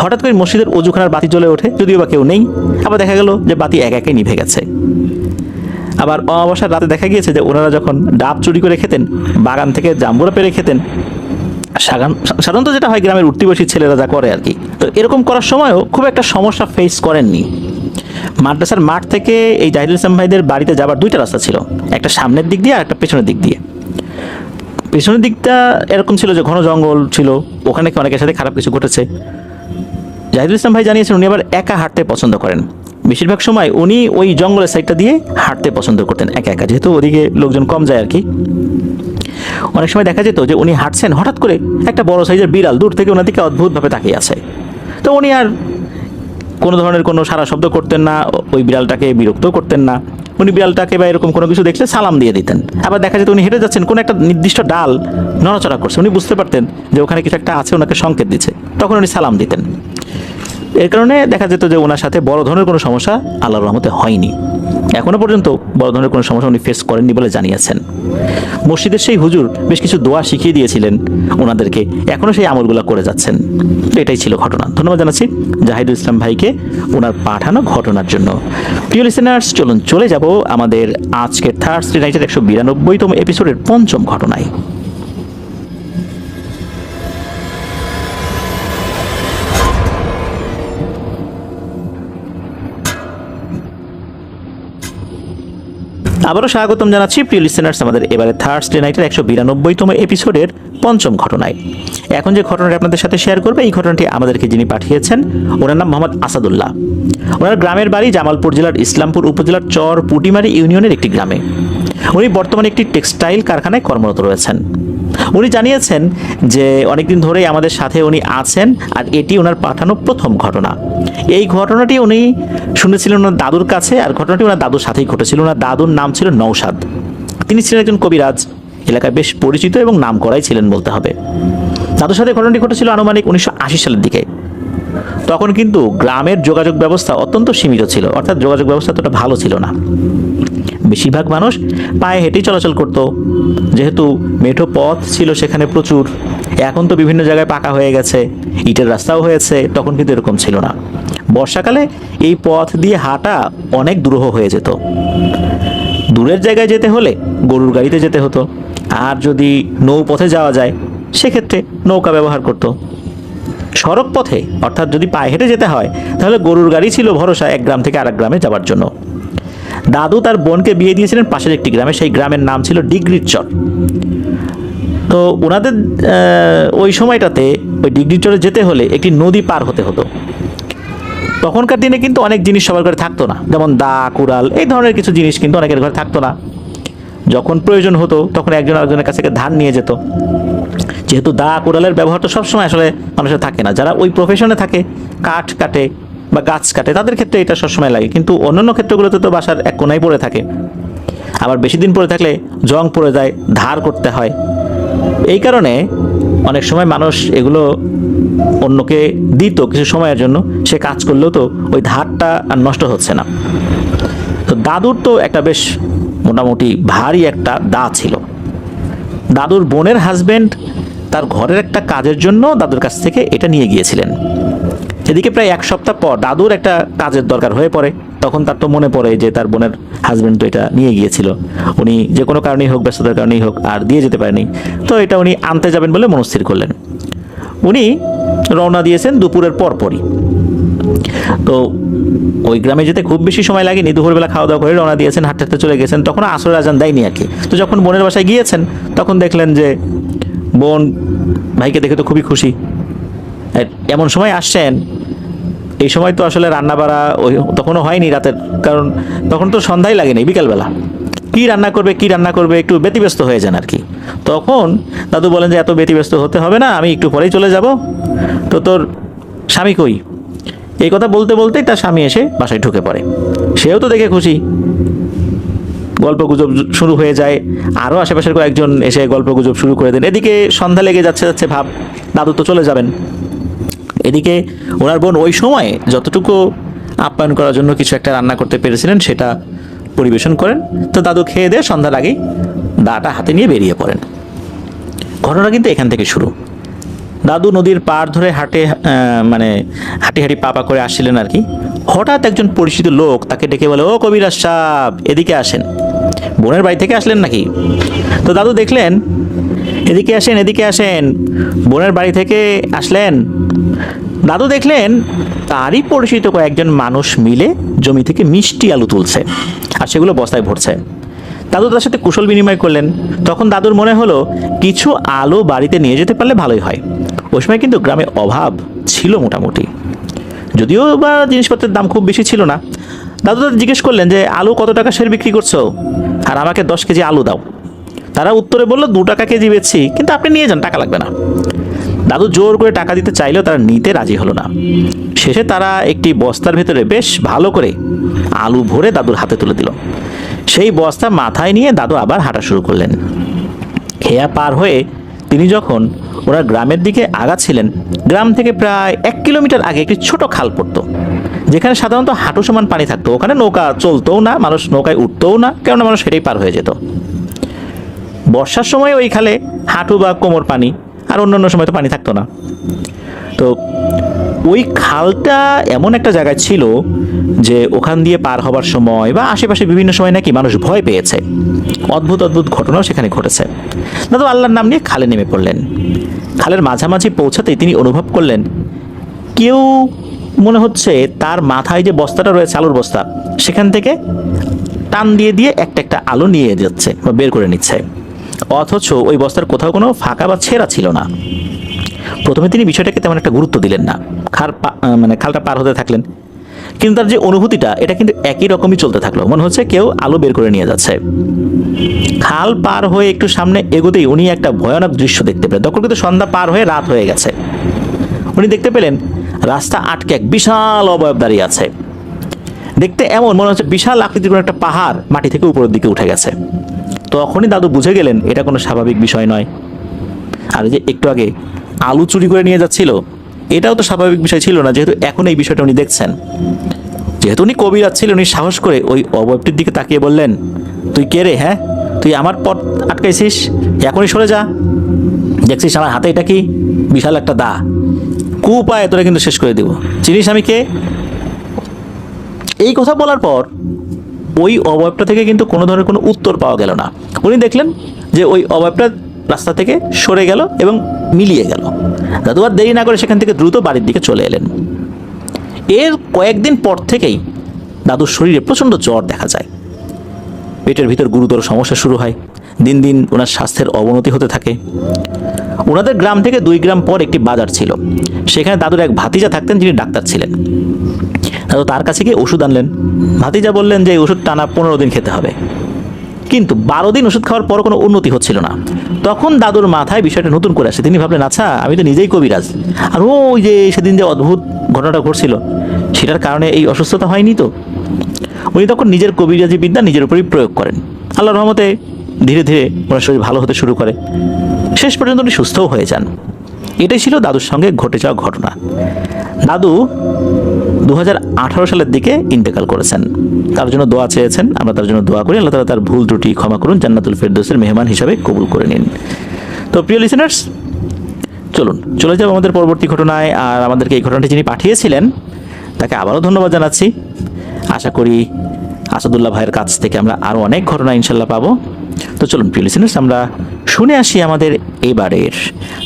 হঠাৎ করে মসজিদের অজুখানার বাতি জ্বলে ওঠে, যদিও বা কেউ নেই, আবার দেখা গেল যে বাতি এক একে নিভে গেছে। আবার অমাবস্যার রাতে দেখা গিয়েছে যে ওনারা যখন ডাব চুরি করে খেতেন, বাগান থেকে জাম্বুরা পেরে খেতেন, সাধারণত যেটা হয় গ্রামের উঠতি বসি ছেলেরা যা করে আর কি, তো এরকম করার সময়ও খুব একটা সমস্যা ফেস করেননি। মাদ্রাসার মাঠ থেকে এই জাহিদুল ইসলাম ভাইদের বাড়িতে যাবার দুইটা রাস্তা ছিল, একটা সামনের দিক দিয়ে আর একটা পেছনের দিক দিয়ে। পেছনের দিকটা এরকম ছিল যে ঘন জঙ্গল ছিল, ওখানে কি অনেকের সাথে খারাপ কিছু ঘটেছে। জাহিদুল ইসলাম ভাই জানিয়েছেন উনি আবার একা হাঁটতে পছন্দ করেন। বেশিরভাগ সময় উনি ওই জঙ্গলের সাইডটা দিয়ে হাঁটতে পছন্দ করতেন একা একা, যেহেতু ওদিকে লোকজন কম যায় আর কি। অনেক সময় দেখা যেত যে উনি হাঁটছেন, হঠাৎ করে একটা বড় সাইজের বিড়াল দূর থেকে ওনার দিকে অদ্ভুতভাবে তাকিয়ে আছে। তো উনি আর কোনো ধরনের কোনো সারা শব্দ করতেন না, ওই বিড়ালটাকে বিরক্তও করতেন না। উনি বিড়ালটাকে বা এরকম কোনো কিছু দেখলে সালাম দিয়ে দিতেন। আবার দেখা যেত উনি হেঁটে যাচ্ছেন, কোনো একটা নির্দিষ্ট ডাল নড়াচড়া করছে, উনি বুঝতে পারতেন যে ওখানে কিছু একটা আছে, ওনাকে সংকেত দিচ্ছে, তখন উনি সালাম দিতেন। এর কারণে দেখা যেত যে ওনার সাথে বড় ধরনের কোনো সমস্যা আল্লাহর রহমতে হয়নি। এখনো পর্যন্ত বড় ধরনের কোনো সমস্যা উনি ফেস করেননি বলে জানিয়েছেন। মসজিদের সেই হুজুর বেশ কিছু দোয়া শিখিয়ে দিয়েছিলেন ওনাদেরকে, এখনও সেই আমলগুলো করে যাচ্ছেন। তো এটাই ছিল ঘটনা। ধন্যবাদ জানাচ্ছি জাহিদুল ইসলাম ভাইকে ওনার পাঠানো ঘটনার জন্য। প্রিয় লিসেনার্স, চলুন চলে যাব আমাদের আজকের থার্সডে নাইটের 192তম এপিসোডের পঞ্চম ঘটনায়। আবারও স্বাগতম জানাচ্ছি প্রিয় লিসেনার্স আমাদের এবারে থার্সডে নাইটের 192তম এপিসোডের পঞ্চম ঘটনায়। এখন যে ঘটনাটি আপনাদের সাথে শেয়ার করবে, এই ঘটনাটি আমাদেরকে যিনি পাঠিয়েছেন ওনার নাম মোহাম্মদ আসাদুল্লাহ। ওনার গ্রামের বাড়ি জামালপুর জেলার ইসলামপুর উপজেলার চর পুটিমারি ইউনিয়নের একটি গ্রামে। উনি বর্তমানে একটি টেক্সটাইল কারখানায় কর্মরত রয়েছেন। উনি জানিয়েছেন যে অনেকদিন ধরেই আমাদের সাথে উনি আছেন, আর এটি ওনার পাঠানো প্রথম ঘটনা। এই ঘটনাটি উনি শুনেছিলেন ওনার দাদুর কাছে, আর ঘটনাটি ওনার দাদুর সাথেই ঘটেছিল। ওনার দাদুর নাম ছিল নওশাদ। তিনি ছিলেন একজন কবিরাজ, এলাকায় বেশ পরিচিত এবং নাম করাই ছিলেন বলতে হবে। দাদুর সাথে ঘটনাটি ঘটেছিল আনুমানিক 1980 সালের দিকে। তখন কিন্তু গ্রামের যোগাযোগ ব্যবস্থা অত্যন্ত সীমিত ছিল, অর্থাৎ যোগাযোগ ব্যবস্থা এতটা ভালো ছিল না। বেশিরভাগ মানুষ পায়ে হেঁটেই চলাচল করত, যেহেতু মেঠো পথ ছিল সেখানে প্রচুর। এখন তো বিভিন্ন জায়গায় পাকা হয়ে গেছে, ইটের রাস্তাও হয়েছে, তখন কিন্তু এরকম ছিল না। বর্ষাকালে এই পথ দিয়ে হাঁটা অনেক দুরূহ হয়ে যেত। দূরের জায়গায় যেতে হলে গরুর গাড়িতে যেতে হতো, আর যদি নৌপথে যাওয়া যায় সেক্ষেত্রে নৌকা ব্যবহার করত। সড়ক পথে অর্থাৎ যদি পায়ে হেঁটে যেতে হয় তাহলে গরুর গাড়ি ছিল ভরসা এক গ্রাম থেকে আরেক গ্রামে যাওয়ার জন্য। দাদু তার বোনকে বিয়ে দিয়েছিলেন পাশের একটি গ্রামে, সেই গ্রামের নাম ছিল ডিগ্রির চর। তো ওনাদের ওই সময়টাতে ওই ডিগ্রির চরে যেতে হলে একটি নদী পার হতে হতো। তখনকার দিনে কিন্তু অনেক জিনিস সবার ঘরে থাকতো না, যেমন দা, কুড়াল, এই ধরনের কিছু জিনিস কিন্তু অনেকের ঘরে থাকতো না। যখন প্রয়োজন হতো তখন একজন আরেকজনের কাছ থেকে ধান নিয়ে যেত। যেহেতু দা, কুড়ালের ব্যবহার তো সবসময় আসলে মানুষের থাকে না, যারা ওই প্রফেশনে থাকে, কাঠ কাটে বা গাছ কাটে, তাদের ক্ষেত্রে এটা সবসময় লাগে। কিন্তু অন্যান্য ক্ষেত্রগুলোতে তো বাসার এক কোনায় পড়ে থাকে, আবার বেশি দিন পড়ে থাকলে জং পড়ে যায়, ধার করতে হয়। এই কারণে অনেক সময় মানুষ এগুলো অন্যকে দিত কিছু সময়ের জন্য, সে কাজ করলেও তো ওই ধারটা আর নষ্ট হচ্ছে না। তো দাদুর তো একটা বেশ মোটামুটি ভারী একটা দা ছিল। দাদুর বোনের হাজবেন্ড তার ঘরের একটা কাজের জন্য দাদুর কাছ থেকে এটা নিয়ে গিয়েছিলেন। এদিকে প্রায় 1 সপ্তাহ পর দাদুর একটা কাজের দরকার হয়ে পড়ে। তখন তার তো মনে পড়ে যে তার বোনের হাজবেন্ড তো এটা নিয়ে গিয়েছিল, উনি যে কোনো কারণেই হোক, ব্যস্ততার কারণেই হোক, আর দিয়ে যেতে পারেনি। তো এটা উনি আনতে যাবেন বলে মনস্থির করলেন। উনি রওনা দিয়েছেন দুপুরের পরপরই। তো ওই গ্রামে যেতে খুব বেশি সময় লাগেনি, দুপুরবেলা খাওয়া দাওয়া করে রওনা দিয়েছেন, হাঁটতে হাঁটতে চলে গেছেন। তখন আসরের আজান দেয়নি আর কি। তো যখন বোনের বাসায় গিয়েছেন তখন দেখলেন যে বোন ভাইকে দেখে তো খুবই খুশি। এমন সময় আসছেন, এই সময় তো আসলে রান্না বাড়া ওই তখনও হয়নি রাতের, কারণ তখন তো সন্ধ্যায় লাগেনি, বিকালবেলা। কি রান্না করবে একটু ব্যতিব্যস্ত হয়ে যান আর কি। তখন দাদু বলেন যে এত ব্যতিব্যস্ত হতে হবে না, আমি একটু পরেই চলে যাব। তো তোর স্বামী কই? এই কথা বলতে বলতেই তার স্বামী এসে বাসায় ঢুকে পড়ে। সেও তো দেখে খুশি, গল্প গুজব শুরু হয়ে যায়। আরও আশেপাশের কয়েকজন এসে গল্প গুজব শুরু করে দেন। এদিকে সন্ধ্যা লেগে যাচ্ছে ভাব, দাদু তো চলে যাবেন। এদিকে ওনার বোন ওই সময় যতটুকু আপ্যায়ন করার জন্য কিছু একটা রান্না করতে পেরেছিলেন সেটা পরিবেশন করেন। তো দাদু খেয়ে দিয়ে সন্ধ্যার আগেই দাটা হাতে নিয়ে বেরিয়ে পড়েন। ঘটনা কিন্তু এখান থেকে শুরু। দাদু নদীর পাড় ধরে হাঁটি হাঁটি পা করে আসছিলেন আর কি। হঠাৎ একজন পরিচিত লোক তাকে ডেকে বলে, ও কবিরাজ সাহেব, এদিকে আসেন। বোনের বাড়ি থেকে আসলেন নাকি? তো দাদু দেখলেন, এদিকে আসেন, বোনের বাড়ি থেকে আসলেন। দাদু দেখলেন তারই পরিচিত কয়েকজন মানুষ মিলে জমি থেকে মিষ্টি আলু তুলছে আর সেগুলো বস্তায় ভরছে। দাদু তার সাথে কুশল বিনিময় করলেন। তখন দাদুর মনে হলো কিছু আলু বাড়িতে নিয়ে যেতে পারলে ভালোই হয়। ওই সময় কিন্তু গ্রামে অভাব ছিল মোটামুটি, যদিও বা জিনিসপত্রের দাম খুব বেশি ছিল না। দাদু জিজ্ঞেস করলেন যে আলু কত টাকা সের বিক্রি করছো, আর আমাকে 10 কেজি আলু দাও। তারা উত্তরে বলল 2 টাকা কেজি বেচছি, কিন্তু আপনি নিয়ে যান, টাকা লাগবে না। দাদু জোর করে টাকা দিতে চাইলেও তারা নিতে রাজি হলো না। শেষে তারা একটি বস্তার ভেতরে বেশ ভালো করে আলু ভরে দাদুর হাতে তুলে দিল। সেই বস্তা মাথায় নিয়ে দাদু আবার হাঁটা শুরু করলেন। খেয়া পার হয়ে তিনি যখন ওরা গ্রামের দিকে আগাচ্ছিলেন, গ্রাম থেকে প্রায় 1 কিলোমিটার আগে একটি ছোট খাল পড়তো, যেখানে সাধারণত হাঁটু সমান পানি থাকতো। ওখানে নৌকা চলতোও না, মানুষ নৌকায় উঠতোও না, কেননা মানুষ সেটাই পার হয়ে যেত। বর্ষার সময় ওই খালে হাঁটু বা কোমর পানি, আর অন্যান্য সময় তো পানি থাকতো না। তো ওই খালটা এমন একটা জায়গায় ছিল যে ওখান দিয়ে পার হবার সময় বা আশেপাশে বিভিন্ন সময় নাকি মানুষ ভয় পেয়েছে। অদ্ভুত অদ্ভুত ঘটনাও সেখানে ঘটেছে। দাদু আল্লাহর নাম নিয়ে খালে নেমে পড়লেন। খালের মাঝামাঝি পৌঁছাতেই তিনি অনুভব করলেন কেউ মনে হচ্ছে তার মাথায় যে বস্তাটা রয়েছে, আলুর বস্তা, সেখান থেকে টান দিয়ে দিয়ে একটা একটা আলু নিয়ে যাচ্ছে বা বের করে নিচ্ছে। অথচ ওই বস্তার কোথাও কোনো ফাঁকা বা ছেঁড়া ছিল না। প্রথমে তিনি বিষয়টাকে তেমন একটা গুরুত্ব দিলেন না, খালটা পার হতে থাকলেন। কিন্তু তার যে অনুভূতিটা, এটা কিন্তু একই রকমই চলতে থাকলো। মনে হচ্ছে কেউ আলু বের করে নিয়ে যাচ্ছে। খাল পার হয়ে একটু সামনে এগোতেই উনি একটা ভয়ানক দৃশ্য দেখতে পেলেন। তখন কিন্তু সন্ধ্যা পার হয়ে রাত হয়ে গেছে। উনি দেখতে পেলেন রাস্তা আটকে এক বিশাল অবয়ব দাঁড়িয়ে আছে। দেখতে এমন মনে হচ্ছে বিশাল আকৃতির কোনো একটা পাহাড় মাটি থেকে উপরের দিকে উঠে গেছে। তখনই দাদু বুঝে গেলেন এটা কোনো স্বাভাবিক বিষয় নয়। আর যে একটু আগে আলু চুরি করে নিয়ে যাচ্ছিল, এটাও তো স্বাভাবিক বিষয় ছিল না, যেহেতু এখন এই বিষয়টা উনি দেখছেন। যেহেতু উনি কবিরাজ ছিলেন, উনি সাহস করে ওই অবয়বটির দিকে তাকিয়ে বললেন, তুই কে রে? হ্যাঁ, তুই আমার পথ আটকাইছিস, এখনই সরে যা। দেখছিস আমার হাতে এটা কি? বিশাল একটা দা, কুপায়ে তোরা কিন্তু শেষ করে দিব। চিনিস আমি কে? এই কথা বলার পর ওই অবয়বটা থেকে কিন্তু কোনো ধরনের কোনো উত্তর পাওয়া গেল না। উনি দেখলেন যে ওই অবয়বটা রাস্তা থেকে সরে গেল এবং মিলিয়ে গেল। দাদু আর দেরি না করে সেখান থেকে দ্রুত বাড়ির দিকে চলে এলেন। এর কয়েকদিন পর থেকেই দাদুর শরীরে প্রচণ্ড জ্বর দেখা যায়। পেটের ভিতর গুরুতর সমস্যা শুরু হয়। দিন দিন ওনার স্বাস্থ্যের অবনতি হতে থাকে। ওনাদের গ্রাম থেকে 2 গ্রাম পর একটি বাজার ছিল। সেখানে দাদুর এক ভাতিজা থাকতেন, যিনি ডাক্তার ছিলেন। দাদু তার কাছে গিয়ে ওষুধ আনলেন। ভাতিজা বললেন যে এই ওষুধ টানা 15 দিন খেতে হবে। কিন্তু 12 দিন ওষুধ খাওয়ার পর কোনো উন্নতি হচ্ছিল না। তখন দাদুর মাথায় বিষয়টা নতুন করে আসে। তিনি ভাবলেন, আচ্ছা আমি তো নিজেই কবিরাজ, আর ওই যে সেদিন যে অদ্ভুত ঘটনাটা ঘটছিল সেটার কারণে এই অসুস্থতা হয়নি তো। উনি তখন নিজের কবিরাজি বিদ্যা নিজের উপরেই প্রয়োগ করেন। আল্লাহর রহমতে ধীরে ধীরে ওনার শরীর ভালো হতে শুরু করে, শেষ পর্যন্ত উনি সুস্থও হয়ে যান। এটাই ছিল দাদুর সঙ্গে ঘটে যাওয়া ঘটনা। দাদু 2018 সালের দিকে ইন্তেকাল করেছেন। তার জন্য দোয়া চেয়েছেন, আমরা তার জন্য দোয়া করি, আল্লাহ তাআলা তার ভুল ত্রুটি ক্ষমা করুন, জান্নাতুল ফেরদৌসের মেহমান হিসাবে কবুল করে নিন। তো প্রিয় লিসেনার্স, চলুন চলে যাব আমাদের পরবর্তী ঘটনায়। আর আমাদেরকে এই ঘটনাটি যিনি পাঠিয়েছিলেন তাকে আবারও ধন্যবাদ জানাচ্ছি। আশা করি আসাদুল্লাহ ভাইয়ের কাছ থেকে আমরা আরও অনেক ঘটনা ইনশাল্লাহ পাবো। তো চলুন প্রিয় লিসেনার্স, আমরা শুনে আসি আমাদের এবারের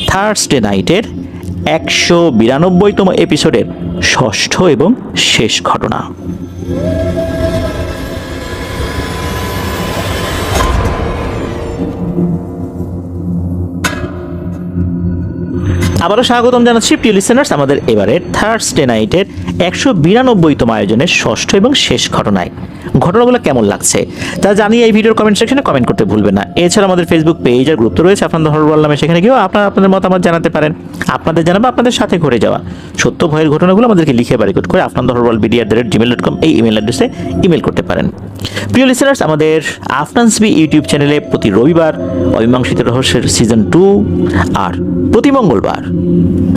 থার্সডে নাইটের 192তম এপিসোডের ষষ্ঠ এবং শেষ ঘটনা। আবারও স্বাগতম জানাচ্ছি প্রিয় লিসেনার্স আমাদের এবারের থার্সডে নাইটের 192তম আয়োজনের ষষ্ঠ এবং শেষ ঘটনায়। ঘটনাগুলো কেমন লাগছে তা জানিয়ে এই ভিডিওর কমেন্ট সেকশনে কমেন্ট করতে ভুলবেন না। এছাড়া আমাদের ফেসবুক পেজ আর গ্রুপ তো রয়েছে আপনাদের হরর নামে, সেখানে গিয়েও আপনাদের মতামত জানাতে পারেন। আপনাদের জানাবো আপনাদের সাথে ঘটে যাওয়া সত্য ভয়ের ঘটনাগুলো আমাদেরকে লিখে বা রেকর্ড করে afnanthehorrorworld@gmail.com এই ইমেল অ্যাড্রেসে ইমেল করতে পারেন। প্রিয় লিসেনার্স, আমাদের আফনানস বি ইউটিউব চ্যানেলে প্রতি রবিবার অমীমাংসিত রহস্যের সিজন 2 আর প্রতি মঙ্গলবার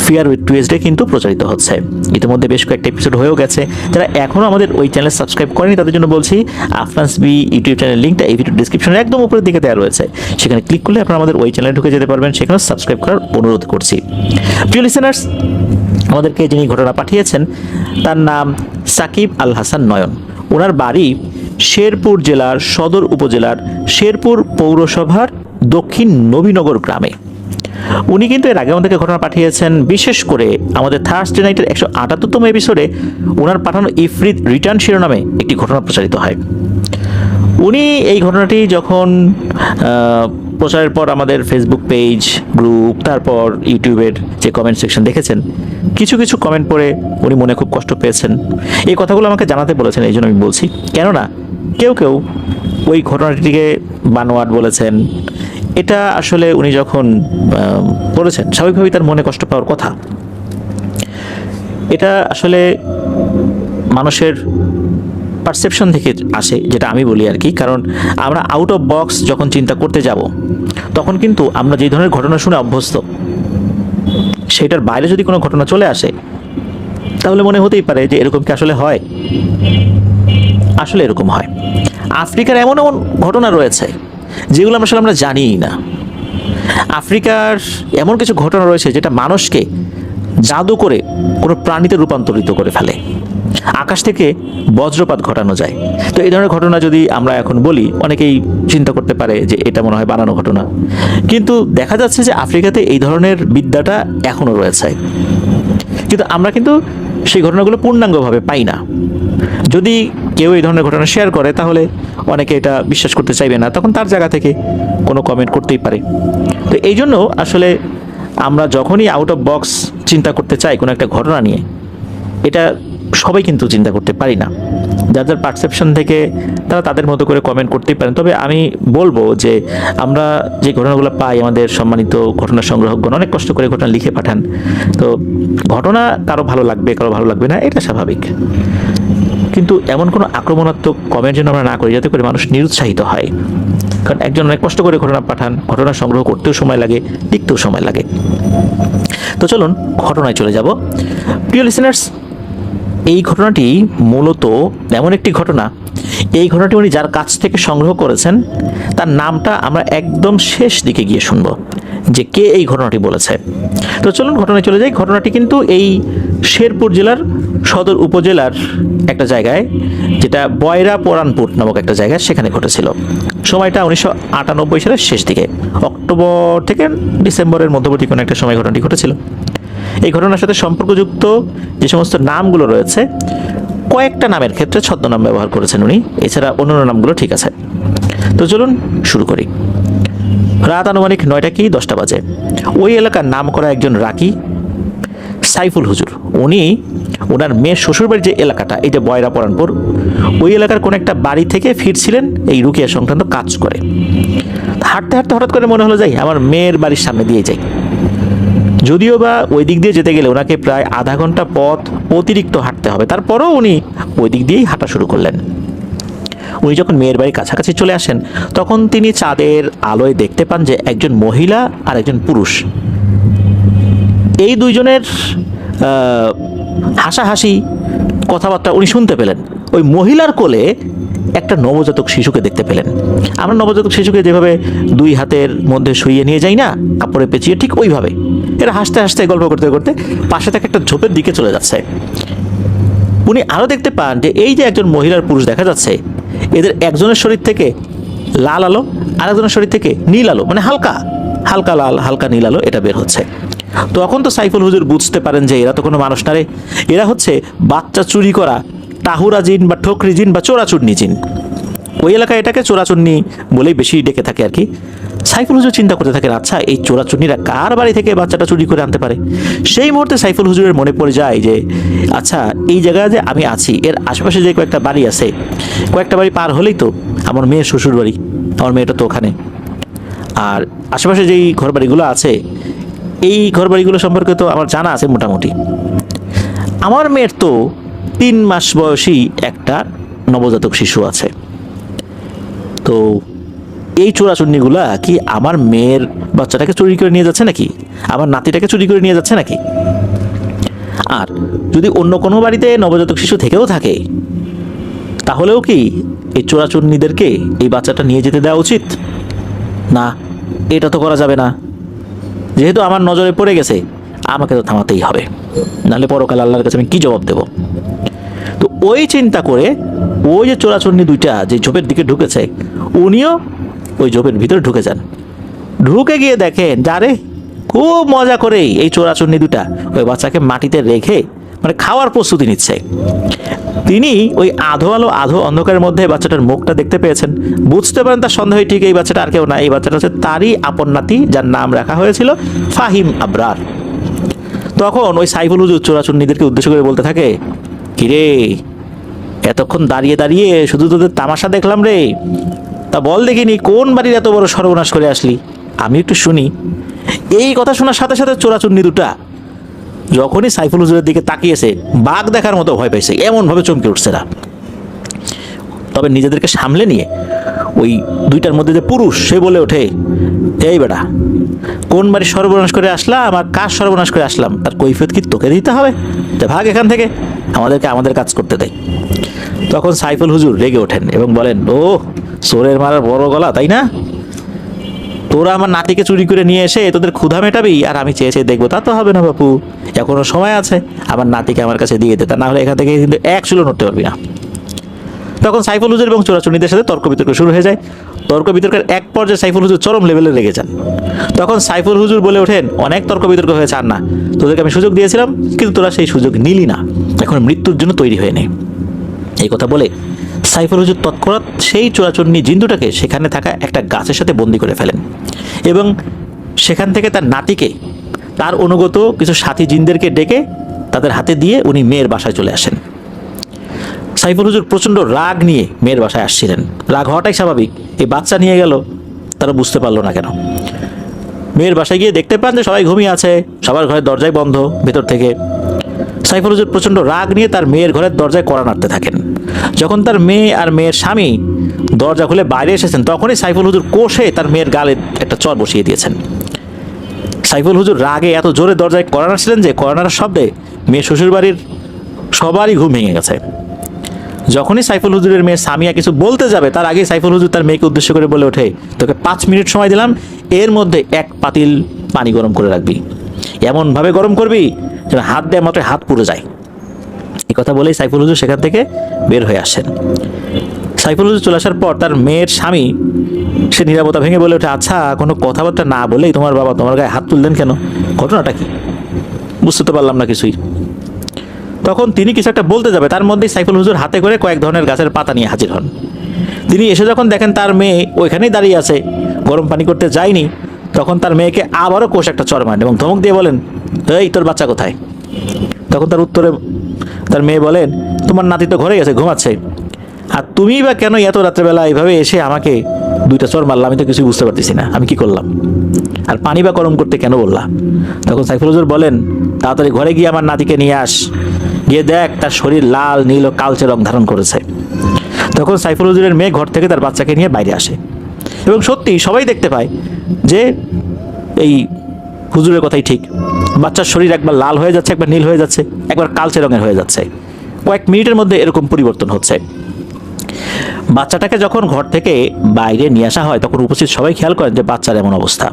ফিয়ার উইথ টুয়েসডে কিন্তু প্রচারিত হচ্ছে। ইতিমধ্যে বেশ কয়েকটা এপিসোড হয়েও গেছে। যারা এখনও আমাদের ওই চ্যানেল সাবস্ক্রাইব করেনি তাদের জন্য বলছি, আফনানস বি ইউটিউব চ্যানেল লিঙ্কটা এই ভিডিও ডিসক্রিপশনের একদম উপরের দিকে দেওয়া রয়েছে, সেখানে ক্লিক করলে আপনারা আমাদের ওই চ্যানেলে ঢুকে যেতে পারবেন। সেখানে সাবস্ক্রাইব করার অনুরোধ করছি। প্রিয় লিসেনার্স, আমাদেরকে যিনি ঘটনা পাঠিয়েছেন তার নাম সাকিব আল হাসান নয়ন। ওনার বাড়ি শেরপুর জেলার সদর উপজেলার শেরপুর পৌরসভার দক্ষিণ নবীনগর গ্রামে। উনি কিন্তু এর আগে আমাদেরকে ঘটনা পাঠিয়েছেন। বিশেষ করে আমাদের থার্সডে নাইটের 178তম এপিসোডে ওনার পাঠানো ইফরিত রিটার্ন শিরোনামে একটি ঘটনা প্রচারিত হয়। উনি এই ঘটনাটি যখন প্রচারের পর আমাদের ফেসবুক পেজ, গ্রুপ, তারপর ইউটিউবের যে কমেন্ট সেকশন দেখেছেন, কিছু কিছু কমেন্ট পড়ে উনি মনে খুব কষ্ট পেয়েছেন। এই কথাগুলো আমাকে জানাতে বলেছেন, এই জন্য আমি বলছি। কেননা কেউ কেউ ওই ঘটনাটিকে বানোয়াট বলেছেন। এটা আসলে উনি যখন বলেছেন, স্বাভাবিকভাবেই তার মনে কষ্ট পাওয়ার কথা। এটা আসলে মানুষের পারসেপশন থেকে আসে, যেটা আমি বলি আর কি। কারণ আমরা আউট অফ বক্স যখন চিন্তা করতে যাব, তখন কিন্তু আমরা যে ধরনের ঘটনা শুনে অভ্যস্ত, সেটার বাইরে যদি কোনো ঘটনা চলে আসে, তাহলে মনে হতেই পারে যে এরকম কি আসলে হয়। আসলে এরকম হয়। আফ্রিকার এমন এমন ঘটনা রয়েছে যেগুলো আসলে আমরা জানিই না। আফ্রিকার এমন কিছু ঘটনা রয়েছে যেটা মানুষকে জাদু করে কোনো প্রাণীতে রূপান্তরিত করে ফেলে। আকাশ থেকে বজ্রপাত ঘটানো যায়। তো এই ধরনের ঘটনা যদি আমরা এখন বলি, অনেকেই চিন্তা করতে পারে যে এটা মনে হয় বানানো ঘটনা। কিন্তু দেখা যাচ্ছে যে আফ্রিকাতে এই ধরনের বিদ্যাটা এখনও রয়েছে, কিন্তু আমরা কিন্তু সেই ঘটনাগুলো পূর্ণাঙ্গভাবে পাই না। যদি কেউ এই ধরনের ঘটনা শেয়ার করে, তাহলে অনেকে এটা বিশ্বাস করতে চাইবে না, তখন তার জায়গা থেকে কোনো কমেন্ট করতেই পারে। তো এই জন্য আসলে আমরা যখনই আউট অফ বক্স চিন্তা করতে চাই কোনো একটা ঘটনা নিয়ে, এটা সবাই কিন্তু চিন্তা করতে পারি না। যার যার পারসেপশন থেকে তারা তাদের মতো করে কমেন্ট করতেই পারেন। তবে আমি বলবো যে আমরা যে ঘটনাগুলো পাই, আমাদের সম্মানিত ঘটনা সংগ্রাহকগণ অনেক কষ্ট করে ঘটনা লিখে পাঠান। তো ঘটনা কারো ভালো লাগবে, কারো ভালো লাগবে না, এটা স্বাভাবিক। কিন্তু এমন কোনো আক্রমণাত্মক কমেন্ট যেন আমরা না করি, যাতে করে মানুষ নিরুৎসাহিত হয়। কারণ একজন অনেক কষ্ট করে ঘটনা পাঠান, ঘটনা সংগ্রহ করতেও সময় লাগে, লিখতেও সময় লাগে। তো চলুন ঘটনায় চলে যাব। প্রিয় লিসেনার্স, এই ঘটনাটি মূলত এমন একটি ঘটনা, এই ঘটনাটি উনি যার কাছ থেকে সংগ্রহ করেছেন তার নামটা আমরা একদম শেষ দিকে গিয়ে শুনবো যে কে এই ঘটনাটি বলেছে। তো চলুন ঘটনায় চলে যাই। ঘটনাটি কিন্তু এই শেরপুর জেলার সদর উপজেলার একটা জায়গায়, যেটা বয়রা পরানপুর নামক একটা জায়গায়, সেখানে ঘটেছিল। সময়টা 1998 সালের শেষ দিকে, অক্টোবর থেকে ডিসেম্বরের মধ্যবর্তী কোনো একটা সময় ঘটনাটি ঘটেছিল। এই ঘটনার সাথে সম্পর্কযুক্ত যে সমস্ত নামগুলো রয়েছে, কয়েকটা নামের ক্ষেত্রে ছদ্মনাম ব্যবহার করেছেন উনি, এছাড়া অন্যান্য নামগুলো ঠিক আছে। তো চলুন শুরু করি। রাত আনুমানিক 9টা কি 10টা বাজে। ওই এলাকার নাম করা একজন রাকি সাইফুল হুজুর, উনি ওনার মেয়ের শ্বশুরবাড়ির যে এলাকাটা, এই যে বয়রা পরানপুর, ওই এলাকার কোন একটা বাড়ি থেকে ফিরছিলেন এই রুকিয়া সংক্রান্ত কাজ করে। হাঁটতে হাঁটতে হঠাৎ করে মনে হলো, যাই আমার মেয়ের বাড়ির সামনে দিয়ে যাই। যদিও বা ওই দিক দিয়ে যেতে গেলে ওনাকে প্রায় আধা ঘন্টা পথ অতিরিক্ত হাঁটতে হবে, তারপরেও উনি ওই দিক দিয়েই হাঁটা শুরু করলেন। উনি যখন মেয়ের বাড়ির কাছাকাছি চলে আসেন তখন তিনি চাঁদের আলোয় দেখতে পান যে একজন মহিলা আর একজন পুরুষ, এই দুইজনের হাসাহাসি কথাবার্তা উনি শুনতে পেলেন। ওই মহিলার কোলে একটা নবজাতক শিশুকে দেখতে পেলেন। আমরা নবজাতক শিশুকে যেভাবে দুই হাতের মধ্যে শুইয়ে নিয়ে যাই না কাপড়ে পেঁচিয়ে, ঠিক ওইভাবে এরা হাসতে হাসতে গল্প করতে করতে পাশে থেকে একটা ঝোপের দিকে চলে যাচ্ছে। উনি আরও দেখতে পান যে এই যে একজন মহিলার পুরুষ দেখা যাচ্ছে, এদের একজনের শরীর থেকে লাল আলো আর একজনের শরীর থেকে নীল আলো, মানে হালকা হালকা লাল হালকা নীল আলো এটা বের হচ্ছে। তখন তো সাইফুল হুজুর বুঝতে পারেন যে এরা তো কোনো মানুষ না রে, এরা হচ্ছে বাচ্চা চুরি করা টাহুরা জিন বা ঠোকরি জিন বা চোরাচুন্নি জিন। ওই এলাকায় এটাকে চোরাচুন্নি বলেই বেশি ডেকে থাকে আর কি। সাইফুল হুজুর চিন্তা করতে থাকেন, আচ্ছা এই চোরাচুন্নিরা কার বাড়ি থেকে বাচ্চাটা চুরি করে আনতে পারে। সেই মুহূর্তে সাইফুল হুজুরের মনে পড়ে যায় যে আচ্ছা এই জায়গায় যে আমি আছি এর আশেপাশে যে কয়েকটা বাড়ি আছে, কয়েকটা বাড়ি পার হলেই তো আমার মেয়ের শ্বশুর বাড়ি, আমার মেয়েটা তো ওখানে। আর আশেপাশে যেই ঘরবাড়িগুলো আছে এই ঘরবাড়িগুলো সম্পর্কে তো আমার জানা আছে মোটামুটি। আমার মেয়ের তো 3 মাস বয়সী একটা নবজাতক শিশু আছে, তো এই চোরাচুন্নিগুলা কি আমার মেয়ের বাচ্চাটাকে চুরি করে নিয়ে যাচ্ছে নাকি, আমার নাতিটাকে চুরি করে নিয়ে যাচ্ছে নাকি? আর যদি অন্য কোনো বাড়িতে নবজাতক শিশু থেকেও থাকে তাহলেও কি এই চোরাচুন্নিদেরকে এই বাচ্চাটা নিয়ে যেতে দেওয়া উচিত? না, এটা তো করা যাবে না। যেহেতু আমার নজরে পড়ে গেছে আমাকে তো থামাতেই হবে, নাহলে পরকাল আল্লাহর কাছে আমি কি জবাব দেব। তো ওই চিন্তা করে ওই যে চোরাচুন্নি দুইটা যে ঝোপের দিকে ঢুকেছে উনিও ওই ঝোপের ভিতরে ঢুকে যান। ঢুকে গিয়ে দেখেন যারে খুব মজা করেই এই চোরাচুন্নি দুটা ওই বাচ্চাকে মাটিতে রেখে মানে খাওয়ার প্রস্তুতি নিচ্ছে। তিনি ওই আধো আলো আধো অন্ধকারের মধ্যে বাচ্চাটার মুখটা দেখতে পেয়েছেন, বুঝতে পারেন তার সন্দেহ ঠিক এই বাচ্চাটা আর কেউ না, এই বাচ্চাটা হচ্ছে তারই আপন নাতি যার নাম রাখা হয়েছিল ফাহিম আবরার। তখন ওই সাইফুল হুজুর চোরাচুন্নিদেরকে উদ্দেশ্য করে বলতে থাকে, কিরে এতক্ষণ দাঁড়িয়ে দাঁড়িয়ে শুধু তোদের তামাশা দেখলাম রে, তা বল দেখিনি কোন বাড়ির এত বড় সর্বনাশ করে আসলি, আমি একটু শুনি। এই কথা শোনার সাথে সাথে চোরাচুন্নি দুটা যখনই সাইফুল হুজুরের দিকে তাকিয়েছে বাঘ দেখার মতো ভয় পাইছে, এমনভাবে চমকে উঠছে না। তবে নিজেদেরকে সামলে নিয়ে ওই দুইটার মধ্যে যে পুরুষ সে বলে ওঠে, এই বেটা কোন বাড়ি সর্বনাশ করে আসলাম আর কাজ সর্বনাশ করে আসলাম তার কৈফিয়ত কি তোকে দিতে হবে? তা ভাগ এখান থেকে, আমাদেরকে আমাদের কাজ করতে দেয়। তখন সাইফুল হুজুর রেগে ওঠেন এবং বলেন, ও চোরের মারার বড় গলা তাই না, তোরা আমার নাতিকে চুরি করে নিয়ে এসে তোদের ক্ষুধা মেটাবি আর আমি চেয়ে চেয়ে দেখবো, তা তো হবে না বাপু, এখনো সময় আছে, আমার নাতিকে আমার কাছে দিয়ে দে, তা না হলে এখান থেকে কিন্তু এক চুলো নড়তে পারবি না। তখন সাইফুল হুজুর এবং চোরাচুন্নিদের সাথে তর্ক বিতর্ক শুরু হয়ে যায়। তর্ক বিতর্কের এক পর্যায়ে সাইফুল হুজুর চরম লেভেলে রেগে যান। তখন সাইফুল হুজুর বলে ওঠেন, অনেক তর্ক বিতর্ক হয়েছে আর না, তোদেরকে আমি সুযোগ দিয়েছিলাম কিন্তু তোরা সেই সুযোগ নিলি না, এখন মৃত্যুর জন্য তৈরি হয়ে নে। এই কথা বলে সাইফুল হুজুর তৎক্ষণাৎ সেই চোরাচুন্নি জিন্দুটাকে সেখানে থাকা একটা গাছের সাথে বন্দি করে ফেলেন এবং সেখান থেকে তার নাতিকে তার অনুগত কিছু সাথী জিনদেরকে ডেকে তাদের হাতে দিয়ে উনি মেয়ের বাসায় চলে আসেন। সাইফুল হুজুর প্রচণ্ড রাগ নিয়ে মেয়ের বাসায় আসছিলেন, রাগ হওয়াটাই স্বাভাবিক, এই বাচ্চা নিয়ে গেল তারা বুঝতে পারলো না কেন। মেয়ের বাসায় গিয়ে দেখতে পান যে সবাই ঘুমিয়ে আছে, সবার ঘরের দরজায় বন্ধ ভেতর থেকে। সাইফুল হুজুর প্রচণ্ড রাগ নিয়ে তার মেয়ের ঘরের দরজায় কড়া নাড়তে থাকেন। যখন তার মেয়ে আর মেয়ের স্বামী দরজা খুলে বাইরে এসেছেন তখনই সাইফুল হুজুর কষে তার মেয়ের গালে একটা চর বসিয়ে দিয়েছেন। সাইফুল হুজুর রাগে এত জোরে দরজায় কড়া নাড়ছিলেন যে কড়া নাড়ার শব্দে মেয়ে শ্বশুরবাড়ির সবারই ঘুম ভেঙে গেছে। যখনই সাইফুল হুজুরের মেয়ে সামিয়া কিছু বলতে যাবে তার আগে সাইফুল হুজুর তার মেয়েকে উদ্দেশ্য করে বলে ওঠে, তোকে 5 মিনিট সময় দিলাম, এর মধ্যে 1 পাতিল পানি গরম করে রাখবি, এমনভাবে গরম করবি যেন হাত দেওয়ার মাত্র হাত পুড়ে যায়। এই কথা বলেই সাইফুল হুজুর সেখান থেকে বের হয়ে আসেন। সাইফুল হুজুর চলে আসার পর তার মেয়ের স্বামী সে নীরবতা ভেঙে বলে ওঠে, আচ্ছা কোনো কথাবার্তা না বলেই তোমার বাবা তোমার গায়ে হাত তুললেন কেন, ঘটনাটা কি? বুঝতে তো পারলাম না কিছুই। তখন তিনি কিছু একটা বলতে যাবে তার মধ্যেই সাইফুল হুজুর হাতে করে কয়েক ধরনের গাছের পাতা নিয়ে হাজির হন। তিনি এসে যখন দেখেন তার মেয়ে ওইখানেই দাঁড়িয়ে আছে, গরম পানি করতে যায়নি, তখন তার মেয়েকে আবারও কোষ একটা চড় মারেন এবং ধমক দিয়ে বলেন, এই তোর বাচ্চা কোথায়? তখন তার উত্তরে তার মেয়ে বলেন, তোমার নাতি তো ঘরে গেছে ঘুমাচ্ছে, আর তুমি বা কেন এত রাত্রেবেলা এইভাবে এসে আমাকে 2টা চড় মারলাম, আমি তো কিছুই বুঝতে পারতেছি না আমি কি করলাম, আর পানি বা গরম করতে কেন বললা? তখন সাইফুল হুজুর বলেন, তাড়াতাড়ি ঘরে গিয়ে আমার নাতিকে নিয়ে আস, গিয়ে দেখ তার শরীর লাল নীল ও কালচে রং ধারণ করেছে। তখন সাইফুল হুজুরের মেয়ে ঘর থেকে তার বাচ্চাকে নিয়ে বাইরে আসে এবং সত্যি সবাই দেখতে পায় যে এই হুজুরের কথাই ঠিক। বাচ্চার শরীর একবার লাল হয়ে যাচ্ছে, একবার নীল হয়ে যাচ্ছে, একবার কালচে রঙের হয়ে যাচ্ছে। কয়েক মিনিটের মধ্যে এরকম পরিবর্তন হচ্ছে। বাচ্চাটাকে যখন ঘর থেকে বাইরে নিয়ে আসা হয় তখন উপস্থিত সবাই খেয়াল করেন যে বাচ্চার এমন অবস্থা।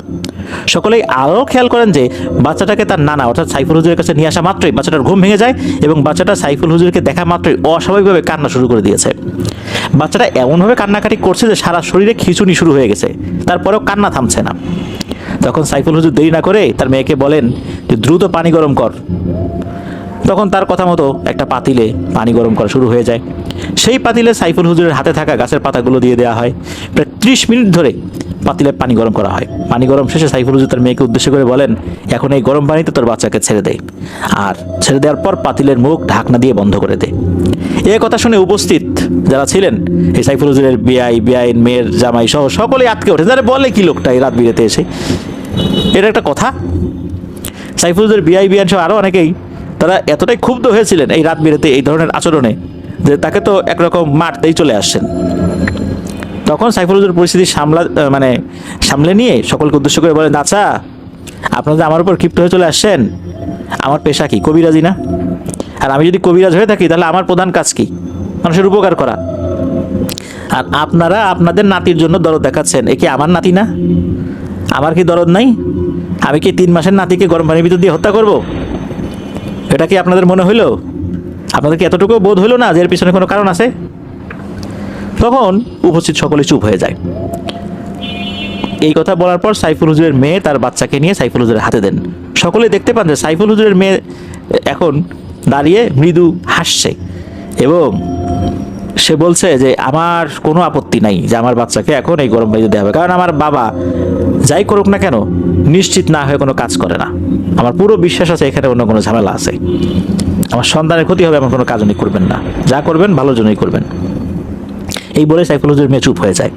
সকলেই আরও খেয়াল করেন যে বাচ্চাটাকে তার নানা অর্থাৎ সাইফুল হুজুরের কাছে নিয়ে আসা মাত্রই বাচ্চাটার ঘুম ভেঙে যায় এবং বাচ্চাটা সাইফুল হুজুরকে দেখা মাত্রই অস্বাভাবিকভাবে কান্না শুরু করে দিয়েছে। বাচ্চাটা এমনভাবে কান্নাকাটি করছে যে সারা শরীরে খিঁচুনি শুরু হয়ে গেছে, তারপরেও কান্না থামছে না। তখন সাইফুল হুজুর দেরি না করে তার মেয়েকে বলেন যে দ্রুত পানি গরম কর। তখন তার কথা মতো একটা পাতিলে পানি গরম করা শুরু হয়ে যায়। সেই পাতিলে সাইফুল হুজুরের হাতে থাকা গাছের পাতাগুলো দিয়ে দেওয়া হয়। প্রায় 30 মিনিট ধরে পাতিলে পানি গরম করা হয়। পানি গরম শেষে সাইফুল হুজুর তার মেয়েকে উদ্দেশ্য করে বলেন, এখন এই গরম পানিতে তোর বাচ্চাকে ছেড়ে দে, আর ছেড়ে দেওয়ার পর পাতিলের মুখ ঢাকনা দিয়ে বন্ধ করে দে। এই কথা শুনে উপস্থিত যারা ছিলেন এই সাইফুল হুজুরের বেআইন, মেয়ের জামাই সহ সকলেই আটকে ওঠে। যারা বলে কি লোকটা এই রাত বিরেতে এসে, এটা একটা কথা? সাইফুল হুজুরের বেআইন সহ আরও অনেকেই তারা এতটাই ক্ষুব্ধ হয়েছিলেন এই রাত বিরেতে এই ধরনের আচরণে যে তাকে তো একরকম মারতেই চলে আসছেন। তখন সাইফুল হুজুর পরিস্থিতি সামলে নিয়ে সকলকে উদ্দেশ্য করে বলেন, আচ্ছা আপনারা যে আমার উপর ক্ষিপ্ত হয়ে চলে আসছেন, আমার পেশা কি? কবিরাজি না? আর আমি যদি কবিরাজ হয়ে থাকি তাহলে আমার প্রধান কাজ কি? মানুষের উপকার করা। আর আপনারা আপনাদের নাতির জন্য দরদ দেখাচ্ছেন, এ কি আমার নাতি না? আমার কি দরদ নাই? আমি কি 3 মাসের নাতিকে গরম পানির ভিতর দিয়ে হত্যা করব? এটা কি আপনাদের মনে হইলো? আপনাদের কি এতটুকু বোধ হইলো না যে এর পিছনে কোনো কারণ আছে? তখন উপস্থিত সকলে চুপ হয়ে যায়। এই কথা বলার পর সাইফুল হুজুরের মেয়ে তার বাচ্চাকে নিয়ে সাইফুল হুজুরের হাতে দেন। সকলে দেখতে পান যে সাইফুল হুজুরের মেয়ে এখন দাঁড়িয়ে মৃদু হাসছে এবং সে বলছে যে আমার কোনো আপত্তি নাই যে আমার বাচ্চাকে এখন এই গরম পানিতে দেওয়া হবে, কারণ আমার বাবা যাই করুক না কেন নিশ্চিত না হয়ে কোনো কাজ করে না। আমার পুরো বিশ্বাস আছে এখানে অন্য কোনো ঝামেলা আছে। আমার সন্তানের ক্ষতি হবে এমন কোনো কাজ উনি করবেন না, যা করবেন ভালোর জন্যই করবেন। এই বলে সাইফুল হুজুর মেয়ে চুপ হয়ে যায়।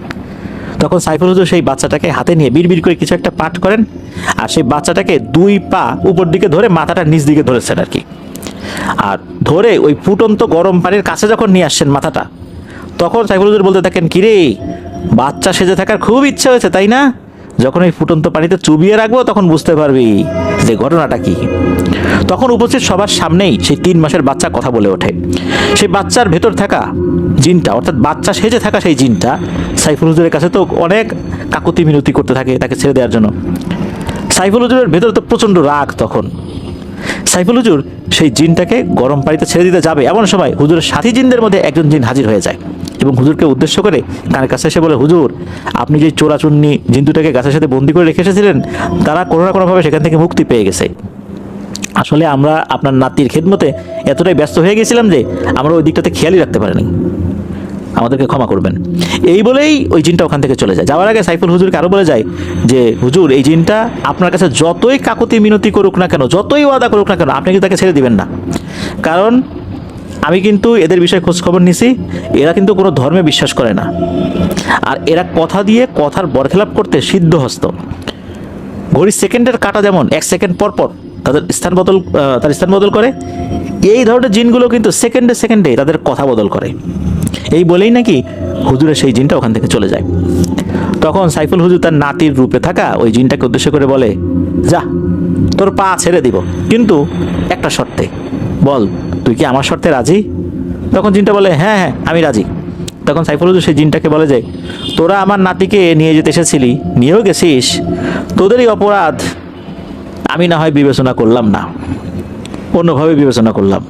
তখন সাইফুল হুজুর সেই বাচ্চাটাকে হাতে নিয়ে বিড়বিড় করে কিছু একটা পাঠ করেন, আর সেই বাচ্চাটাকে 2 পা উপর দিকে ধরে মাথাটা নিচ দিকে ধরেছেন আর কি। আর ধরে ওই ফুটন্ত গরম পানির কাছে যখন নিয়ে আসছেন মাথাটা, তখন সাইফুল হুজুর বলতে থাকেন, কিরে বাচ্চা সেজে থাকার খুব ইচ্ছা হয়েছে তাই না? যখন ওই ফুটন্ত পানিতে চুবিয়ে রাখবো তখন বুঝতে পারবি যে ঘটনাটা কি। তখন উপস্থিত সবার সামনেই সেই 3 মাসের বাচ্চা কথা বলে ওঠে। সেই বাচ্চার ভেতর থাকা জিনটা, অর্থাৎ বাচ্চা সেজে থাকা সেই জিনটা সাইফুল হুজুরের কাছে তো অনেক কাকুতি মিনতি করতে থাকে তাকে ছেড়ে দেওয়ার জন্য। সাইফুল হুজুরের ভেতরে তো প্রচণ্ড রাগ। তখন সাইফুল হুজুর সেই জিনটাকে গরম পানিতে ছেড়ে দিতে যাবে, এমন সময় হুজুরের সাথী জিনদের মধ্যে একজন জিন হাজির হয়ে যায় এবং হুজুরকে উদ্দেশ্য করে কানের কাছে এসে বলে, হুজুর আপনি যে চোরাচুন্নি জিন2টাকে গাছের সাথে বন্দি করে রেখে এসেছিলেন তারা কোনো না কোনোভাবে সেখান থেকে মুক্তি পেয়ে গেছে। আসলে আমরা আপনার নাতির খেদমতে এতটাই ব্যস্ত হয়ে গেছিলাম যে আমরা ওই দিকটাতে খেয়ালই রাখতে পারিনি, আমাদেরকে ক্ষমা করবেন। এই বলেই ওই জিনটা ওখান থেকে চলে যায়। যাওয়ার আগে সাইফুল হুজুরকে আরও বলে যায় যে হুজুর এই জিনটা আপনার কাছে যতই কাকুতি মিনতি করুক না কেন, যতই ওয়াদা করুক না কেন, আপনি কিন্তু তাকে ছেড়ে দিবেন না, কারণ আমি কিন্তু এদের বিষয়ে খোঁজখবর নিছি, এরা কিন্তু কোনো ধর্মে বিশ্বাস করে না, আর এরা কথা দিয়ে কথার বরখেলাপ করতে সিদ্ধহস্ত। ঘড়ির সেকেন্ডের কাঁটা যেমন 1 সেকেন্ড পর পর তার স্থান বদল করে, এই ধরনের জিনগুলো কিন্তু সেকেন্ডে তাদের কথা বদল করে। এই বলেই নাকি হুজুরের সেই জিনটা ওখান থেকে চলে যায়। তখন সাইফুল হুজুর তার নাতির রূপে থাকা ওই জিনটাকে উদ্দেশ্য করে বলে, যা তোর পা ছেড়ে দিব, কিন্তু একটা শর্তে, বল তুই কি আমার শর্তে রাজি? তখন জিনটা বলে, হ্যাঁ হ্যাঁ আমি রাজি। তখন সাইফুল হুজুর সেই জিনটাকে বলে যে, তোরা আমার নাতিকে নিয়ে যেতে এসেছিলি, নিয়েও গেছিস, তোদেরই অপরাধ আমি না হয় বিবেচনা করলাম না, অন্যভাবে বিবেচনা করলাম,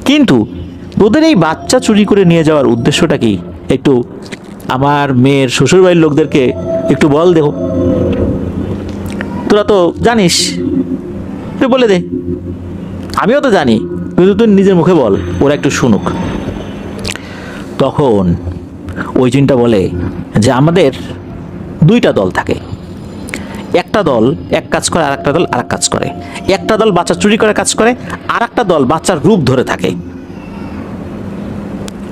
কিন্তু তোদের এই বাচ্চা চুরি করে নিয়ে যাওয়ার উদ্দেশ্যটা কি একটু আমার মেয়ের শ্বশুরবাড়ির লোকদেরকে একটু বল দেহ, তোরা তো জানিস, তুই বলে দে। আমিও তো জানি, কিন্তু তুই নিজের মুখে বল, ওরা একটু শুনুক। তখন ওই জিনটা বলে যে আমাদের 2টা দল থাকে, একটা দল এক কাজ করে, আর একটা দল আর এক কাজ করে। একটা দল বাচ্চা চুরি করে কাজ করে, আর একটা দল বাচ্চার রূপ ধরে থাকে।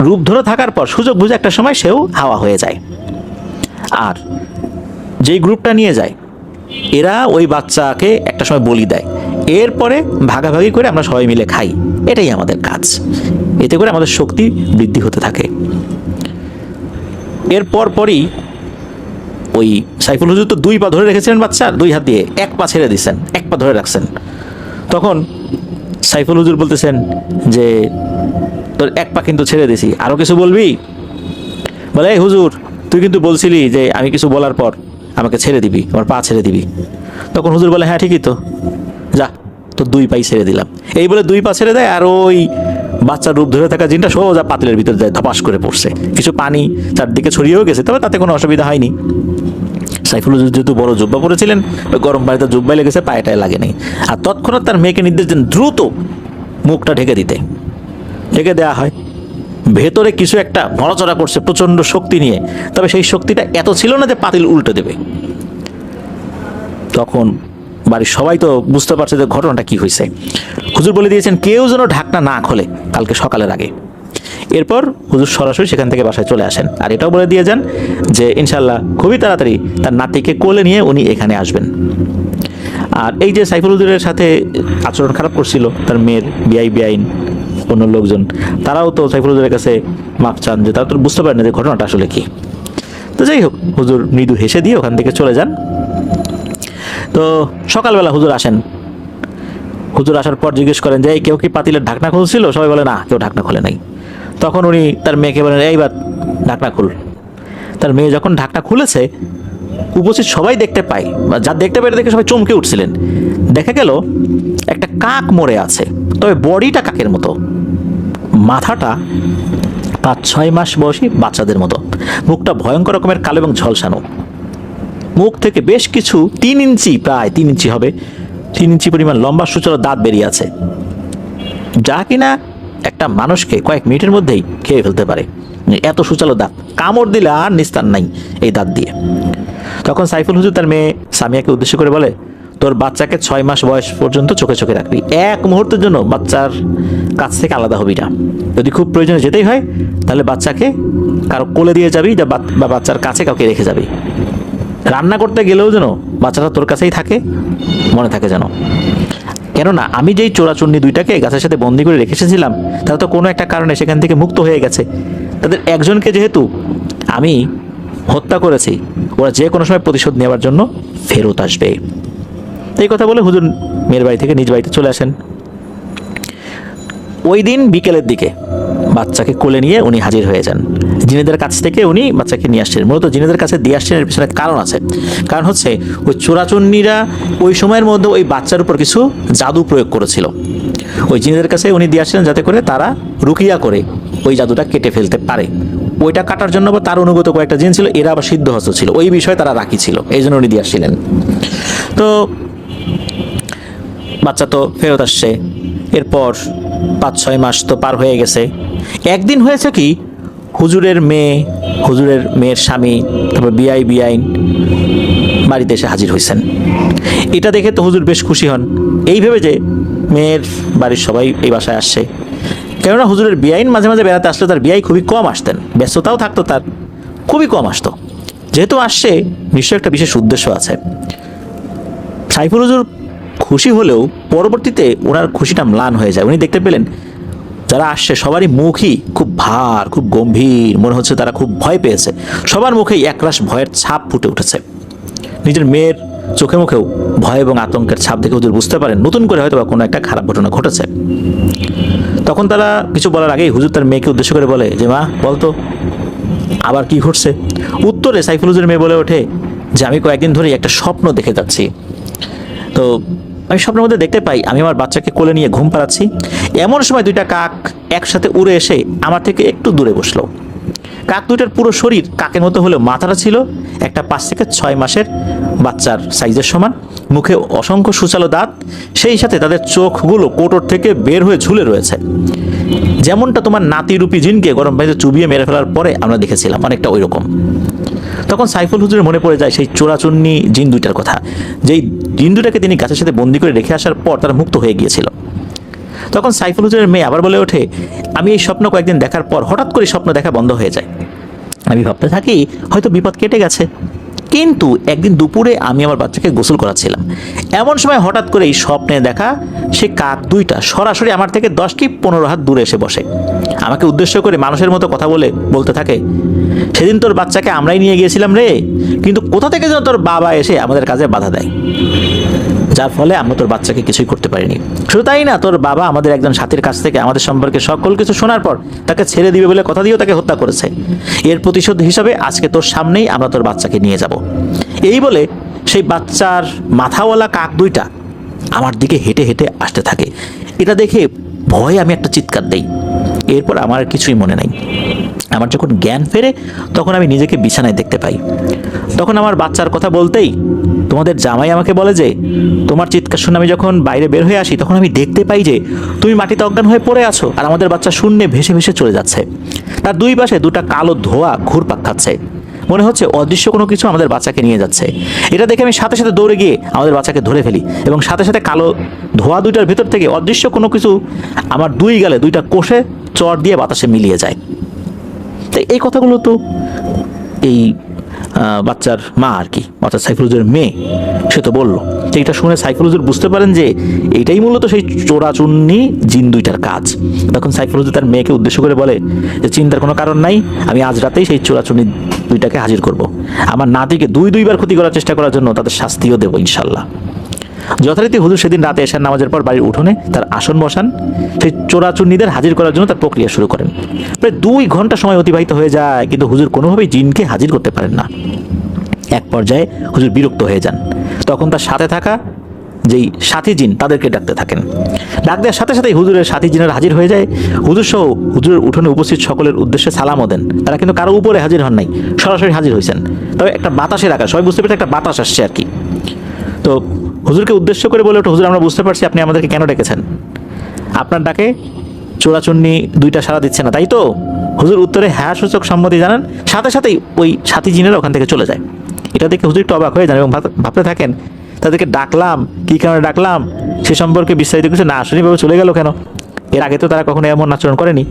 রূপ ধরে থাকার পর সুযোগ বুঝে একটা সময় সেও হাওয়া হয়ে যায়। আর যেই গ্রুপটা নিয়ে যায় এরা ওই বাচ্চাকে একটা সময় বলি দেয়, এরপরে ভাগাভাগি করে আমরা সবাই মিলে খাই, এটাই আমাদের কাজ। এতে করে আমাদের শক্তি বৃদ্ধি হতে থাকে। এরপর পরই ওই সাইফুল হুজুর তো 2 পা ধরে রেখেছিলেন বাচ্চার, 2 হাত দিয়ে 1 পা ছেড়ে দিচ্ছেন, 1 পা ধরে রাখছেন। তখন সাইফুল হুজুর বলতেছেন যে তোর 1 পা কিন্তু ছেড়ে দিছি, আরও কিছু বলবি? বলে এই হুজুর, তুই কিন্তু বলছিলি যে আমি কিছু বলার পর আমাকে ছেড়ে দিবি, আমার পা ছেড়ে দিবি। তখন হুজুর বলে হ্যাঁ ঠিকই তো, যা তো 2 পাই ছেড়ে দিলাম। এই বলে 2 পা ছেড়ে দেয়, আর ওই বাচ্চার রূপ ধরে থাকা জিনটা সোজা পাতিলের ভিতরে যায়, ধপাস করে পড়ছে। কিছু পানি চারদিকে ছড়িয়েও গেছে, তবে তাতে কোনো অসুবিধা হয়নি। সাইফুল হুজুর যেহেতু বড় জুব্বা পরেছিলেন, ওই গরম পানিতে জুব্বাই লেগেছে, পায়েটায় লাগেনি। আর তৎক্ষণাৎ তার মেয়েকে নির্দেশ দেন দ্রুত মুখটা ঢেকে দিতে। ঢেকে দেওয়া হয়। ভেতরে কিছু একটা নড়াচড়া করছে প্রচণ্ড শক্তি নিয়ে, তবে সেই শক্তিটা এত ছিল না যে পাতিল উল্টে দেবে। তখন বাড়ির সবাই তো বুঝতে পারছে যে ঘটনাটা কি হয়েছে। হুজুর বলে দিয়েছেন কেউ যেন ঢাকনা না খোলে কালকে সকালের আগে। এরপর হুজুর সরাসরি সেখান থেকে বাসায় চলে আসেন, আর এটাও বলে দিয়ে যান যে ইনশাল্লাহ খুবই তাড়াতাড়ি তার নাতিকে কোলে নিয়ে উনি এখানে আসবেন। আর এই যে সাইফুল হুজুরের সাথে আচরণ খারাপ করছিল তার মেয়ের বেআইন অন্য লোকজন, তারাও তো সাইফুল হুজুরের কাছে মাপ চান, যে তারা তো বুঝতে পারেন না যে ঘটনাটা আসলে কি। তো যাই হোক, হুজুর মৃদু হেসে দিয়ে ওখান থেকে চলে যান। তো সকালবেলা হুজুর আসেন। হুজুর আসার পর জিজ্ঞেস করেন যে কেউ কি পাতিলের ঢাকনা খুলছিল? সবাই বলে না, কেউ ঢাকনা খোলে নাই। তখন উনি তার মেয়েকে বলেন এইবার ঢাকনা খুল। তার মেয়ে যখন ঢাকনা খুলেছে, উপস্থিত সবাই দেখতে পায়, যা দেখতে পেয়ে দেখে সবাই চমকে উঠছিলেন। দেখা গেল একটা কাক মরে আছে, তবে বডিটা কাকের মতো, মাথাটা 5-6 মাস বয়সী বাচ্চাদের মতো, মুখটা ভয়ঙ্কর রকমের কালো এবং ঝলসানো। মুখ থেকে বেশ কিছু 3 ইঞ্চি, প্রায় 3 ইঞ্চি হবে, 3 ইঞ্চি পরিমাণ লম্বা সূচল দাঁত বেরিয়ে আছে, যা কিনা একটা মানুষকে কয়েক মিনিটের মধ্যেই খেয়ে ফেলতে পারে। এত সূচালো দাঁত, কামড় দিলে আর নিস্তার নাই এই দাঁত দিয়ে। তখন সাইফুল হুজুর তার মেয়ে সামিয়াকে উদ্দেশ্য করে বলে তোর বাচ্চাকে 6 মাস বয়স পর্যন্ত চোখে চোখে রাখবি, এক মুহূর্তের জন্য বাচ্চার কাছ থেকে আলাদা হবি না। যদি খুব প্রয়োজনে যেতেই হয় তাহলে বাচ্চাকে কারো কোলে দিয়ে যাবি, বা বাচ্চার কাছে কাউকে রেখে যাবি। রান্না করতে গেলেও যেন বাচ্চাটা তোর কাছেই থাকে, মনে থাকে যেন। কেননা আমি যেই চোরাচুন্নি 2টাকে গাছের সাথে বন্দি করে রেখে এসেছিলাম, তারা তো কোনো একটা কারণে সেখান থেকে মুক্ত হয়ে গেছে। তাদের একজনকে যেহেতু আমি হত্যা করেছি, ওরা যে কোনো সময় প্রতিশোধ নেওয়ার জন্য ফেরত আসবে। এই কথা বলে হুজুর মেয়ের বাড়ি থেকে নিজ বাড়িতে চলে আসেন। ওই দিন বিকেলের দিকে বাচ্চাকে কোলে নিয়ে উনি হাজির হয়ে যান। জিনেদের কাছ থেকে উনি বাচ্চাকে নিয়ে আসছেন। মূলত জিনেদের কাছে দিয়ে আসছেন, এর পিছনে কারণ আছে। কারণ হচ্ছে ওই চোরাচুন্নিরা ওই সময়ের মধ্যে ওই বাচ্চার উপর কিছু জাদু প্রয়োগ করেছিল। ওই জিনেদের কাছে উনি দিয়ে আসছেন যাতে করে তারা রুকিয়া করে ওই জাদুটা কেটে ফেলতে পারে। ওইটা কাটার জন্য আবার তার অনুগত কয়েকটা জিন ছিল, এরা আবার সিদ্ধহস্ত ছিল, ওই বিষয়ে তারা রাখি ছিল, এই জন্য উনি দিয়ে আসছিলেন। তো বাচ্চা তো ফেরত আসছে। এরপর 5-6 মাস তো পার হয়ে গেছে। একদিন হয়েছে কি, হুজুরের মেয়ের স্বামী, তারপর বিআইন বাড়িতে এসে হাজির হয়েছেন। এটা দেখে তো হুজুর বেশ খুশি হন, এই ভেবে যে মেয়ের বাড়ির সবাই এই বাসায় আসছে। কেননা হুজুরের বিআইন মাঝে মাঝে বেড়াতে আসলে তার বিআই খুবই কম আসতেন, ব্যস্ততাও থাকতো, তার খুবই কম আসতো। যেহেতু আসছে, নিশ্চয়ই একটা বিশেষ উদ্দেশ্য আছে। সাইফুল হুজুর খুশি হলেও পরবর্তীতে ওনার খুশিটা ম্লান হয়ে যায়। উনি দেখতে পেলেন যারা আসছে সবারই মুখই খুব ভার, খুব গম্ভীর, মনে হচ্ছে তারা খুব ভয় পেয়েছে। সবার মুখেই একরাশ ভয়ের ছাপ ফুটে উঠেছে। নিজের মেয়ের চোখে মুখেও ভয় এবং আতঙ্কের ছাপ দেখে হুজুর বুঝতে পারেন নতুন করে হয়তো বা কোনো একটা খারাপ ঘটনা ঘটেছে। তখন তারা কিছু বলার আগেই হুজুর তার মেয়েকে উদ্দেশ্য করে বলে যে মা বলতো আবার কি ঘটছে। উত্তরে সাইফুল হুজুরের মেয়ে বলে ওঠে যে আমি কয়েকদিন ধরেই একটা স্বপ্ন দেখে যাচ্ছি। তো আমি স্বপ্নের মধ্যে দেখতে পাই আমি আমার বাচ্চাকে কোলে নিয়ে ঘুম পাড়াচ্ছি, এমন সময় 2টা কাক একসাথে উড়ে এসে আমার থেকে একটু দূরে বসলো। কাক 2টার পুরো শরীর কাকের মতো হলেও মাথাটা ছিল একটা 5 থেকে 6 মাসের বাচ্চার সাইজের সমান, মুখে অসংখ্য সুচালো দাঁত, সেই সাথে তাদের চোখগুলো কোটর থেকে বের হয়ে ঝুলে রয়েছে। যেমনটা তোমার নাতিরূপী জিনকে গরম পানিতে চুবিয়ে মেরে ফেলার পরে আমরা দেখেছিলাম, অনেকটা ওই রকম। তখন সাইফুল হুজুরের মনে পড়ে যায় সেই চোরাচুন্নি জিন 2টার কথা, যেই জিন 2টাকে তিনি গাছের সাথে বন্দি করে রেখে আসার পর তারা মুক্ত হয়ে গিয়েছিল। তখন সাইফুল হুজুরের মেয়ে আবার বলে ওঠে আমি এই স্বপ্ন কয়েকদিন দেখার পর হঠাৎ করে স্বপ্ন দেখা বন্ধ হয়ে যায়। আমি ভাবতে থাকি হয়তো বিপদ কেটে গেছে, কিন্তু একদিন দুপুরে আমি আমার বাচ্চাকে গোসল করাচ্ছিলাম, এমন সময় হঠাৎ করে এই স্বপ্নে দেখা সে কাক দুইটা সরাসরি আমার থেকে 10 কি 15 হাত দূরে এসে বসে। আমাকে উদ্দেশ্য করে মানুষের মতো কথা বলতে থাকে, সেদিন তোর বাচ্চাকে আমরাই নিয়ে গিয়েছিলাম রে, কিন্তু কোথা থেকে যেন তোর বাবা এসে আমাদের কাজে বাধা দেয়, যার ফলে আমরা তোর বাচ্চাকে কিছুই করতে পারিনি। শুধু তাই না, তোর বাবা আমাদের একজন সাথীর কাছ থেকে আমাদের সম্পর্কে সকল কিছু শোনার পর তাকে ছেড়ে দিবে বলে কথা দিয়েও তাকে হত্যা করেছে। এর প্রতিশোধ হিসাবে আজকে তোর সামনেই আমরা তোর বাচ্চাকে নিয়ে যাব। এই বলে সেই বাচ্চার মাথাওয়ালা কাক দুইটা আমার দিকে হেঁটে হেঁটে আসতে থাকে। এটা দেখে ভয়ে আমি একটা চিৎকার দেই। এরপর আমার আর কিছুই মনে নাই। আমার যখন জ্ঞান ফেরে তখন আমি নিজেকে বিছানায় দেখতে পাই। তখন আমার বাচ্চার কথা বলতেই তোমাদের জামাই আমাকে বলে যে তোমার চিৎকার শুনে আমি যখন বাইরে বের হয়ে আসি তখন আমি দেখতে পাই যে তুমি মাটিতে অজ্ঞান হয়ে পড়ে আছো, আর আমাদের বাচ্চা শূন্যে ভেসে ভেসে চলে যাচ্ছে। তার দুই পাশে দুটা কালো ধোঁয়া ঘুরপাক খাচ্ছে, মনে হচ্ছে অদৃশ্য কোনো কিছু আমাদের বাচ্চাকে নিয়ে যাচ্ছে। এটা দেখে আমি সাথে সাথে দৌড়ে গিয়ে আমাদের বাচ্চাকে ধরে ফেলি এবং সাথে সাথে কালো ধোঁয়া দুইটার ভেতর থেকে অদৃশ্য কোনো কিছু আমার দুই গালে দুইটা কোষে চর দিয়ে বাতাসে মিলিয়ে যায়। তো এই কথাগুলো তো এই বাচ্চার মা আর কি, অর্থাৎ সাইফুল হুজুরের মেয়ে, সে তো বললো। তো এটা শুনে সাইফুল হুজুর বুঝতে পারেন যে এইটাই মূলত সেই চোরাচুন্নি জিন দুইটার কাজ। তখন সাইফুল হুজুর তার মেয়েকে উদ্দেশ্য করে বলে যে চিন্তার কোনো কারণ নাই, আমি আজ রাতেই সেই চোরাচুন্নি দুইটাকে হাজির করব। আমার নাতিকে দুইবার ক্ষতি করার চেষ্টা করার জন্য তাদের শাস্তিও দেবো ইনশাল্লাহ। যথারীতি হুজুর সেদিন রাতে এশার নামাজের পর বাড়ির উঠোনে তার আসন বসান, সেই চোরাচুন্নিদের হাজির করার জন্য তার প্রক্রিয়া শুরু করেন। প্রায় 2 ঘন্টা সময় অতিবাহিত হয়ে যায়, কিন্তু হুজুর কোনোভাবেই জিনকে হাজির করতে পারেন না। এক পর্যায়ে হুজুর বিরক্ত হয়ে যান। তখন তার সাথে থাকা যেই সাথী জিন তাদেরকে ডাকতে থাকেন। ডাক দেওয়ার সাথে সাথেই হুজুরের সাথী জিনেরা হাজির হয়ে যায়। হুজুর সহ হুজুরের উঠোনে উপস্থিত সকলের উদ্দেশ্যে সালামও দেন। তারা কিন্তু কারো উপরে হাজির হন নাই, সরাসরি হাজির হয়েছেন। তবে একটা বাতাসের আকার, সবাই বুঝতে পেরেছে একটা বাতাস আসছে আর কি। তো হুজুরকে উদ্দেশ্য করে বলে ওঠে, হুজুর আমরা বুঝতে পারছি আপনি আমাদেরকে কেন ডেকেছেন। আপনার ডাকে চোরাচুন্নি দুইটা সাড়া দিচ্ছে না, তাই তো? হুজুর উত্তরে হ্যাঁ সূচক সম্মতি জানান। সাথে সাথেই ওই সাথী জিনেরা ওখান থেকে চলে যায়। এটা দেখে হুজুর একটু অবাক হয়ে যান এবং ভাবতে থাকেন তাদেরকে ডাকলাম, কী কারণে ডাকলাম সে সম্পর্কে বিস্তারিত কিছু না শুনেভাবে চলে গেল কেন। এর আগে তো তারা কখনো এমন আচরণ করেনি।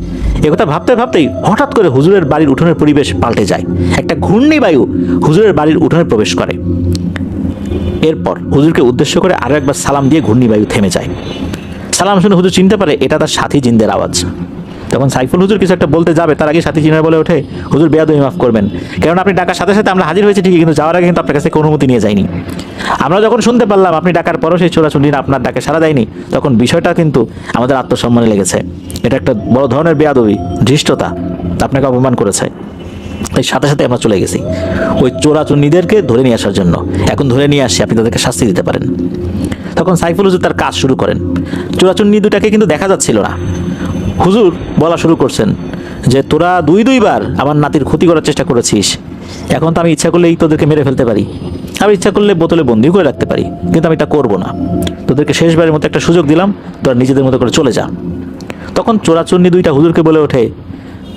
একথা ভাবতে ভাবতেই হঠাৎ করে হুজুরের বাড়ির উঠোনের পরিবেশ পাল্টে যায়। একটা ঘূর্ণি বায়ু হুজুরের বাড়ির উঠোনে প্রবেশ করে। এরপর হুজুরকে উদ্দেশ্য করে আরও একবার সালাম দিয়ে ঘূর্ণিবায়ু থেমে যায়। সালাম শুনে হুজুর চিনতে পারে এটা তার সাথী জিনদের আওয়াজ। তখন সাইফুল হুজুর কিছু একটা বলতে যাবে, তার আগে সাথী জিনেরা বলে ওঠে, হুজুর বেয়াদবি মাফ করবেন, কারণ আপনি ডাকার সাথে সাথে আমরা হাজির হয়েছি ঠিকই, কিন্তু যাওয়ার আগে কিন্তু আপনার কাছে কোনো অনুমতি নিয়ে যায়নি। আমরা যখন শুনতে পারলাম আপনি ডাকার পরও সেই চোরাচুন্নিরা আপনার ডাকে সাড়া দেয়নি, তখন বিষয়টা কিন্তু আমাদের আত্মসম্মানে লেগেছে। এটা একটা বড় ধরনের বেয়াদবি, ধৃষ্টতা, আপনাকে অপমান করেছে। তাই সাথে সাথে আমরা চলে গেছি ওই চোরাচুন্নিদেরকে ধরে নিয়ে আসার জন্য। এখন ধরে নিয়ে আসছি, আপনি তাদেরকে শাস্তি দিতে পারেন। তখন সাইফুল হুজুর তার কাজ শুরু করেন। চোরাচুন্নি দুটাকে কিন্তু দেখা যাচ্ছিল না। হুজুর বলা শুরু করছেন যে তোরা দুইবার আমার নাতির ক্ষতি করার চেষ্টা করেছিস, এখন তো আমি ইচ্ছা করলেই তোদেরকে মেরে ফেলতে পারি, আমি ইচ্ছা করলে বোতলে বন্দি করে রাখতে পারি, কিন্তু আমি তা করবো না। তোদেরকে শেষবারের মতো একটা সুযোগ দিলাম, তোরা নিজেদের মতো করে চলে যা। তখন চোরাচুন্নি দুইটা হুজুরকে বলে ওঠে,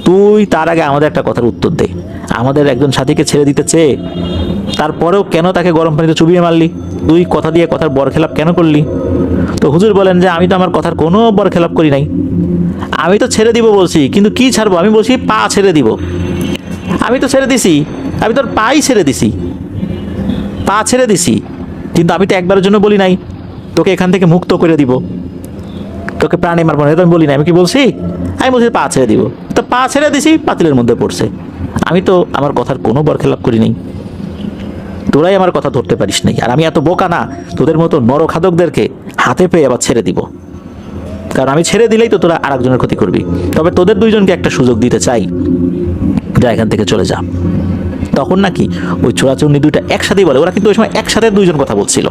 তুই তার আগে আমাদের একটা কথার উত্তর দে। আমাদের একজন সাথীকে ছেড়ে দিতে চেয়ে তারপরেও কেন তাকে গরম পানিতে চুবিয়ে মারলি? তুই কথা দিয়ে কথার বরখেলাপ কেন করলি? তো হুজুর বলেন যে আমি তো আমার কথার কোনো বরখেলাপ করি নাই, আমি তো ছেড়ে দিব বলছি, কিন্তু কি ছাড়বো? আমি বলছি পা ছেড়ে দিব। আমি তো ছেড়ে দিছি, আমি তোর পাই ছেড়ে দিছি, পা ছেড়ে দিছি, কিন্তু আমি তো একবারের জন্য বলি নাই তোকে এখান থেকে মুক্ত করে দিব, তোকে প্রাণে মারবো না, এটা আমি বলি না। আমি কি বলছি? আমি বলছি পা ছেড়ে দিব। তো পা ছেড়ে দিছি, পাতিলের মধ্যে পড়ছে। আমি তো আমার কথার কোনো বরখেলাপ করি নাই, তোরাই আমার কথা ধরতে পারিস নাই। আর আমি এত বোকা না তোদের মতো নরখাদকদেরকে হাতে পেয়ে আবার ছেড়ে দিব, কারণ আমি ছেড়ে দিলেই তো তোরা আরেকজনের ক্ষতি করবি। তবে তোদের দুইজনকে একটা সুযোগ দিতে চাই, যা এখান থেকে চলে যা। তখন নাকি ওই চোরাচুন্নি দুইটা একসাথেই বলে, ওরা কিন্তু ওই সময় একসাথে দুইজন কথা বলছিল,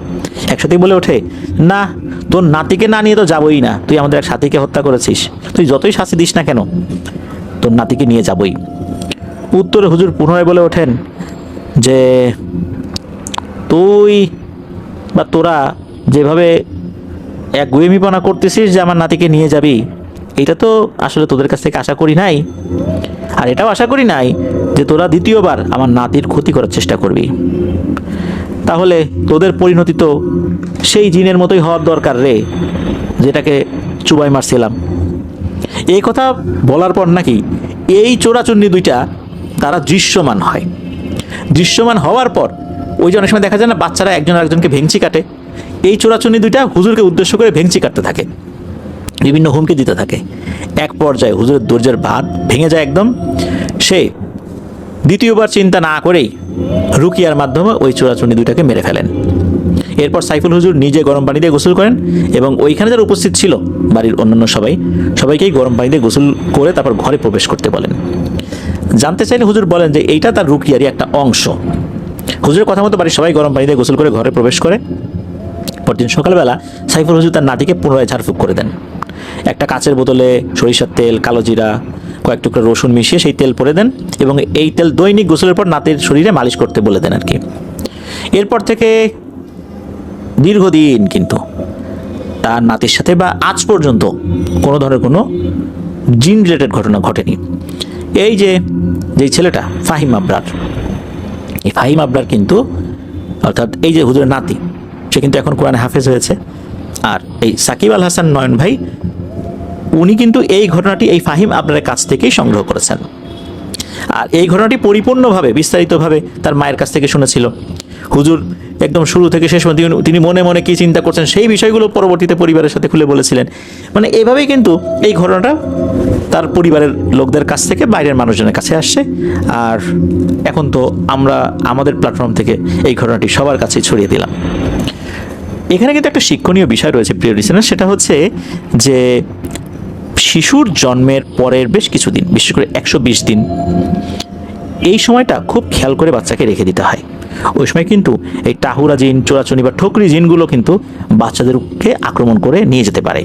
একসাথেই বলে ওঠে, না তোর নাতিকে না নিয়ে তো যাবোই না, তুই আমাদের এক সাথীকে হত্যা করেছিস, তুই যতই শাস্তি দিস না কেন তোর নাতিকে নিয়ে যাবই। উত্তরে হুজুর পুনরায় বলে ওঠেন যে তুই বা তোরা যেভাবে এক গুয়েমিপনা করতেছিস যে আমার নাতিকে নিয়ে যাবি, এটা তো আসলে তোদের কাছ থেকে আশা করি নাই। আর এটাও আশা করি নাই যে তোরা দ্বিতীয়বার আমার নাতির ক্ষতি করার চেষ্টা করবি। তাহলে তোদের পরিণতি তো সেই জিনের মতোই হওয়ার দরকার রে, যেটাকে চুবাই মারছিলাম। এই কথা বলার পর নাকি এই চোরাচুন্নি দুইটা তারা দৃশ্যমান হয়। দৃশ্যমান হওয়ার পর ওই যে অনেক সময় দেখা যায় না বাচ্চারা একজন আরেকজনকে ভেঙচি কাটে, এই চোরাচুনি দুইটা হুজুরকে উদ্দেশ্য করে ভেঙচি কাটতে থাকে, বিভিন্ন হুমকি দিতে থাকে। এক পর্যায়ে হুজুরের ধৈর্যের বাঁধ ভেঙে যায় একদম। সে দ্বিতীয়বার চিন্তা না করেই রুকিয়ার মাধ্যমে ওই চোরাচুনি দুইটাকে মেরে ফেলেন। এরপর সাইফুল হুজুর নিজে গরম পানি দিয়ে গোসল করেন এবং ওইখানে যারা উপস্থিত ছিল বাড়ির অন্যান্য সবাইকেই গরম পানি দিয়ে গোসল করে তারপর ঘরে প্রবেশ করতে বলেন। জানতে চাইলে হুজুর বলেন যে এইটা তার রুকিয়ারই একটা অংশ। হুজুরের কথা মতো বাড়ির সবাই গরম পানি দিয়ে গোসল করে ঘরে প্রবেশ করে। পরদিন সকালবেলা সাইফুল হুজুর তার নাতিকে পুনরায় ঝাড়ফুঁক করে দেন। একটা কাচের বোতলে সরিষার তেল, কালো জিরা, কয়েক টুকরা রসুন মিশিয়ে সেই তেল পরে দেন এবং এই তেল দৈনিক গোসলের পর নাতির শরীরে মালিশ করতে বলে দেন আর কি। এরপর থেকে দীর্ঘদিন কিন্তু তার নাতির সাথে বা আজ পর্যন্ত কোনো ধরনের কোনো জিন রিলেটেড ঘটনা ঘটেনি। এই যে ছেলেটা ফাহিম আবরার, এই ফাহিম আবরার কিন্তু অর্থাৎ এই যে হুজুরের নাতি, সে কিন্তু এখন কোরআনে হাফেজ হয়েছে। আর এই সাকিব আল হাসান নয়ন ভাই, উনি কিন্তু এই ঘটনাটি এই ফাহিম আবরারের কাছ থেকেই সংগ্রহ করেছেন। আর এই ঘটনাটি পরিপূর্ণভাবে বিস্তারিতভাবে তার মায়ের কাছ থেকে শুনেছিল। হুজুর একদম শুরু থেকে শেষ পর্যন্ত তিনি মনে মনে কী চিন্তা করছেন সেই বিষয়গুলো পরবর্তীতে পরিবারের সাথে খুলে বলেছিলেন। মানে এভাবেই কিন্তু এই ঘটনাটা তার পরিবারের লোকদের কাছ থেকে বাইরের মানুষজনের কাছে আসছে। আর এখন তো আমরা আমাদের প্ল্যাটফর্ম থেকে এই ঘটনাটি সবার কাছে ছড়িয়ে দিলাম। এখানে কিন্তু একটা শিক্ষণীয় বিষয় রয়েছে প্রিয় লিসেনার, সেটা হচ্ছে যে শিশুর জন্মের পরের বেশ কিছুদিন, বিশেষ করে 120 দিন, এই সময়টা খুব খেয়াল করে বাচ্চাকে রেখে দিতে হয়। ওই সময় কিন্তু এই টাহুরা জিন, চোরাচুনি বা ঠকরি জিনগুলো কিন্তু বাচ্চাদেরকে আক্রমণ করে নিয়ে যেতে পারে।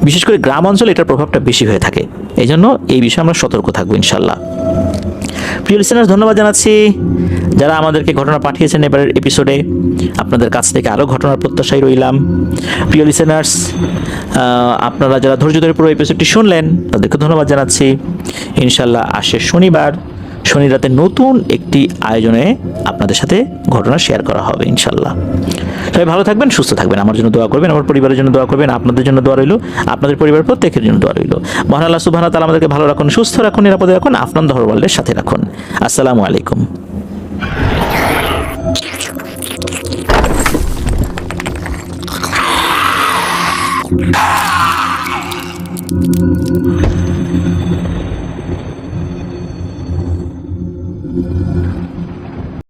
বিশেষ করে গ্রাম অঞ্চলে এটার প্রভাবটা বেশি হয়ে থাকে। এই জন্য এই বিষয়ে আমরা সতর্ক থাকবো ইনশাল্লাহ। প্রিয় লিসেনার্স, ধন্যবাদ জানাচ্ছি যারা আমাদেরকে ঘটনা পাঠিয়েছেন এবারের এপিসোডে। আপনাদের কাছ থেকে আরও ঘটনার প্রত্যাশায় রইলাম। প্রিয় লিসেনার্স, আপনারা যারা ধৈর্য ধরে পুরো এপিসোডটি শুনলেন তাদেরকে ধন্যবাদ জানাচ্ছি। ইনশাল্লাহ আসে শনিবার শনি রাতে নতুন একটি আয়োজনে আপনাদের সাথে ঘটনা শেয়ার করা হবে ইনশাল্লাহ। সবাই ভালো থাকবেন, সুস্থ থাকবেন, আমার জন্য দোয়া করবেন, আমার পরিবারের জন্য দোয়া করবেন, আপনাদের জন্য দোয়া রইল, আপনাদের পরিবার প্রত্যেকের জন্য দোয়া রইল। মহান আল্লাহ সুবহানাহু ওয়া তাআলা আমাদেরকে ভালো রাখুন, সুস্থ রাখুন, নিরাপদে রাখুন, আফনান দহর ওয়ার্ল্ডের সাথে রাখুন। আসসালামু আলাইকুম।